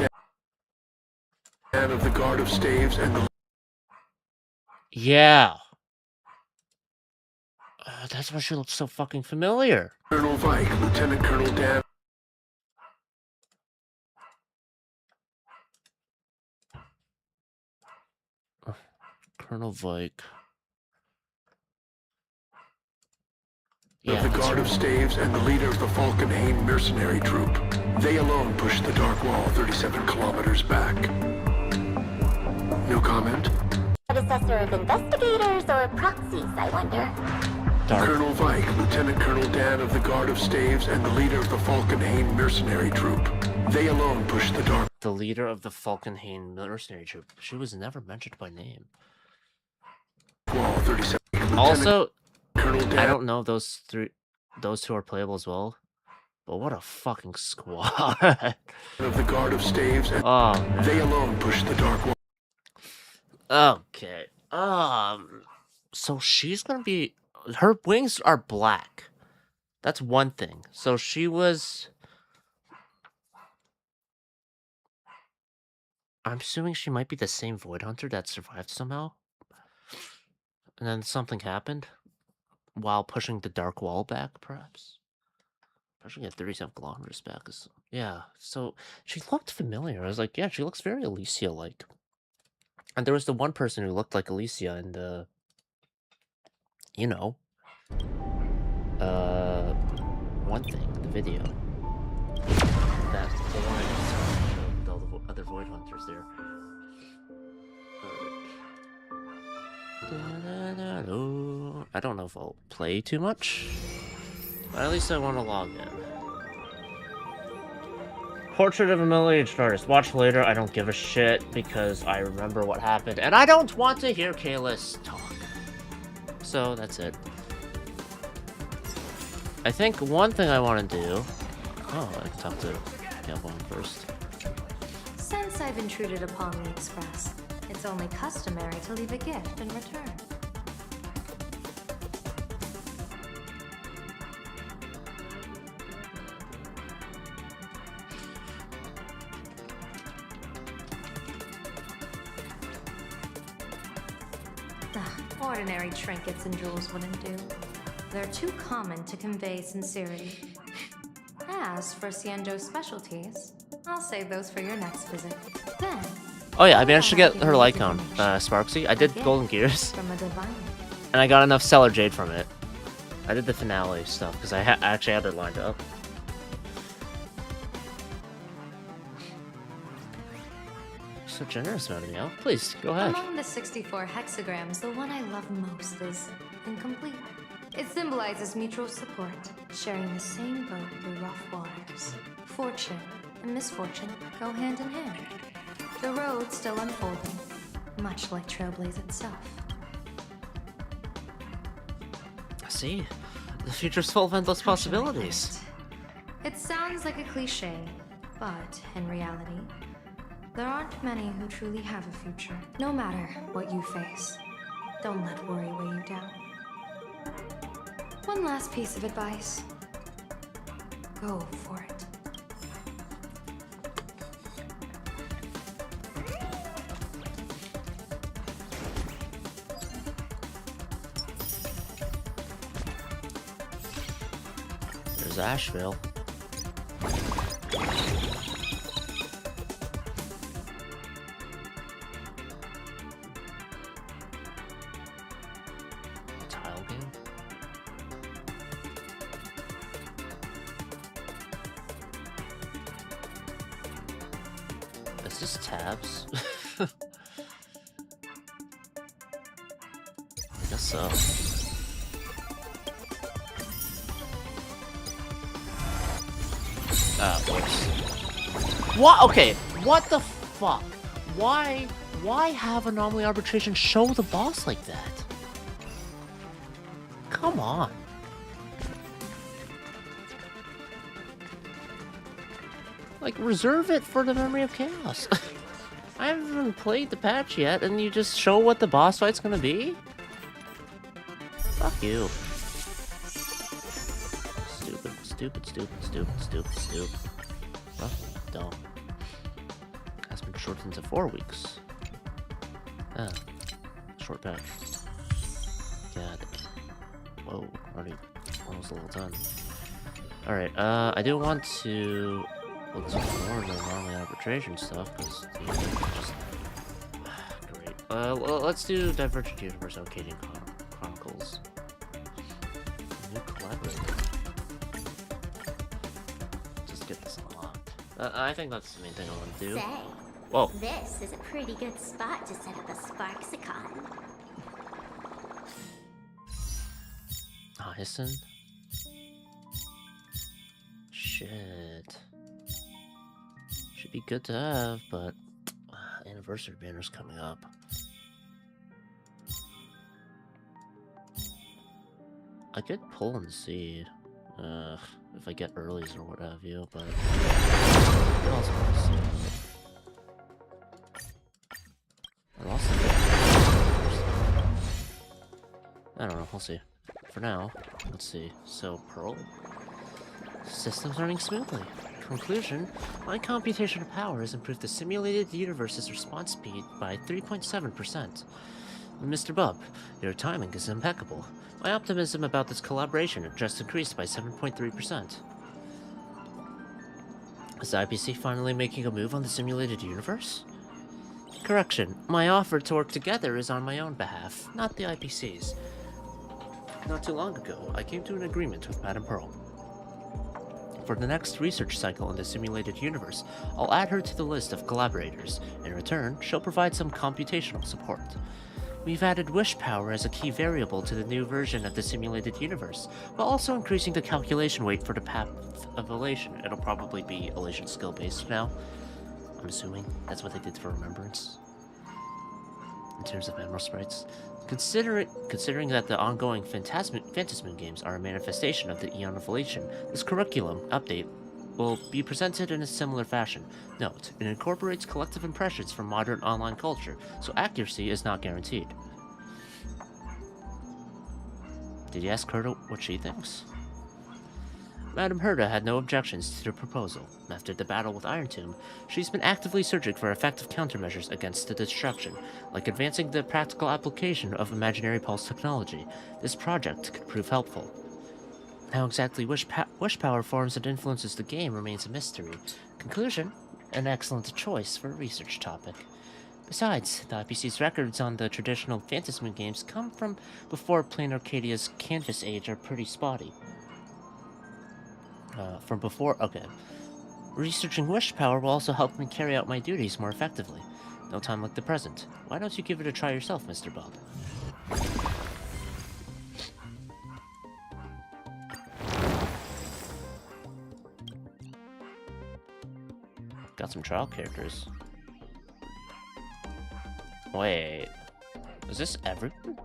Speaker 16: Dan of the Guard of Staves, and the...
Speaker 1: Yeah. That's why she looks so fucking familiar.
Speaker 16: Colonel Vike, Lieutenant Colonel Dan...
Speaker 1: Colonel Vike.
Speaker 16: of the Guard of Staves and the leader of the Falkenhayn mercenary troop. They alone pushed the Dark Wall 37 kilometers back. No comment?
Speaker 10: Predecessor of investigators or proxies, I wonder.
Speaker 16: Colonel Vike, Lieutenant Colonel Dan of the Guard of Staves and the leader of the Falkenhayn mercenary troop. They alone pushed the Dark...
Speaker 1: The leader of the Falkenhayn mercenary troop. She was never mentioned by name.
Speaker 16: Wall 37.
Speaker 1: Also,
Speaker 16: Colonel Dan...
Speaker 1: I don't know if those two are playable as well. But what a fucking squad.
Speaker 16: of the Guard of Staves and
Speaker 1: oh, man.
Speaker 16: They alone pushed the Dark Wall.
Speaker 1: Okay. So she's gonna be her wings are black. That's one thing. So she was... I'm assuming she might be the same Void Hunter that survived somehow. And then something happened while pushing the Dark Wall back, perhaps. Pushing it 37 kilometers back is... Yeah, so she looked familiar. I was like, yeah, she looks very Alicia-like. And there was the one person who looked like Alicia in the... You know. One thing, the video. That's the one with all the other Void Hunters there. I don't know if I'll play too much, but at least I want to log in. Portrait of a Middle-Aged Artist. Watch later. I don't give a shit because I remember what happened, and I don't want to hear Kalis talk. So that's it. I think one thing I want to do... Oh, I can talk to Gabon first.
Speaker 17: Since I've intruded upon the Express, it's only customary to leave a gift in return. Ordinary trinkets and jewels wouldn't do. They're too common to convey sincerity. As for Siendo's specialties, I'll save those for your next visit. Then...
Speaker 1: Oh yeah, I managed to get her Lycon, Sparksy. I did Golden Gears.
Speaker 17: From a divine.
Speaker 1: And I got enough Stellar Jade from it. I did the finale stuff, because I actually had it lined up. So generous about it, Meow. Please, go ahead.
Speaker 17: Among the 64 hexagrams, the one I love most is incomplete. It symbolizes mutual support, sharing the same boat through rough waters. Fortune and misfortune go hand in hand. The road still unfolding, much like Trailblaze itself.
Speaker 1: See, the future's full of endless possibilities.
Speaker 17: It sounds like a cliche, but in reality, there aren't many who truly have a future. No matter what you face, don't let worry weigh you down. One last piece of advice. Go for it.
Speaker 1: There's Asheville. Tile game. Is this tabs? I guess so. Whoops. What? Okay, what the fuck? Why have Anomaly Arbitration show the boss like that? Come on. Like, reserve it for the Memory of Chaos. I haven't even played the patch yet, and you just show what the boss fight's gonna be? Fuck you. Stupid. Well, dumb. Has been shortened to 4 weeks. Ah, short patch. God. Whoa, already almost a little done. Alright, I do want to look some more of the Anomaly Arbitration stuff, because just... great. Let's do Divergent Universe Arcadian Chronicles. New collaborator. Get this unlocked. I think that's the main thing I want to do.
Speaker 10: Say,
Speaker 1: whoa.
Speaker 10: This is a pretty good spot to set up a Sparksicon.
Speaker 1: Hyacin? Shit. Should be good to have, but anniversary banner's coming up. I could pull and see. If I get earlies or what have you, but I also want to see. I lost it. I don't know, we'll see. for now. Let's see. So, Pearl? System's running smoothly. Conclusion, my computational power has improved the simulated universe's response speed by 3.7%. Mr. Bub, your timing is impeccable. My optimism about this collaboration just increased by 7.3%. Is the IPC finally making a move on the simulated universe? Correction, my offer to work together is on my own behalf, not the IPC's. Not too long ago, I came to an agreement with Madame Pearl. For the next research cycle in the simulated universe, I'll add her to the list of collaborators. In return, she'll provide some computational support. We've added wish power as a key variable to the new version of the simulated universe, while also increasing the calculation weight for the path of elation. It'll probably be elation skill based now. I'm assuming that's what they did for Remembrance. In terms of Emerald Sprites. Considering that the ongoing Phantasmoon games are a manifestation of the Eon of Elation, this curriculum update will be presented in a similar fashion. Note, it incorporates collective impressions from modern online culture, so accuracy is not guaranteed. Did you ask Herta what she thinks? Madame Herta had no objections to the proposal. After the battle with Iron Tomb, she's been actively searching for effective countermeasures against the destruction, like advancing the practical application of imaginary pulse technology. This project could prove helpful. How exactly wish power forms and influences the game remains a mystery. Conclusion, an excellent choice for a research topic. Besides, the IPC's records on the traditional Phantasmoon games come from before Plain Arcadia's Canvas Age are pretty spotty. From before, okay. Researching wish power will also help me carry out my duties more effectively. No time like the present. Why don't you give it a try yourself, Mr. Bob? Got some trial characters. Wait. Is this everyone?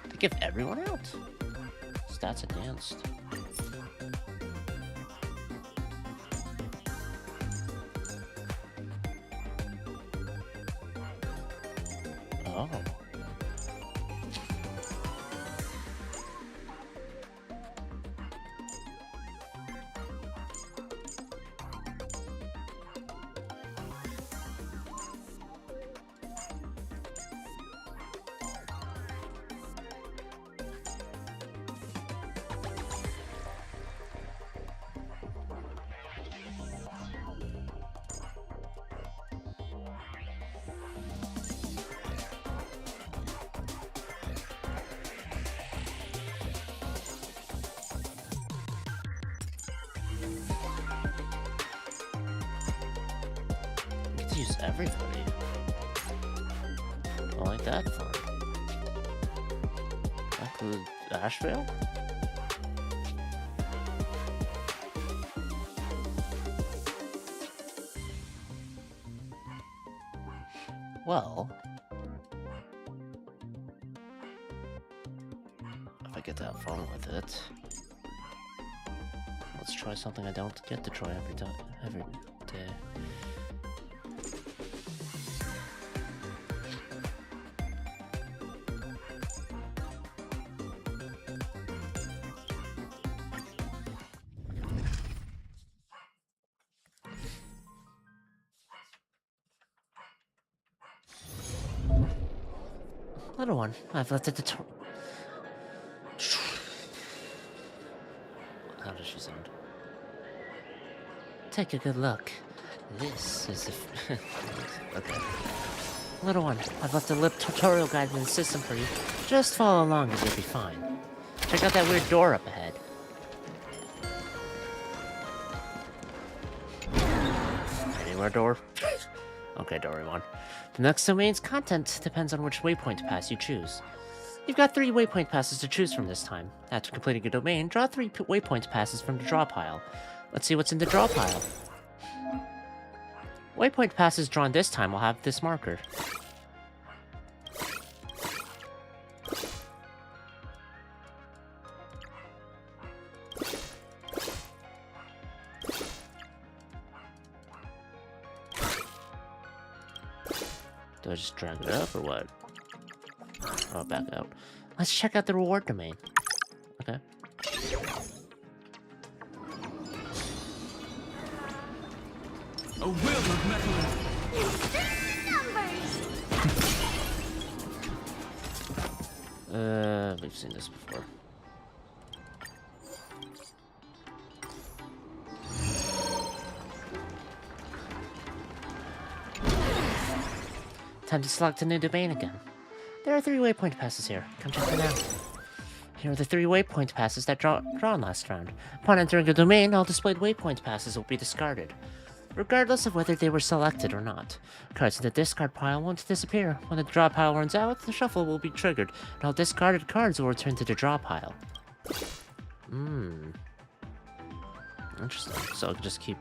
Speaker 1: They give everyone out? Stats enhanced. Oh. Use everybody. I like that fun. Include Ashvale? Well, if I get to have fun with it, let's try something I don't get to try every day. Little one, I've left it to How does she sound? Take a good look. This is the okay. Little one, I've left a lip tutorial guide in the system for you. Just follow along and you'll be fine. Check out that weird door up ahead. Anywhere door? Okay, Doraemon. The next domain's content depends on which waypoint pass you choose. You've got 3 waypoint passes to choose from this time. After completing a domain, draw 3 waypoint passes from the draw pile. Let's see what's in the draw pile. Waypoint passes drawn this time will have this marker. Do I just drag it up or what? Oh, back out. Let's check out the reward domain. Okay.
Speaker 12: A will of metal.
Speaker 1: We've seen this before. Time to select a new domain again. There are 3 waypoint passes here. Come check them out. Here are the 3 waypoint passes that drawn last round. Upon entering a domain, all displayed waypoint passes will be discarded, regardless of whether they were selected or not. Cards in the discard pile won't disappear. When the draw pile runs out, the shuffle will be triggered, and all discarded cards will return to the draw pile. Interesting. So I can just keep...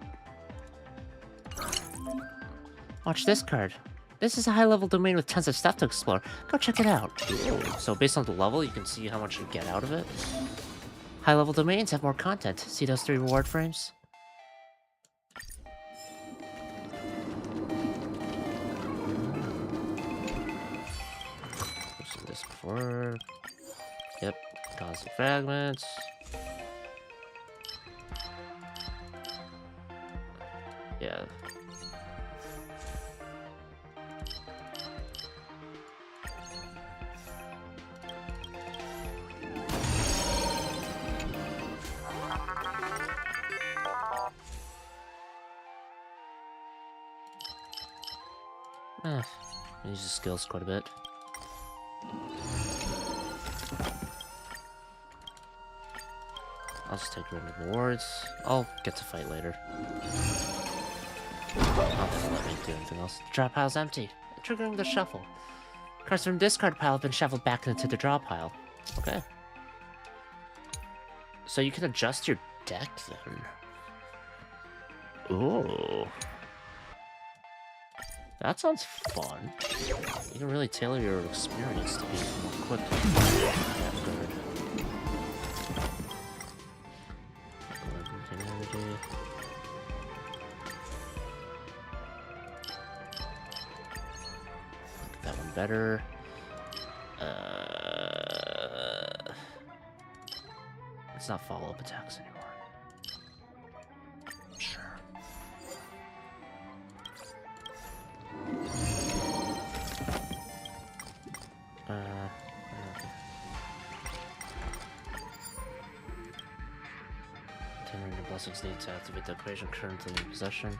Speaker 1: Watch this card. This is a high-level domain with tons of stuff to explore. Go check it out. Ooh. So based on the level, you can see how much you get out of it. High-level domains have more content. See those 3 reward frames? I've seen this before. Yep. Constant fragments. Yeah. I use the skills quite a bit. I'll just take random rewards. I'll get to fight later. I'll let me do anything else. The draw pile's empty, triggering the shuffle. Cards from discard pile have been shuffled back into the draw pile. Okay. So you can adjust your deck then. Ooh. That sounds fun. You can really tailor your experience to be more quick. That one better. It's not follow-up attacks anymore. Sure. Continuing the blessings need to activate the equation currently in possession.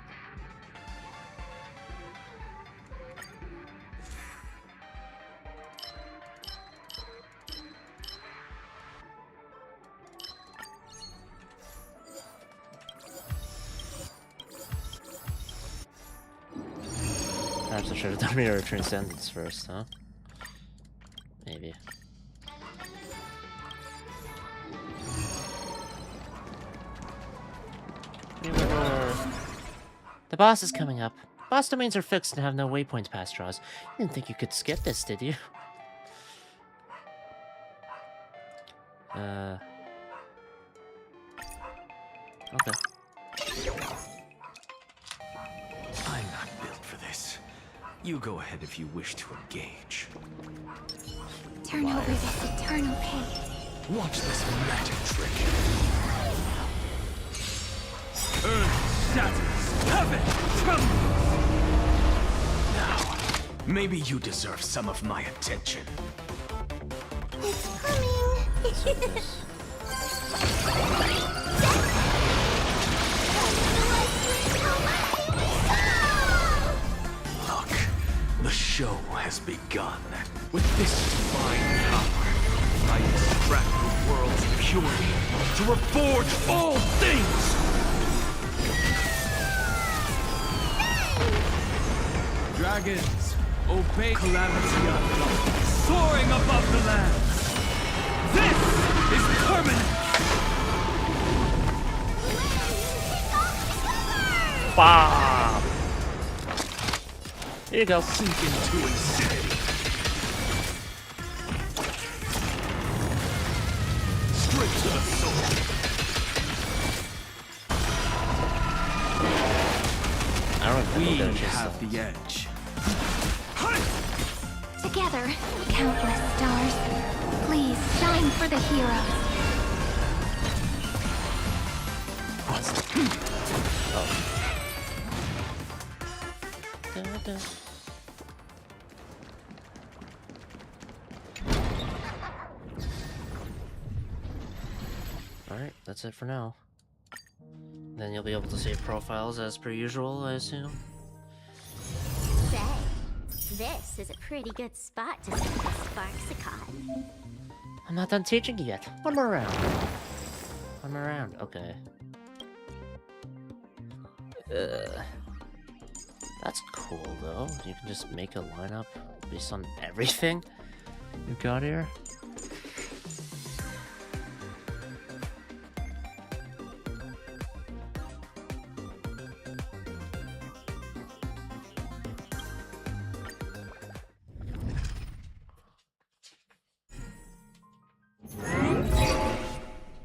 Speaker 1: Perhaps I should have done Mirror Transcendence first, huh? Maybe. The boss is coming up. Boss domains are fixed and have no waypoint pass draws. You didn't think you could skip this, did you? Okay.
Speaker 18: I'm not built for this. You go ahead if you wish to engage.
Speaker 9: Turn over this eternal pain.
Speaker 18: Watch this magic trick.
Speaker 12: Earth shatters, heaven trembles.
Speaker 18: Now, maybe you deserve some of my attention.
Speaker 9: It's coming.
Speaker 18: Look, the show has begun. With this divine power, I extract the world's purity to reforge all things!
Speaker 12: Dragons, obey calamity unlocked, soaring above the lands. This is permanent.
Speaker 1: Bomb! Here you go.
Speaker 18: Sink into insanity. Straight to the soul.
Speaker 1: I don't know if
Speaker 18: we have the edge.
Speaker 9: Together, countless stars. Please shine for the heroes.
Speaker 1: Alright, that's it for now. Then you'll be able to save profiles as per usual, I assume.
Speaker 10: Say, this is a pretty good spot to set the Sparksicon.
Speaker 1: I'm not done teaching you yet. One more round. One more round, okay. That's cool though. You can just make a lineup based on everything you've got here.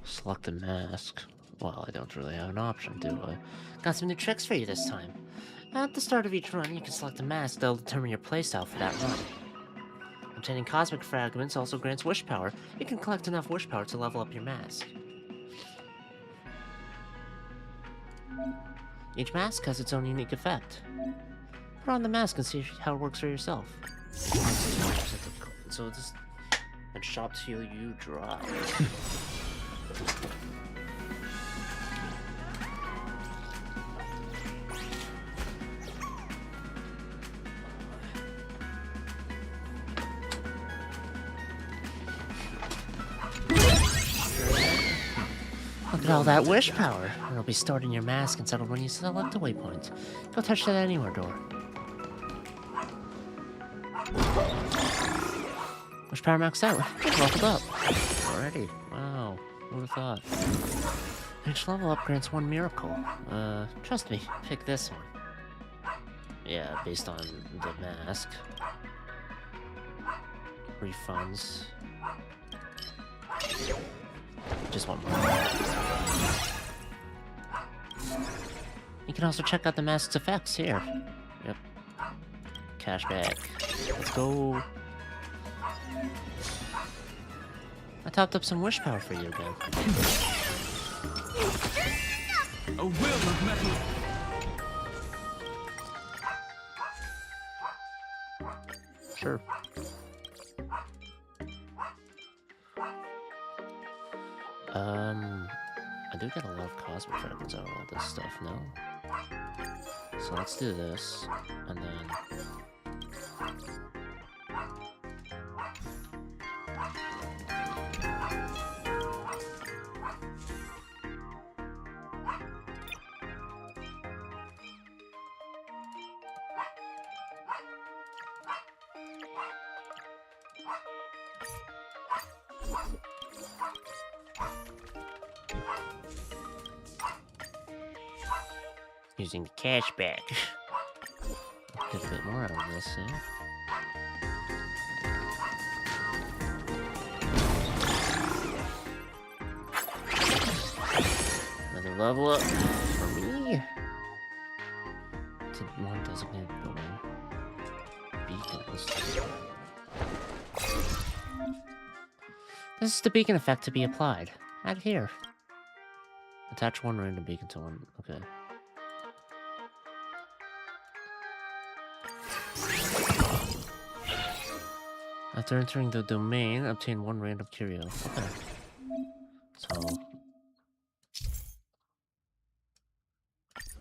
Speaker 1: Select a mask. Well, I don't really have an option, do I? Got some new tricks for you this time. At the start of each run, you can select a mask that'll determine your playstyle for that run. Obtaining cosmic fragments also grants wish power. You can collect enough wish power to level up your mask. Each mask has its own unique effect. Put on the mask and see how it works for yourself. So this and shop till you dry. Look at all that wish power. It'll be stored in your mask and settled when you select a waypoint. Go touch that anywhere door. Wish power maxed out. Get leveled up. Already. Wow. Who would have thought? Each level up grants one miracle. Trust me. Pick this one. Yeah, based on the mask. Refunds. Just one more. You can also check out the mask's effects here. Yep. Cashback. Let's go. I topped up some wish power for you again.
Speaker 18: A will of metal.
Speaker 1: Sure. I do get a lot of cosmic fragments out of all this stuff, no? So let's do this, and then... using the cashback. Get a bit more out of this, yeah? Another level up for me. It's one designated building. Beacons. This is the beacon effect to be applied. Add here. Attach one random beacon to one. Okay. After entering the domain, obtain one random curio. Okay. So...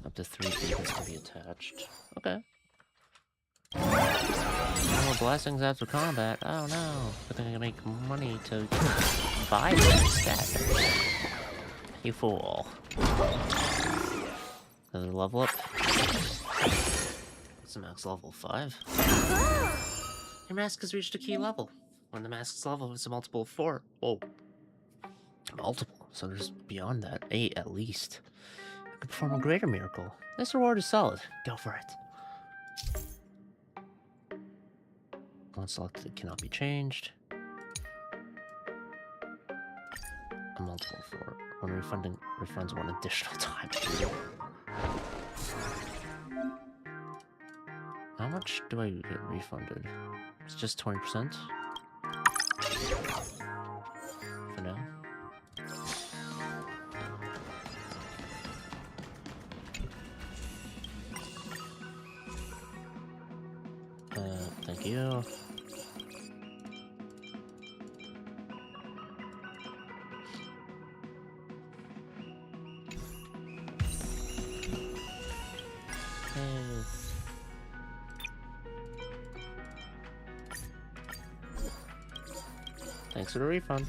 Speaker 1: up to 3 beacons can be attached. Okay. No more blessings after combat. Oh no. But then I make money to buy them instead. You fool. Another level up. It's a max level 5. Your mask has reached a key level. When the mask's level is a multiple of 4. Whoa. Multiple. So there's beyond that. 8 at least. You can perform a greater miracle. This reward is solid. Go for it. One selected cannot be changed. A multiple of 4. When refunding refunds one additional time. How much do I get refunded? It's just 20%? For now. Thank you. Thanks for the refund.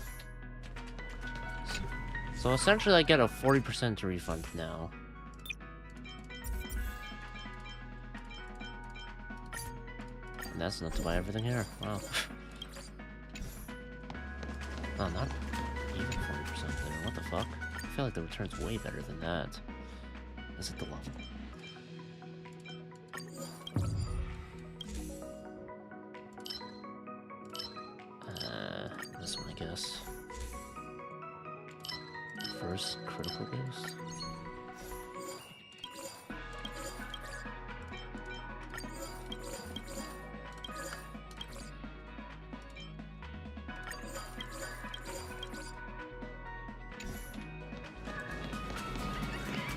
Speaker 1: So essentially I get a 40% refund now. And that's enough to buy everything here. Wow. Oh, not even 40% there. What the fuck? I feel like the return's way better than that. Is it the level? This one, I guess. First critical boost.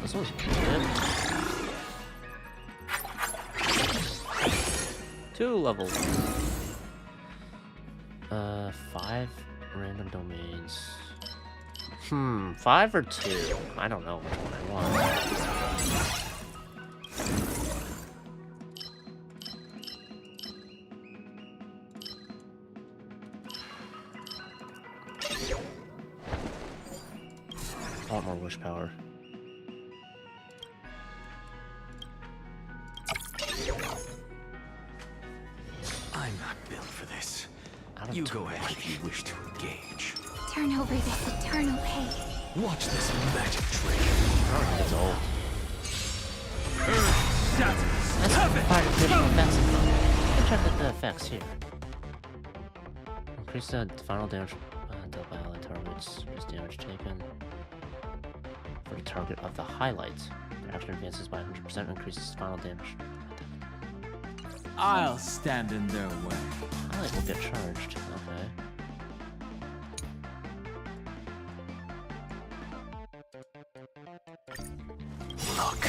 Speaker 1: This one's good. 2 levels. 5 random domains. 5 or 2? I don't know which one I want. I want more wish power.
Speaker 18: I'm not built for this. You go ahead if you wish to engage.
Speaker 9: Turn over this eternal pain.
Speaker 18: Watch this magic trick.
Speaker 1: Oh, that's old.
Speaker 18: That's
Speaker 1: quite additional effects. Let's check out the effects here. Increase the final damage dealt by allied targets. Increase damage taken for the target of the highlight. The action advances by 100%, increases final damage.
Speaker 12: I'll stand in their way.
Speaker 1: Highlight will get charged. Okay.
Speaker 18: Look,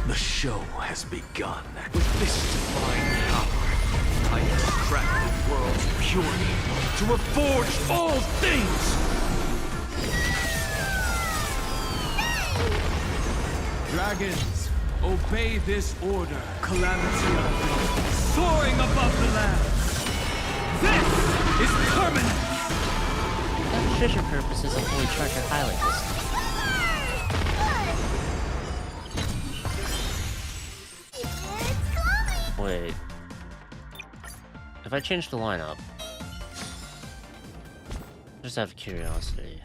Speaker 18: the show has begun. With this divine power, I extract the world's purity to reforge all things!
Speaker 12: Dragons, obey this order. Calamity unknown, soaring above the land. This is permanent!
Speaker 1: Demonstration purposes, I'll fully charge your highlight distance. Wait. If I change the lineup, just out of curiosity,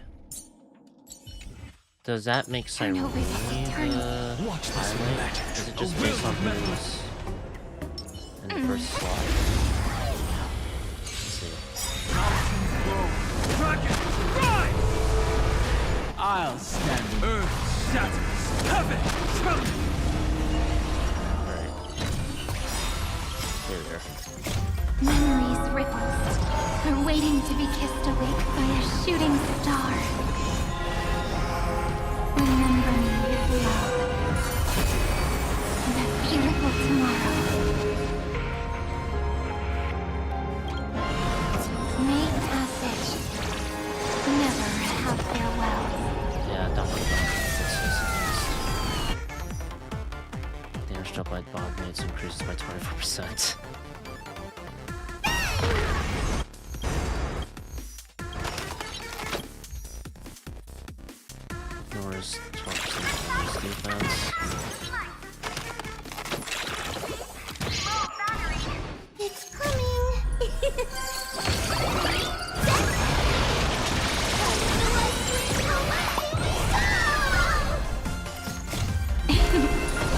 Speaker 1: does that make Cyrene the highlight? Is it just based on who's in the first slot? Let's see.
Speaker 12: I'll stand. Earth shatters. Heaven trembles.
Speaker 9: Memories ripples are waiting to be kissed awake by a shooting star. Remember me with love. That beautiful tomorrow. Make passage. Never have farewell.
Speaker 1: Yeah, don't worry about it. Damage dealt by bomb mates increases by 24%. Ignores 12% defense.
Speaker 9: It's coming.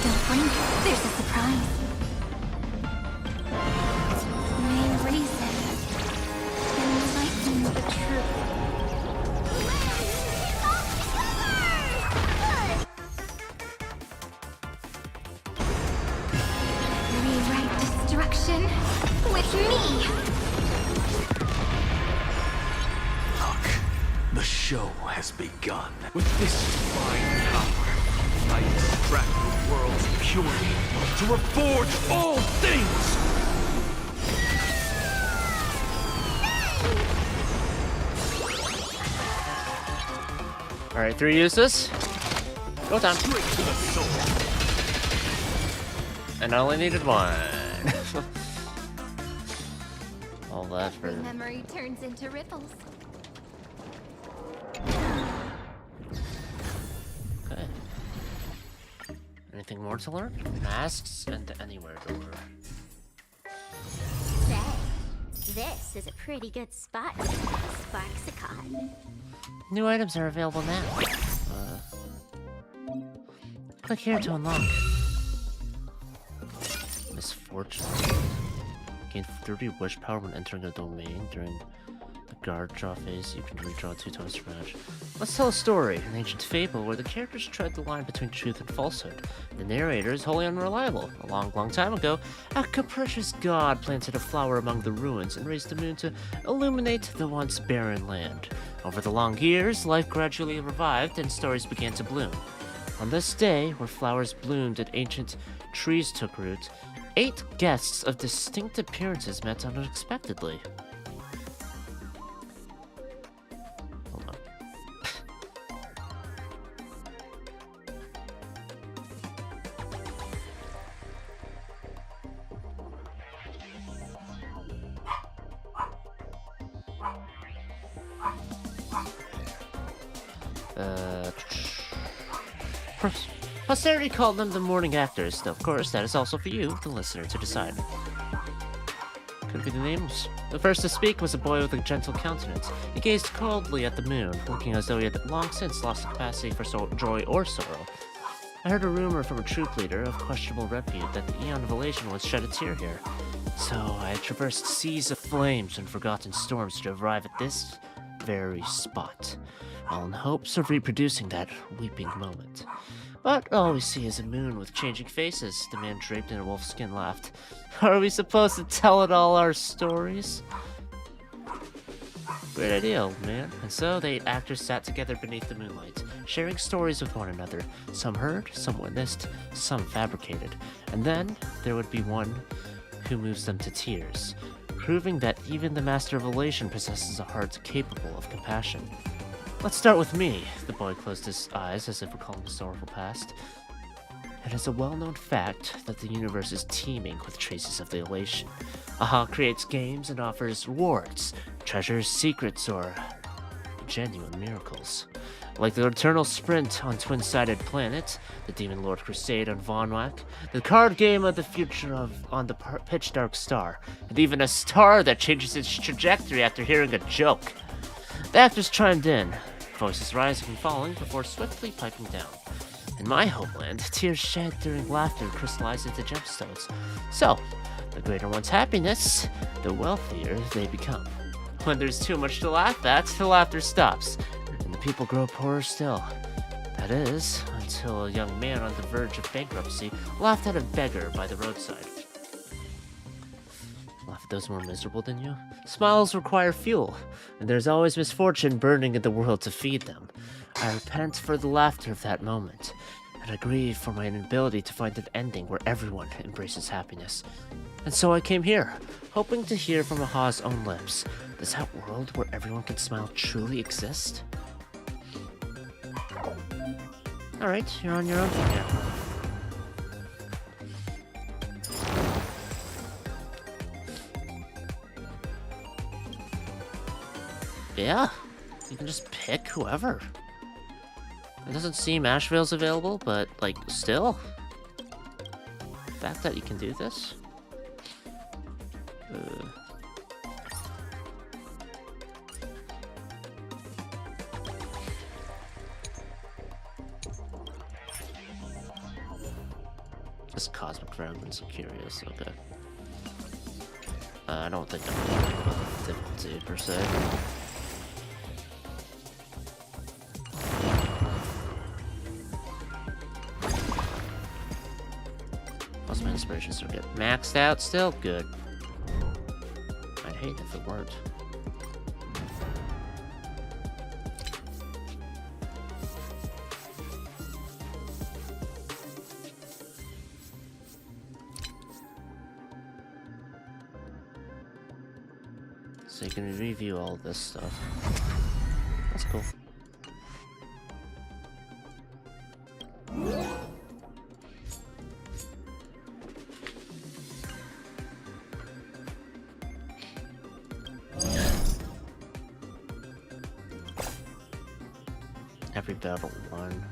Speaker 9: Don't blink. There's a surprise. May reason enlighten the truth.
Speaker 18: show has begun. With this divine power, I extract the world's purity to reforge all things!
Speaker 1: Alright, 3 uses. Go time.
Speaker 18: Straight to the soul.
Speaker 1: And I only needed 1. All that for...
Speaker 9: Every memory turns into ripples.
Speaker 1: Okay. Anything more to learn? Masks and the anywhere door.
Speaker 10: Say, this is a pretty good spot. Sparksicon.
Speaker 1: New items are available now. Click here to unlock. Misfortune. Gain 30 wish power when entering a domain. During the guard draw phase, you can redraw 2 tokens per match. Let's tell a story, an ancient fable where the characters tread the line between truth and falsehood. The narrator is wholly unreliable. A long, long time ago, a capricious god planted a flower among the ruins and raised the moon to illuminate the once barren land. Over the long years, life gradually revived and stories began to bloom. On this day, where flowers bloomed and ancient trees took root, 8 guests of distinct appearances met unexpectedly. Hold on. Posterity called them the morning actors, though of course that is also for you, the listener, to decide. Could be the names. The first to speak was a boy with a gentle countenance. He gazed coldly at the moon, looking as though he had long since lost the capacity for joy or sorrow. I heard a rumor from a troop leader of questionable repute that the Eon of Elation once shed a tear here. So I traversed seas of flames and forgotten storms to arrive at this very spot, all in hopes of reproducing that weeping moment. But all we see is a moon with changing faces. The man draped in a wolf skin laughed. Are we supposed to tell it all our stories? Great idea, old man. And so the 8 actors sat together beneath the moonlight, sharing stories with one another. Some heard, some witnessed, some fabricated. And then there would be one who moves them to tears, proving that even the Master of Elation possesses a heart capable of compassion. Let's start with me. The boy closed his eyes as if recalling the sorrowful past. It is a well-known fact that the universe is teeming with traces of the elation. AHA creates games and offers rewards, treasures, secrets, or genuine miracles. Like the Eternal Sprint on Twin-Sided Planet, the Demon Lord Crusade on Vonwak, the card game of the future on the Pitch Dark Star, and even a star that changes its trajectory after hearing a joke. The actors chimed in, voices rising and falling before swiftly piping down. In my homeland, tears shed during laughter crystallize into gemstones. So, the greater one's happiness, the wealthier they become. When there's too much to laugh at, the laughter stops, and the people grow poorer still. That is, until a young man on the verge of bankruptcy laughed at a beggar by the roadside. Laugh at those more miserable than you? Smiles require fuel, and there's always misfortune burning in the world to feed them. I repent for the laughter of that moment, and I grieve for my inability to find an ending where everyone embraces happiness. And so I came here, hoping to hear from AHA's own lips. Does that world where everyone can smile truly exist? Alright, you're on your own from here. Yeah, you can just pick whoever. It doesn't seem Asheville's available, but, like, still. The fact that you can do this? Just cosmic fragments, I'm curious, okay. I don't think I'm gonna talk about difficulty, per se. Plus my inspirations are good. Maxed out still? Good. I'd hate if it weren't. So you can review all this stuff. That's cool. Every battle won.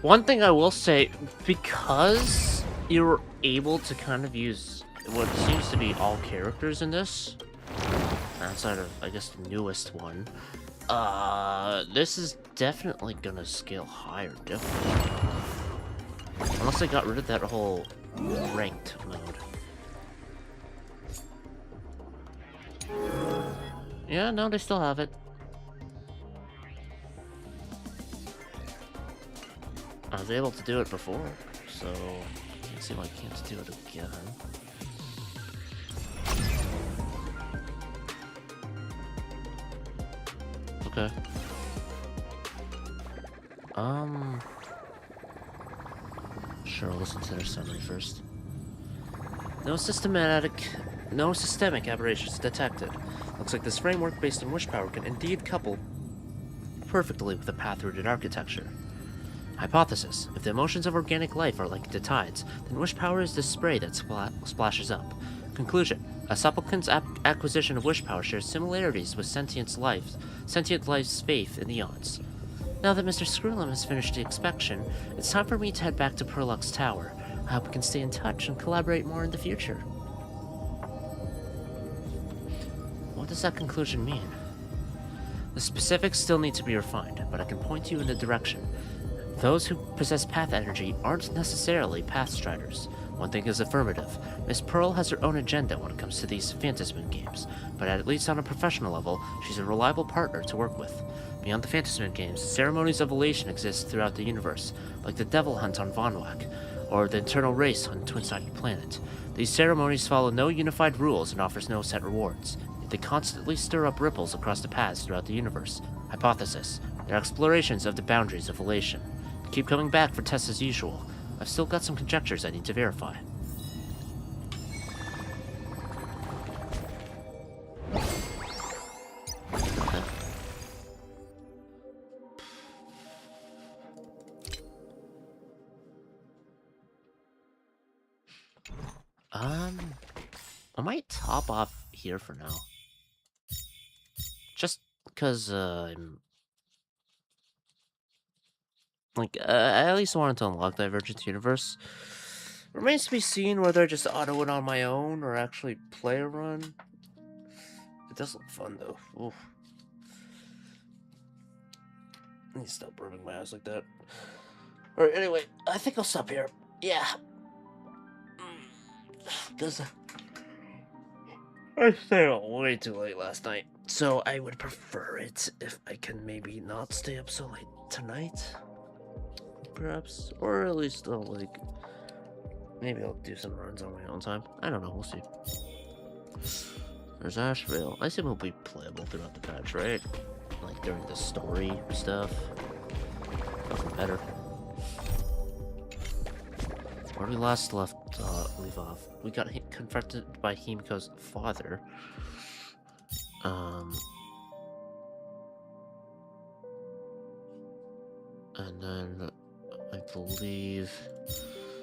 Speaker 1: One thing I will say, because you're able to kind of use what seems to be all characters in this, outside of, I guess, the newest one, this is definitely gonna scale higher, definitely. Unless they got rid of that whole ranked mode. Yeah, no, they still have it. I was able to do it before, so can't see why I can't do it again. Okay. Sure, I'll listen to their summary first. No systemic aberrations detected. Looks like this framework based on wish power can indeed couple perfectly with a path-rooted architecture. Hypothesis: if the emotions of organic life are like the tides, then wish power is the spray that splashes up. Conclusion: a supplicant's acquisition of wish power shares similarities with sentient life's faith in the odds. Now that Mr. Screwlam has finished the inspection, it's time for me to head back to Perluck's tower. I hope we can stay in touch and collaborate more in the future. What does that conclusion mean? The specifics still need to be refined, but I can point you in the direction. Those who possess path energy aren't necessarily path striders. One thing is affirmative. Miss Pearl has her own agenda when it comes to these Phantasmin games, but at least on a professional level, she's a reliable partner to work with. Beyond the Phantasmin games, ceremonies of elation exist throughout the universe, like the Devil Hunt on Vonwak, or the Eternal Race on Twin-Sided Planet. These ceremonies follow no unified rules and offers no set rewards. They constantly stir up ripples across the paths throughout the universe. Hypothesis: they're explorations of the boundaries of elation. Keep coming back for tests as usual. I've still got some conjectures I need to verify. Okay. I might top off here for now. Just because, I'm... Like, I at least wanted to unlock Divergent Universe. Remains to be seen whether I just auto it on my own or actually play a run. It does look fun, though. Oof. I need to stop rubbing my eyes like that. Alright, anyway, I think I'll stop here. Yeah. Because I stayed up way too late last night. So I would prefer it if I can maybe not stay up so late tonight. Perhaps. Or at least I'll, like... Maybe I'll do some runs on my own time. I don't know, we'll see. There's Asheville. I assume it'll be playable throughout the patch, right? Like during the story stuff. Nothing better. Where we last leave off. We got confronted by Himiko's father. And then I believe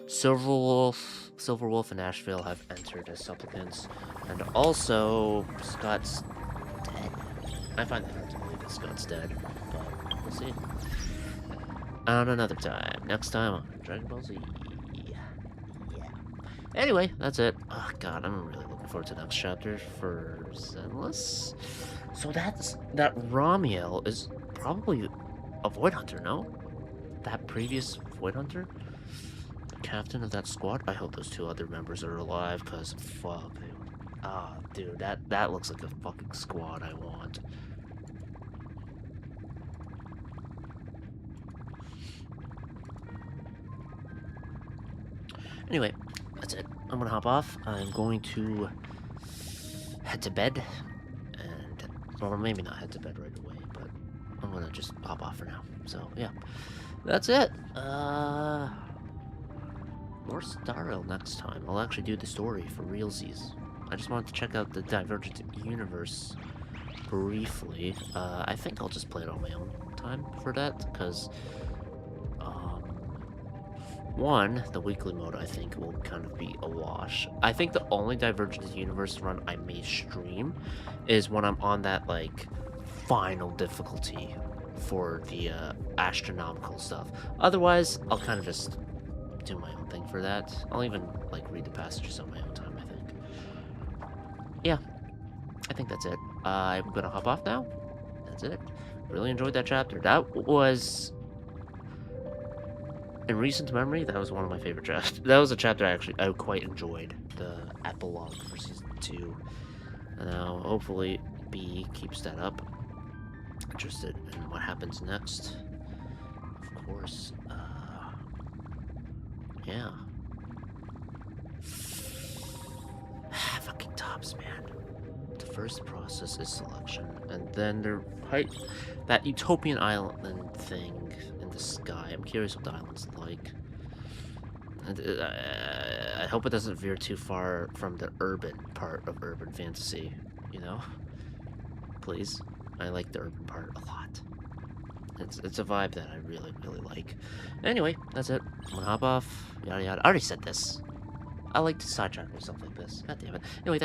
Speaker 1: Silverwolf and Asheville have entered as supplicants, and also Scott's dead. I find that hard to believe that Scott's dead, but we'll see. On another time. Next time on Dragon Ball Z. Yeah. Anyway, that's it. Oh god, I'm really looking forward to the next chapter for Zenless. So that Ramiel is probably a Void Hunter, no? That previous Void Hunter? Captain of that squad? I hope those two other members are alive, because fuck. Dude, that looks like a fucking squad I want. Anyway, that's it. I'm gonna hop off. I'm going to head to bed, and, or maybe not head to bed right away, but I'm gonna just hop off for now. So, yeah. That's it. more Starro next time. I'll actually do the story for realsies. I just wanted to check out the Divergent Universe briefly. I think I'll just play it on my own time for that, because one, the weekly mode I think will kind of be a wash. I think the only Divergent Universe run I may stream is when I'm on that like final difficulty for the astronomical stuff. Otherwise, I'll kind of just do my own thing for that. I'll even like read the passages on my own time, I think. Yeah, I think that's it. I'm gonna hop off now. That's it. Really enjoyed that chapter. That was, in recent memory, that was one of my favorite chapters. That was a chapter I quite enjoyed. The epilogue for season 2. And now, hopefully, B keeps that up. Interested in what happens next. Of course. Yeah. Fucking tops, man. The first process is selection, and then that utopian island thing in the sky. I'm curious what the island's like. And, I hope it doesn't veer too far from the urban part of urban fantasy, you know? Please. I like the urban part a lot. It's a vibe that I really, really like. Anyway, that's it. I'm gonna hop off. Yada yada. I already said this. I like to sidetrack myself like this. God damn it. Anyway, that's